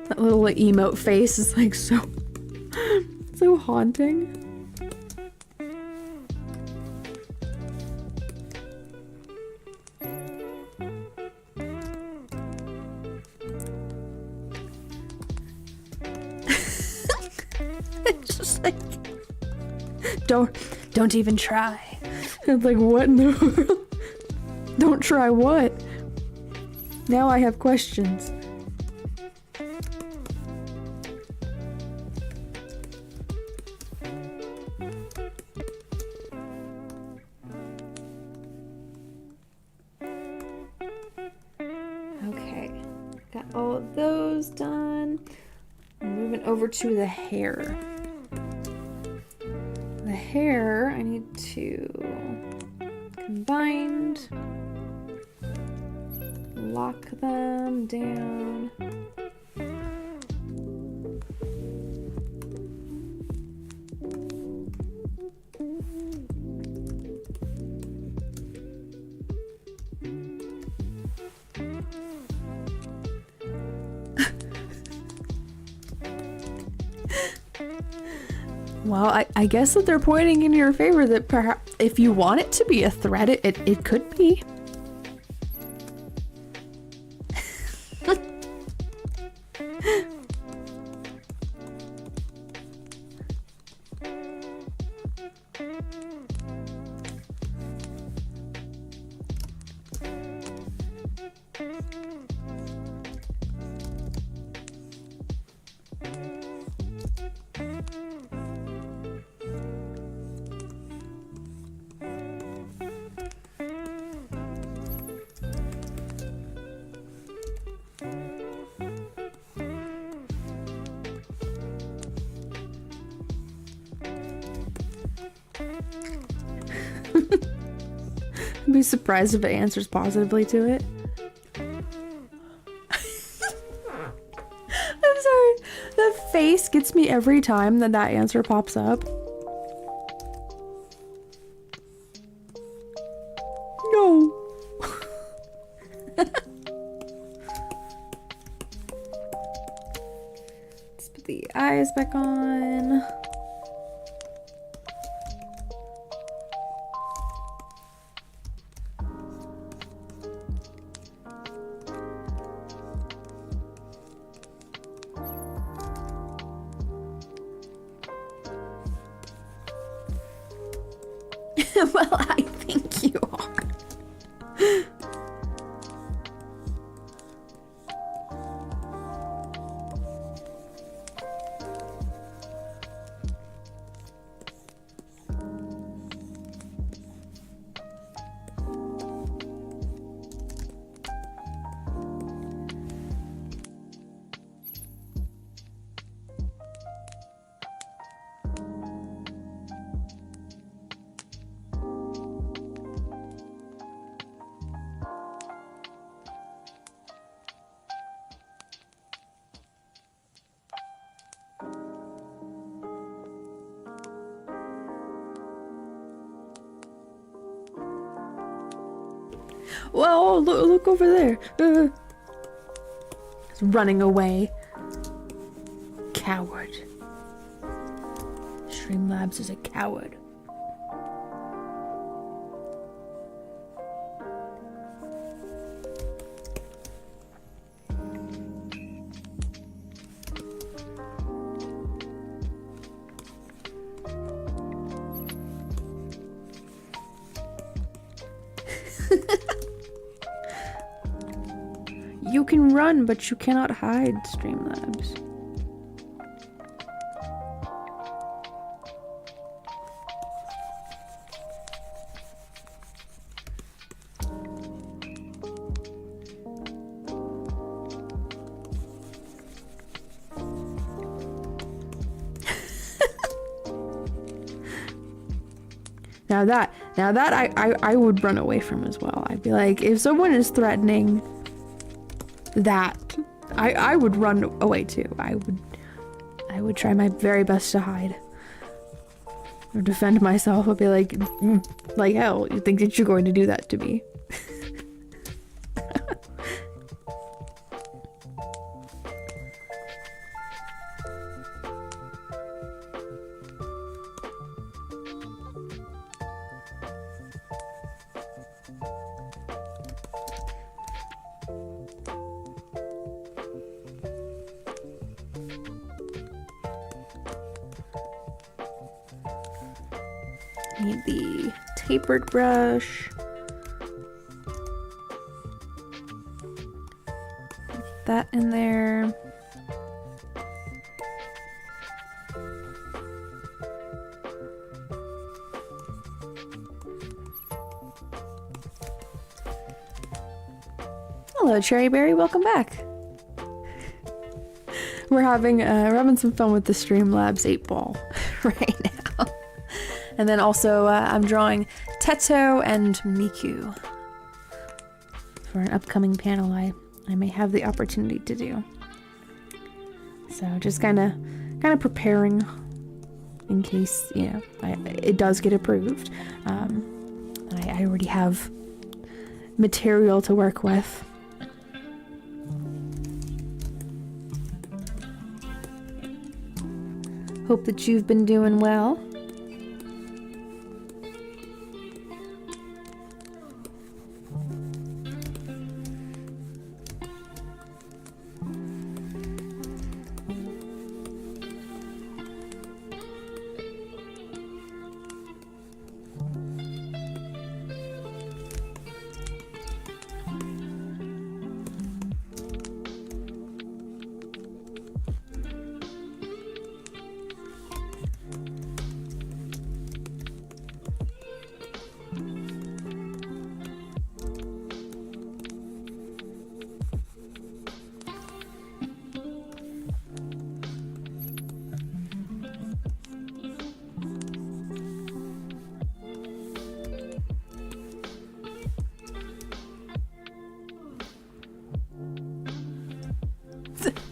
That little like, emote face is like so haunting. It's just like don't even try. It's like, what in the world? Don't try what? Now I have questions. Okay, got all of those done. I'm moving over to the hair. The hair, I need to combined, lock them down. Well, I guess that they're pointing in your favor that perhaps if you want it to be a threat, it could be. I'd be surprised if it answers positively to it. I'm sorry. The face gets me every time that that answer pops up. No. Let's put the eyes back on. Well, I think you are. Well, look over there. It's running away. Coward. Streamlabs is a coward. You can run, but you cannot hide, Streamlabs. Now that I would run away from as well. I'd be like, if someone is threatening that, I would run away too. I would try my very best to hide or defend myself. I'd be like hell, you think that you're going to do that to me? Need the tapered brush. Put that in there. Hello, Cherryberry. Welcome back. We're having some fun with the Streamlabs 8-ball right now. And then also I'm drawing Teto and Miku for an upcoming panel I may have the opportunity to do. So just kind of preparing in case, you know, it does get approved. I already have material to work with. Hope that you've been doing well.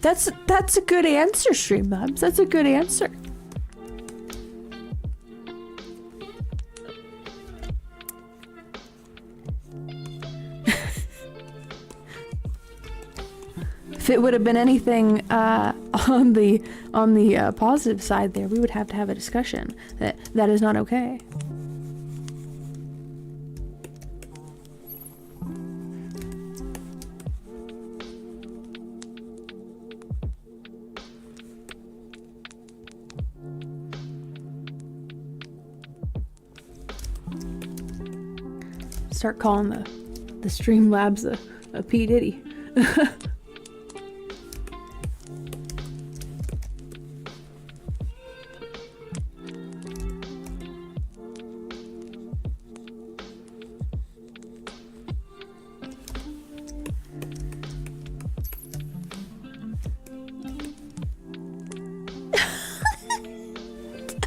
That's a good answer, Streamlabs. That's a good answer. If it would have been anything on the positive side there, we would have to have a discussion. That is not okay. Start calling the Streamlabs a P. Diddy.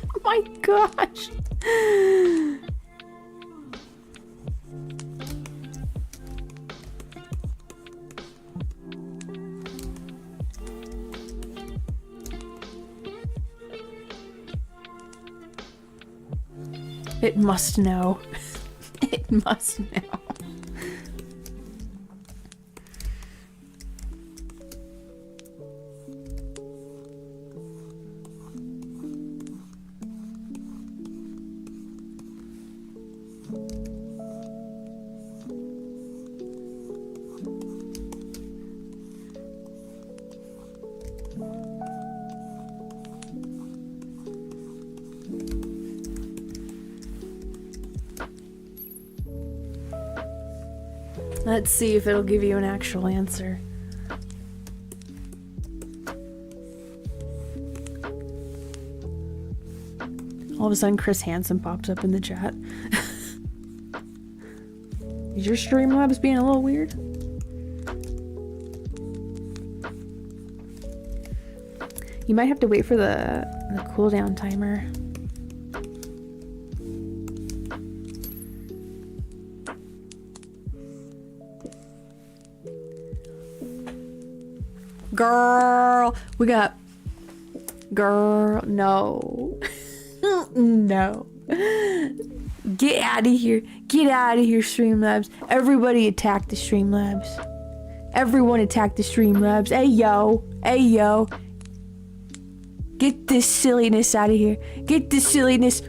Oh my gosh. It must know. It must know. Let's see if it'll give you an actual answer. All of a sudden, Chris Hansen pops up in the chat. Is your Streamlabs being a little weird? You might have to wait for the cooldown timer. Girl, we got... Girl, no. No. Get out of here. Get out of here, Streamlabs. Everybody attack the Streamlabs. Everyone attack the Streamlabs. Hey, yo. Hey, yo. Get this silliness out of here. Get this silliness.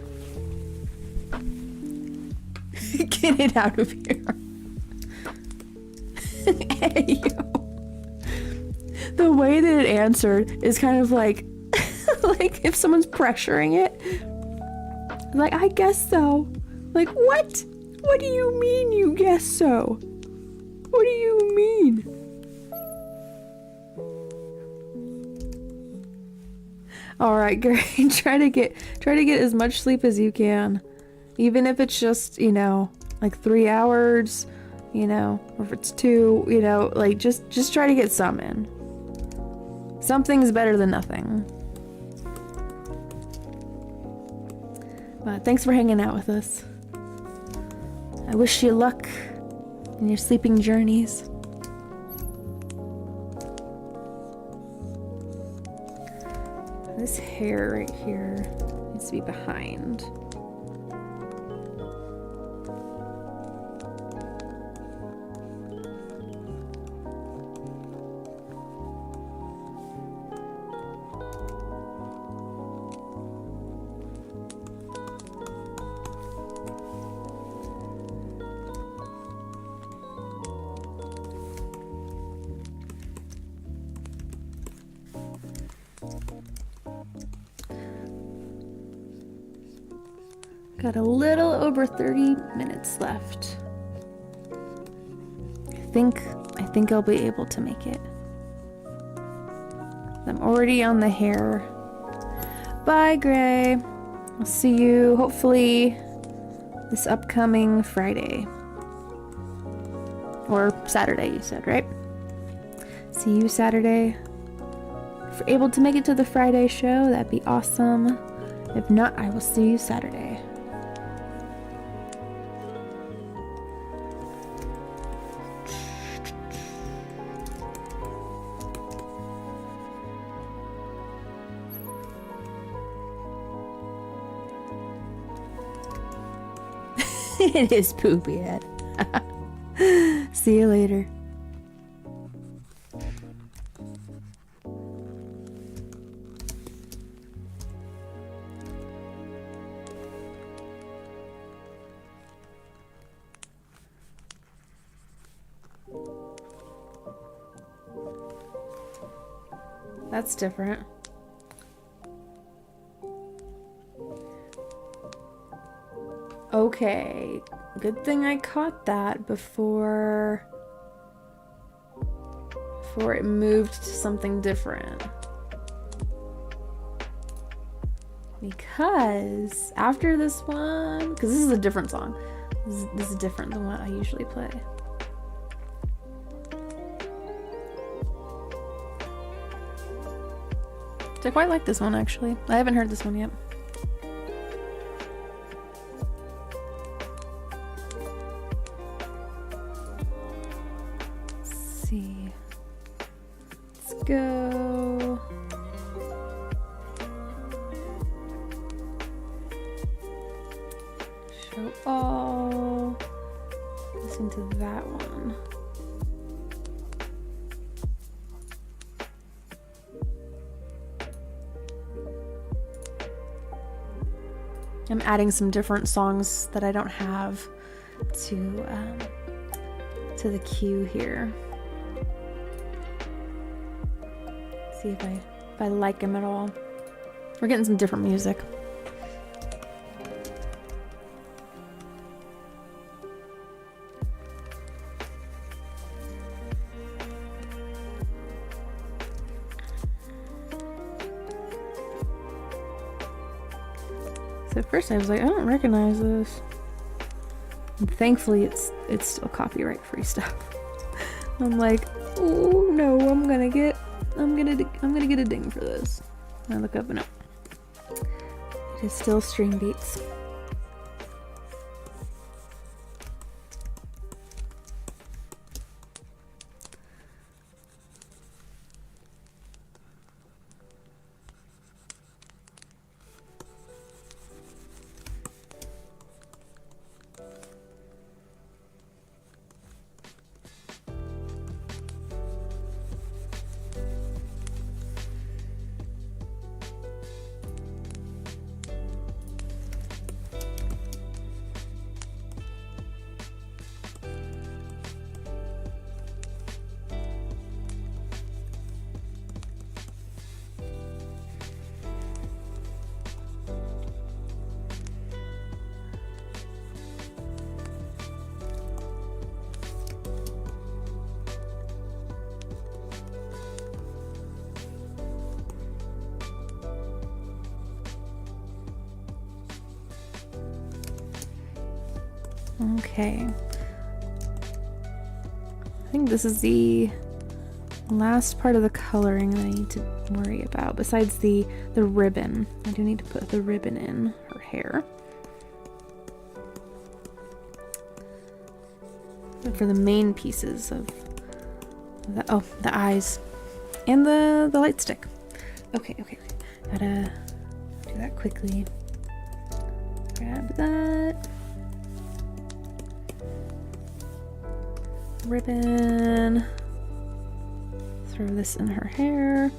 Get it out of here. Hey, yo. The way that it answered is kind of like, like if someone's pressuring it. Like, I guess so. Like, what? What do you mean you guess so? What do you mean? All right, Gary, try to get as much sleep as you can. Even if it's just, you know, like 3 hours, you know, or if it's 2, you know, like just try to get some in. Something's better than nothing. But thanks for hanging out with us. I wish you luck in your sleeping journeys. This hair right here needs to be behind. Got a little over 30 minutes left. I think I'll be able to make it. I'm already on the hair. Bye, Gray. I'll see you hopefully this upcoming Friday. Or Saturday, you said, right? See you Saturday. If you're able to make it to the Friday show, that'd be awesome. If not, I will see you Saturday. It is poopy head. See you later. That's different. Okay, good thing I caught that before it moved to something different. Because after this one, because this is a different song. This is different than what I usually play. I quite like this one actually. I haven't heard this one yet. Let's see. Let's go. Show all. Listen to that one. I'm adding some different songs that I don't have to the queue here. See if I like them at all. We're getting some different music. So at first I was like, I don't recognize this. And thankfully it's still copyright free stuff. I'm like, oh no, I'm gonna get a ding for this. I look up and it is still StreamBeats. Okay. I think this is the last part of the coloring that I need to worry about, besides the ribbon. I do need to put the ribbon in her hair. But for the main pieces of the eyes and the light stick. Okay. Gotta do that quickly. Grab that. Ribbon. Throw this in her hair.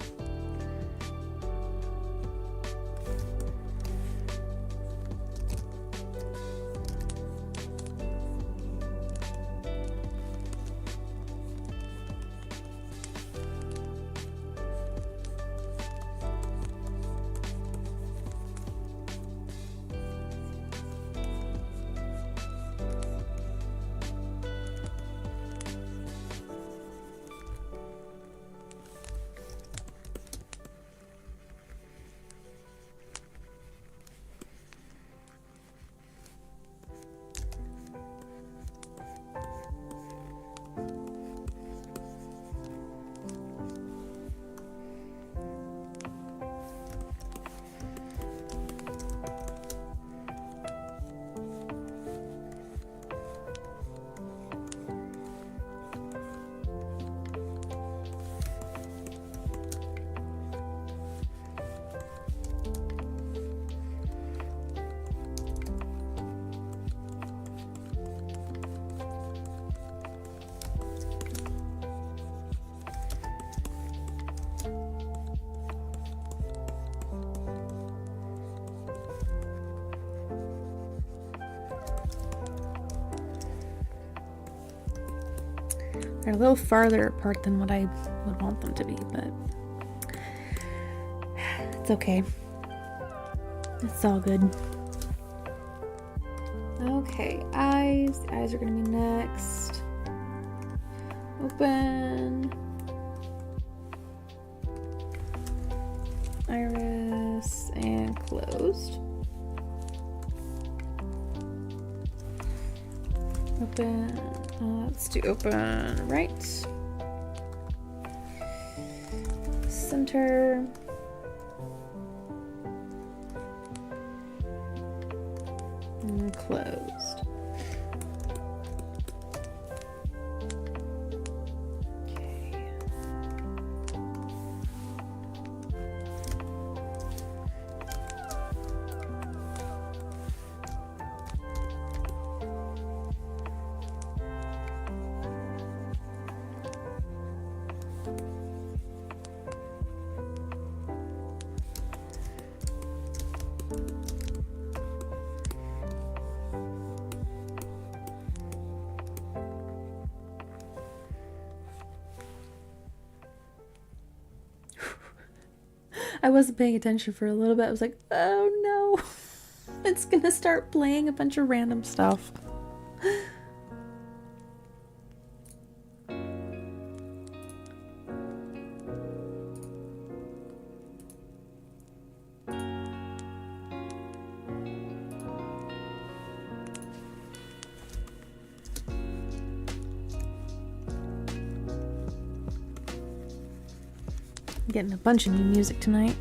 They're a little farther apart than what I would want them to be, but it's okay. It's all good. Okay, eyes. The eyes are gonna be next. Open. Iris and closed. Open. Let's do open right. Center. And closed. Okay. I wasn't paying attention for a little bit. I was like, oh no, it's gonna start playing a bunch of random stuff. Getting a bunch of new music tonight.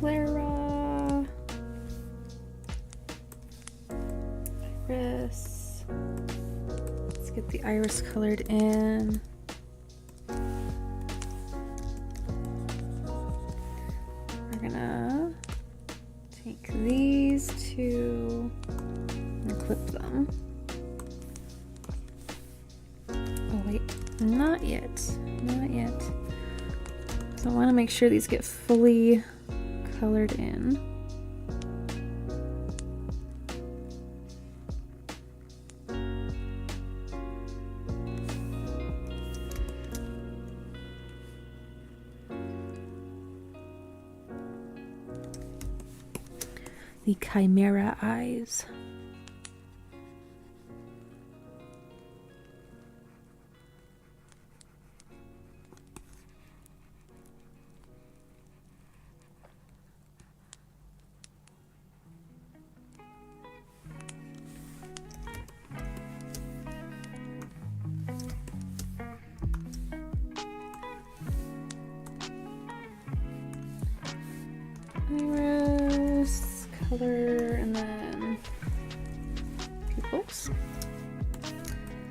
Clara. Iris. Let's get the iris colored in. We're gonna take these two and clip them. Oh wait, not yet. Not yet. So I want to make sure these get fully colored in. The chimera eyes. Iris, color, and then pupils.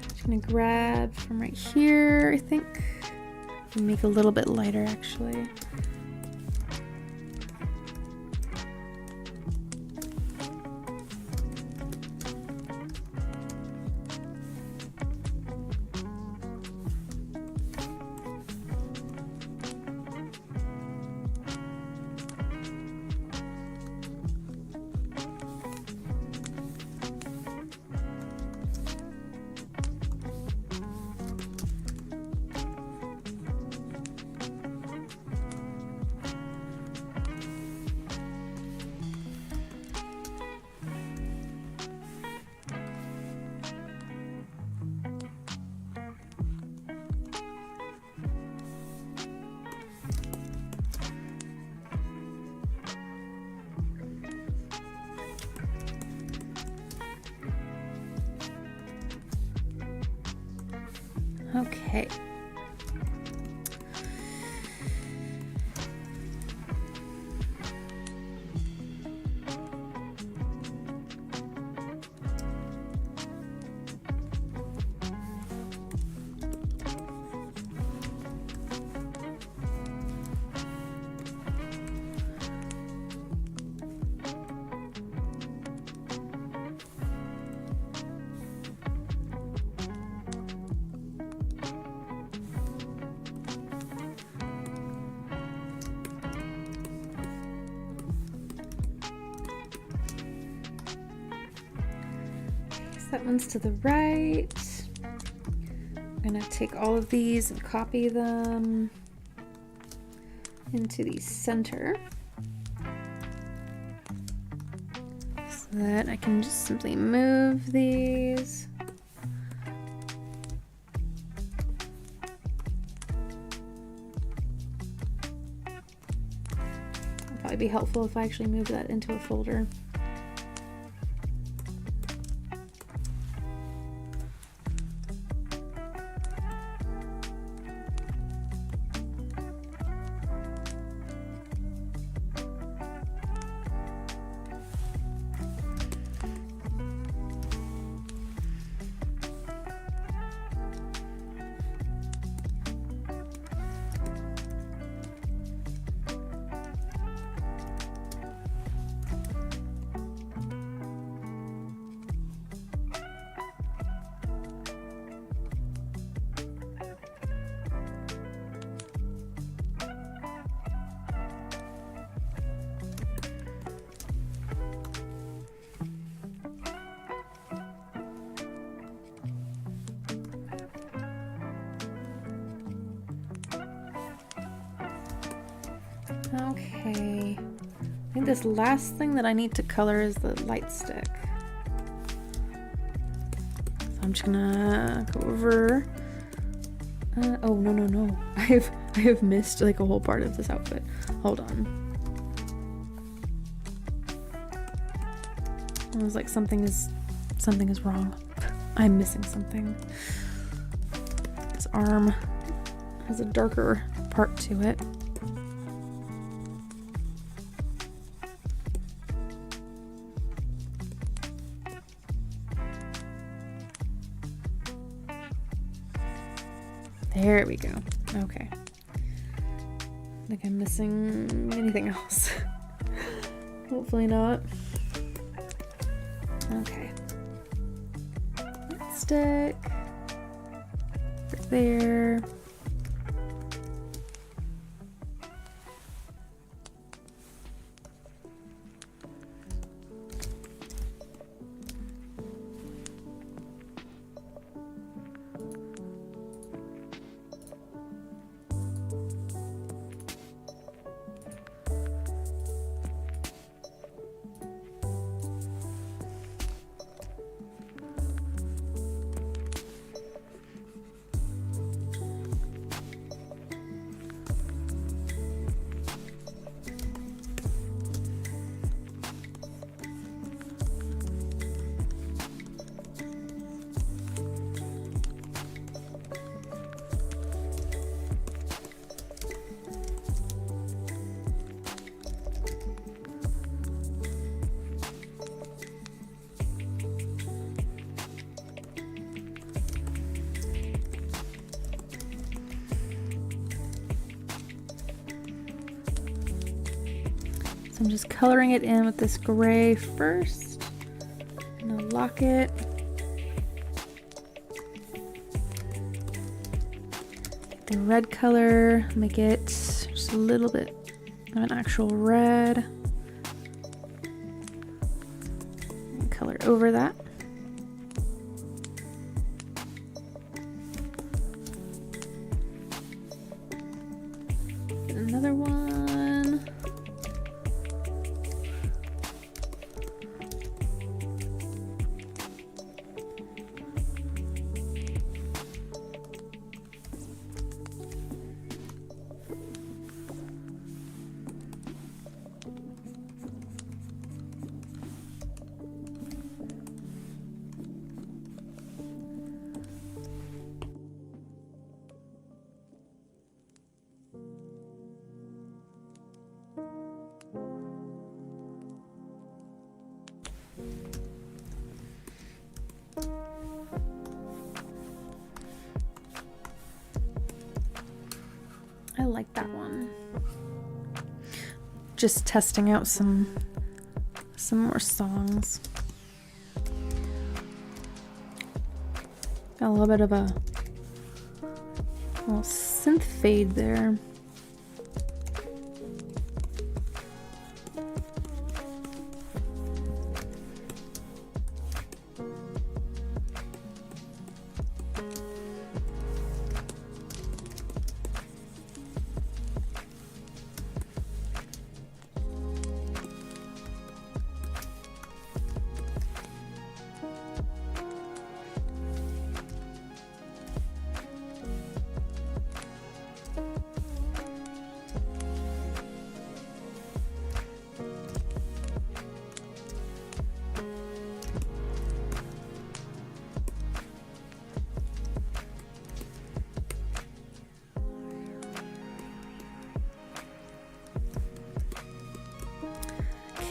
Just gonna grab from right here, I think. Make a little bit lighter actually. Okay. That one's to the right. I'm gonna take all of these and copy them into the center so that I can just simply move these. It'd probably be helpful if I actually move that into a folder. Okay, I think this last thing that I need to color is the light stick. So I'm just gonna go over. Oh no! I have missed like a whole part of this outfit. Hold on. I was like, something is wrong. I'm missing something. This arm has a darker part to it. There we go. Okay. I think I'm missing anything else. Hopefully not. Okay. Stick. Right there. So I'm just coloring it in with this gray first. I'm gonna lock it. The red color, make it just a little bit of an actual red. And color over that. Get another one. I like that one. Just testing out some more songs. Got a little bit of a little synth fade there.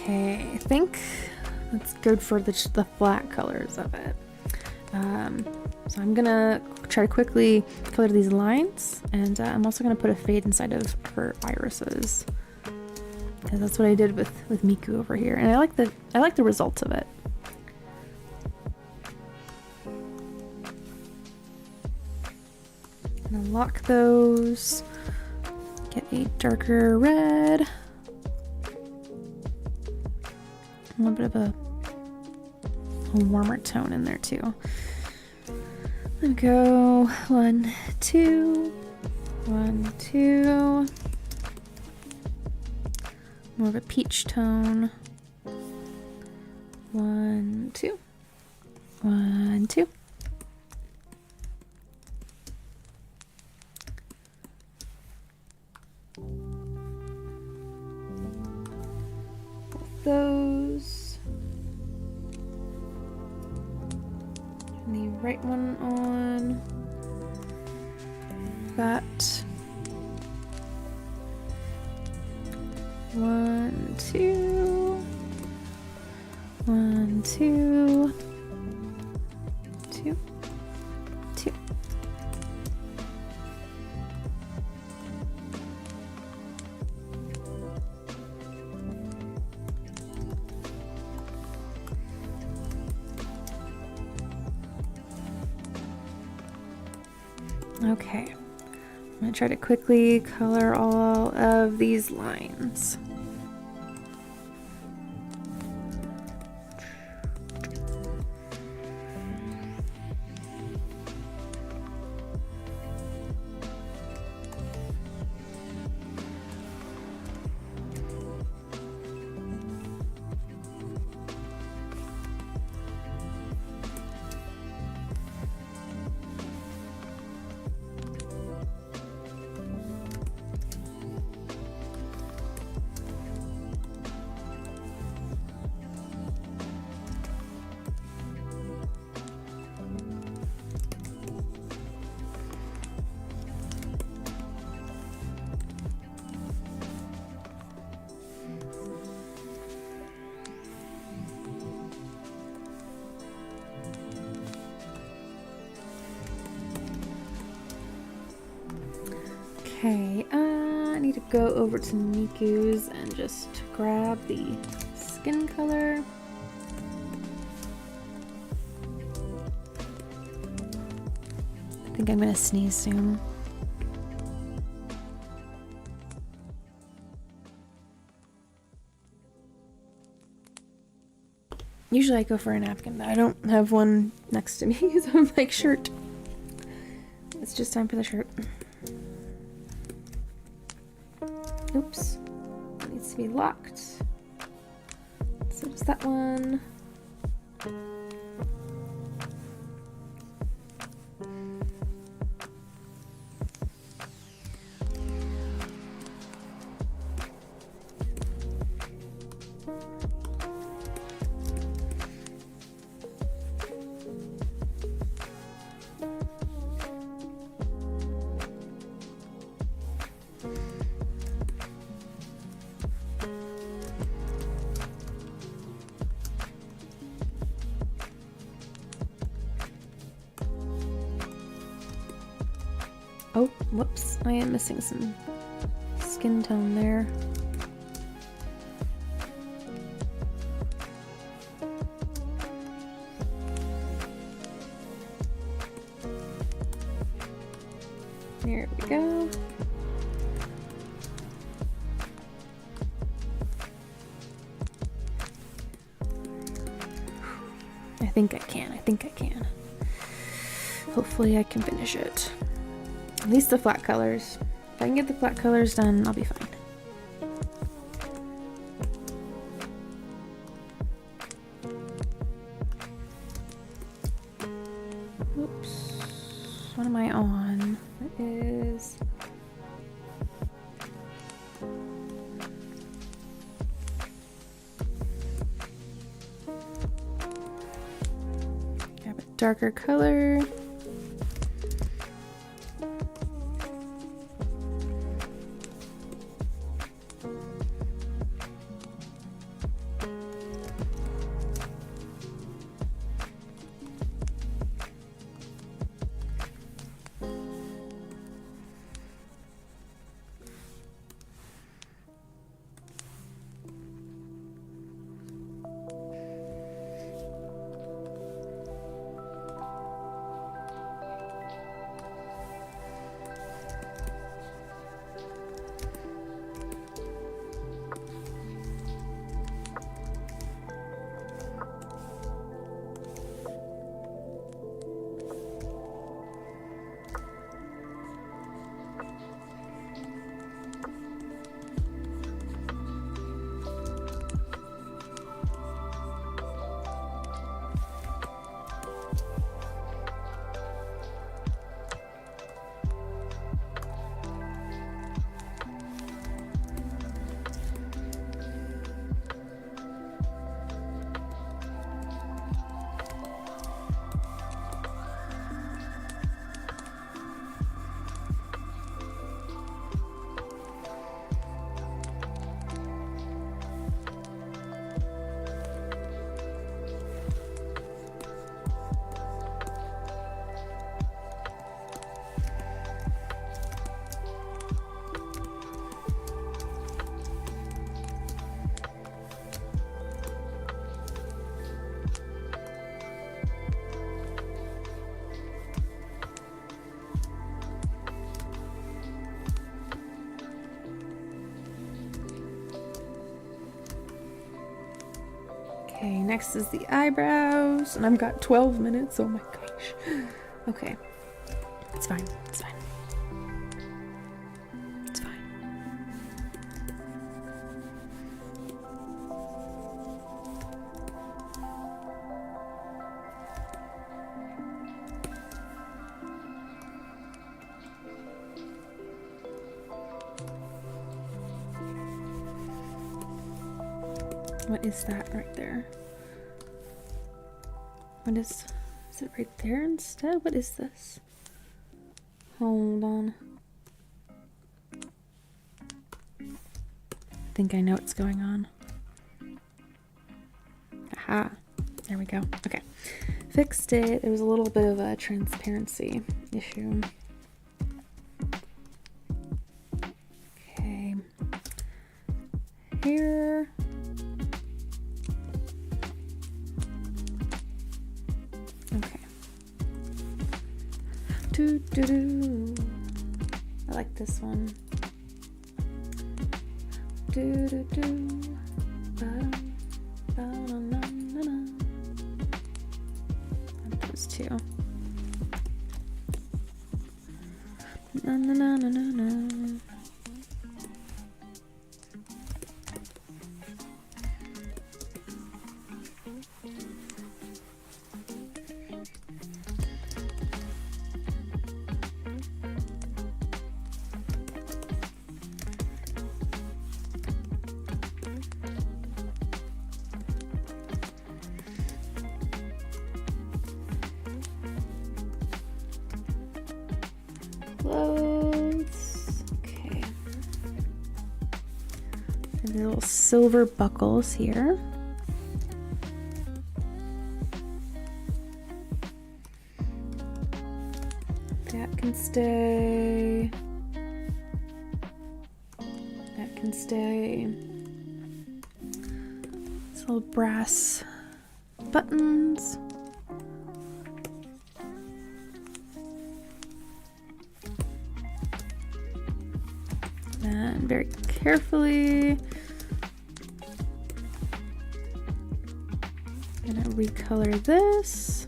Okay, I think that's good for the flat colors of it. So I'm gonna try to quickly color these lines, and I'm also gonna put a fade inside of her irises, because that's what I did with Miku over here, and I like the results of it. I'm gonna lock those. Get a darker red. A little bit of a warmer tone in there too. And go 1, 2, 1, 2. More of a peach tone. 1, 2, 1, 2. Those. And the right one on. That. 1, 2. 1, 2. 2. 2. Okay, I'm gonna try to quickly color all of these lines. Okay, I need to go over to Miku's and just grab the skin color. I think I'm gonna sneeze soon. Usually I go for a napkin, but I don't have one next to me, so I'm like, shirt. It's just time for the shirt. Oops, it needs to be locked. So just that one. Oh, whoops, I am missing some skin tone there. There we go. I think I can. Hopefully I can finish it. At least the flat colors. If I can get the flat colors done, I'll be fine. Oops. What am I on? It is... grab a darker color. Okay, next is the eyebrows, and I've got 12 minutes. Oh my gosh. Okay. It's fine. It's fine. It's fine. What is that right there? What is it right there instead? What is this? Hold on. I think I know what's going on. Aha. There we go. Okay. Fixed it. There was a little bit of a transparency issue. Okay. Here. Okay. Doo, doo, doo. I like this one. Do, do, do. Ba, ba, na, na, na, na. Those two. Na, na, na, na, na, na. Clothes. Okay. And the little silver buckles here. That can stay. That can stay. These little brass buttons. And very carefully, I'm gonna recolor this.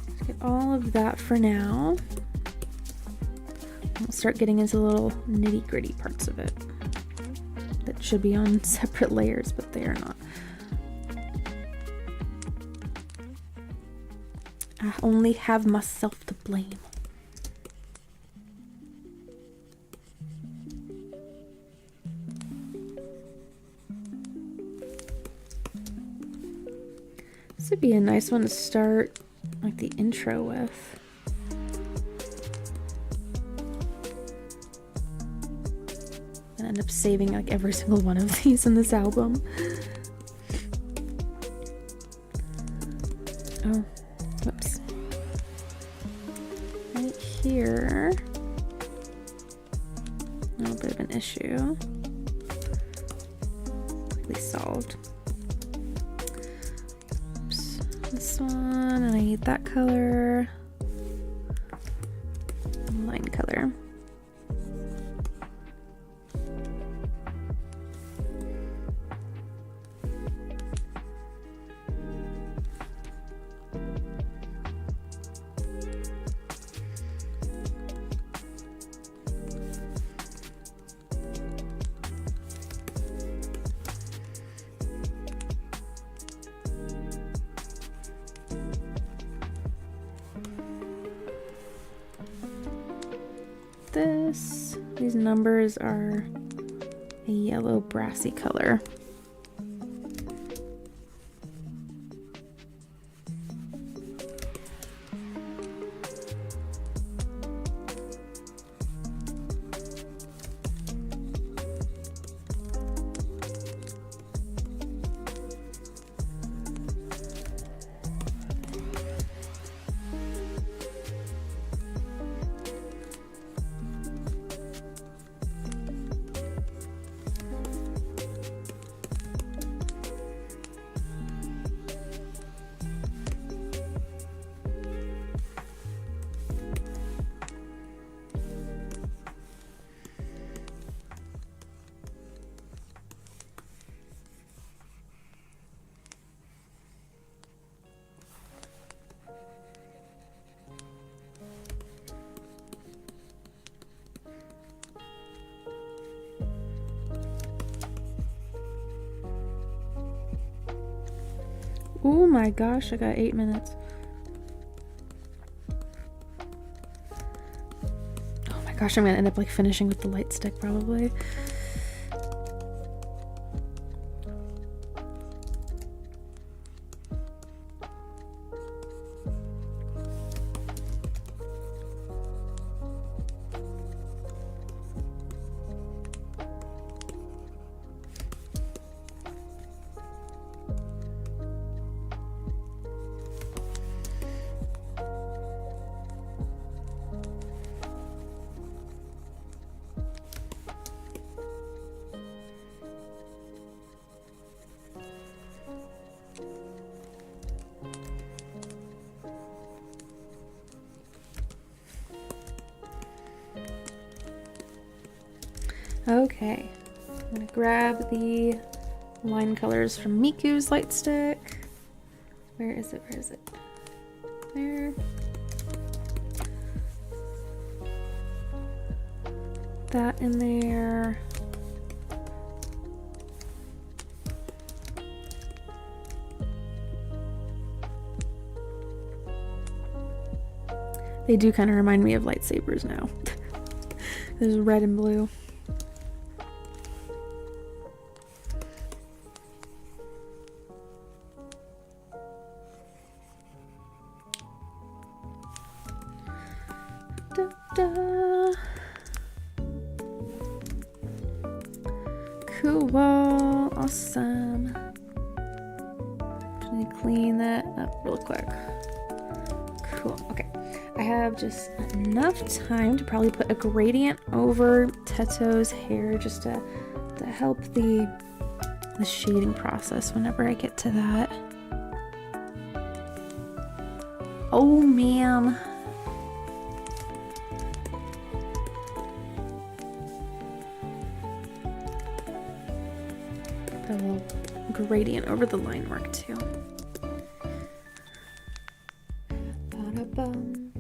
Just get all of that for now. We'll start getting into the little nitty-gritty parts of it that should be on separate layers, but they are not. I only have myself to blame. This would be a nice one to start like the intro with. And end up saving like every single one of these in this album. Oh, whoops. Right here. A little bit of an issue. Quickly solved. This one, and I need that color, line color. These numbers are a yellow brassy color. Oh my gosh, I got 8 minutes. Oh my gosh, I'm gonna end up like finishing with the light stick probably. Okay, I'm gonna grab the line colors from Miku's light stick. Where is it? Where is it? There. That in there. They do kind of remind me of lightsabers now. There's red and blue. Cool, awesome. Just need to clean that up real quick. Cool, okay. I have just enough time to probably put a gradient over Teto's hair just to help the shading process whenever I get to that. Oh man. Put a little gradient over the line work too. Ba-da-bum.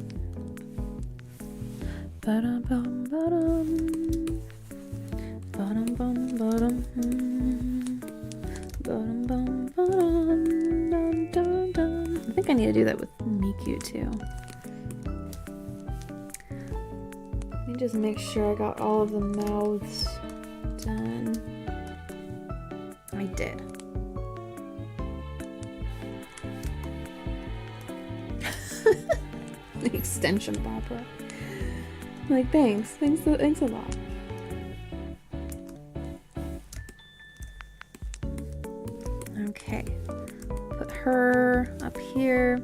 Ba-dum-bum, ba-dum. Ba-dum-bum, ba-dum. Ba-dum-bum, ba-dum. Dum, dum, dum. I think I need to do that with Miku too. Let me just make sure I got all of the mouths done. I did. The extension bopper. Like, thanks a lot. Okay, put her up here.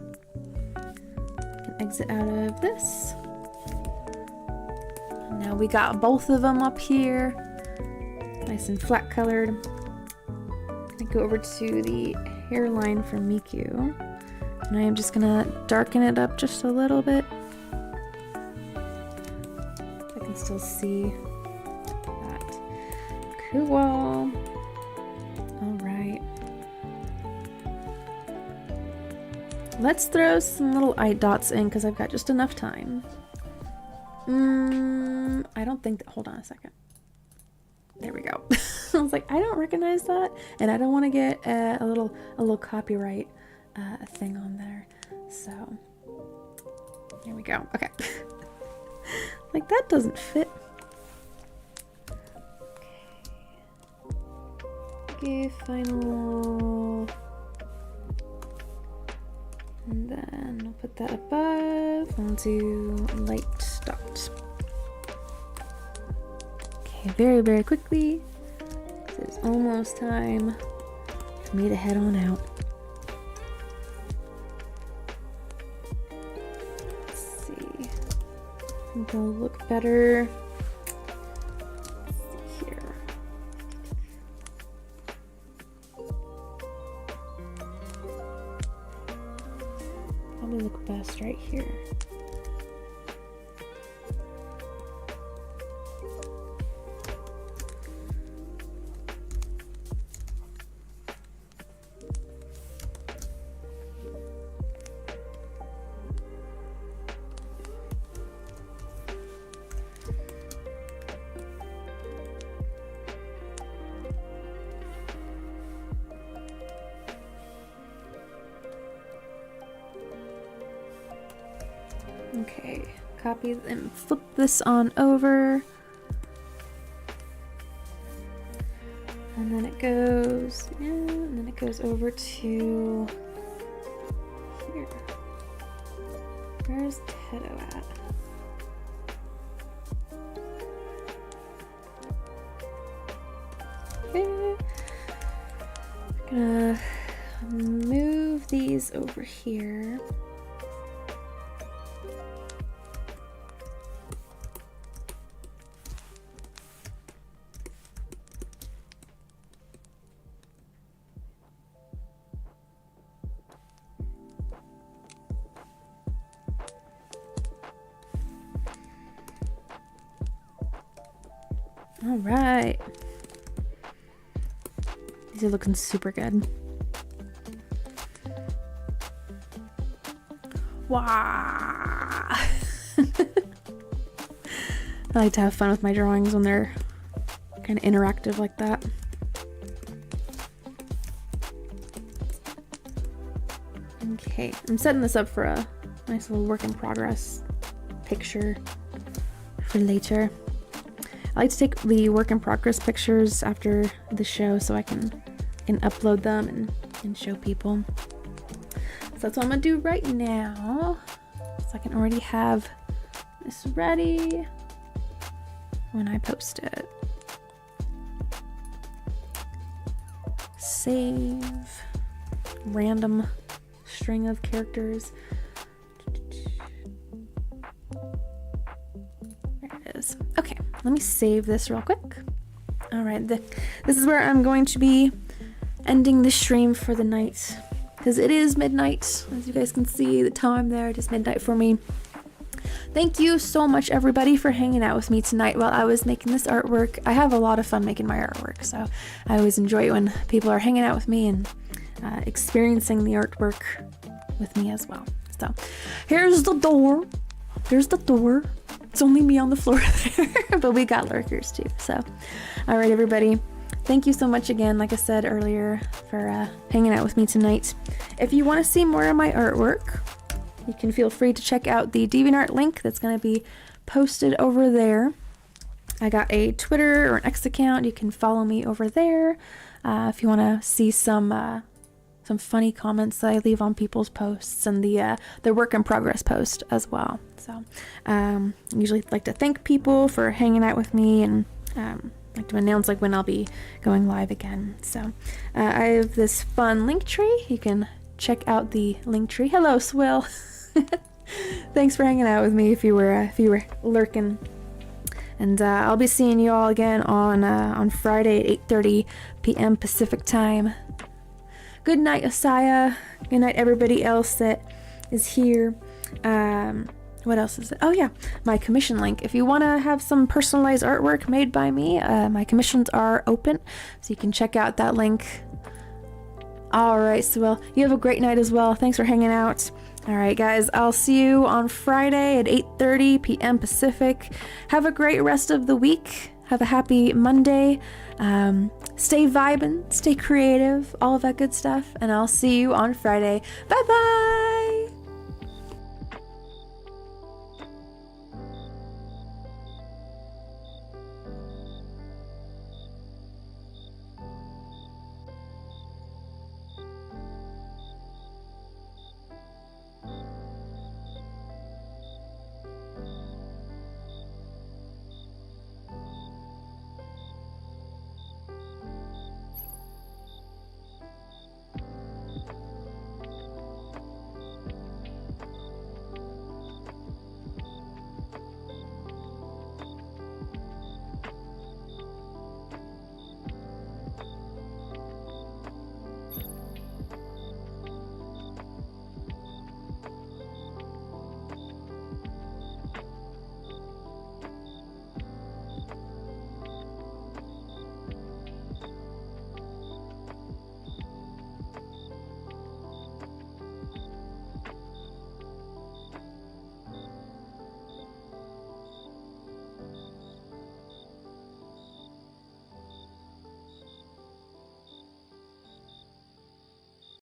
Can exit out of this. And now we got both of them up here, nice and flat colored. I go over to the hairline for Miku, and I am just gonna darken it up just a little bit. I can still see that. Cool. All right. Let's throw some little eye dots in because I've got just enough time. I don't think that. Hold on a second. There we go. I was like, I don't recognize that, and I don't want to get a little copyright thing on there. So there we go. Okay. Like, that doesn't fit. Okay, final. And then I'll put that above. I'll do light dots. Okay, very, very quickly. It's almost time for me to head on out. Let's see. I think they'll look better. Let's see here. Probably look best right here. copy and flip this on over. And then it goes, yeah, and then it goes over to here. Where's Tedo at? Okay. I'm gonna move these over here. All right. These are looking super good. Wow. I like to have fun with my drawings when they're kind of interactive like that. Okay, I'm setting this up for a nice little work in progress picture for later. I like to take the work in progress pictures after the show so I can upload them and show people. So that's what I'm gonna do right now. So I can already have this ready when I post it. Save random string of characters. There it is. Okay, let me save this real quick. All right, this is where I'm going to be ending the stream for the night because it is midnight. As you guys can see, the time there, it is midnight for me. Thank you so much, everybody, for hanging out with me tonight while I was making this artwork. I have a lot of fun making my artwork, so I always enjoy it when people are hanging out with me and experiencing the artwork with me as well. So here's the door. There's the door. It's only me on the floor there, but we got lurkers too. So, all right, everybody. Thank you so much again, like I said earlier, for hanging out with me tonight. If you want to see more of my artwork, you can feel free to check out the DeviantArt link that's going to be posted over there. I got a Twitter or an X account. You can follow me over there if you want to see some funny comments that I leave on people's posts and the work in progress post as well. So I usually like to thank people for hanging out with me and like to announce like when I'll be going live again. So I have this fun link tree. You can check out the link tree. Hello, Swill. Thanks for hanging out with me if you were lurking. And I'll be seeing you all again on Friday at 8:30 p.m. Pacific time. Good night, Asaya. Good night, everybody else that is here. What else is it? Oh yeah, my commission link. If you want to have some personalized artwork made by me, my commissions are open, so you can check out that link. All right, so well, you have a great night as well. Thanks for hanging out. All right, guys, I'll see you on Friday at 8:30 p.m. Pacific. Have a great rest of the week. Have a happy Monday. Stay vibin', stay creative, all of that good stuff. And I'll see you on Friday. Bye-bye!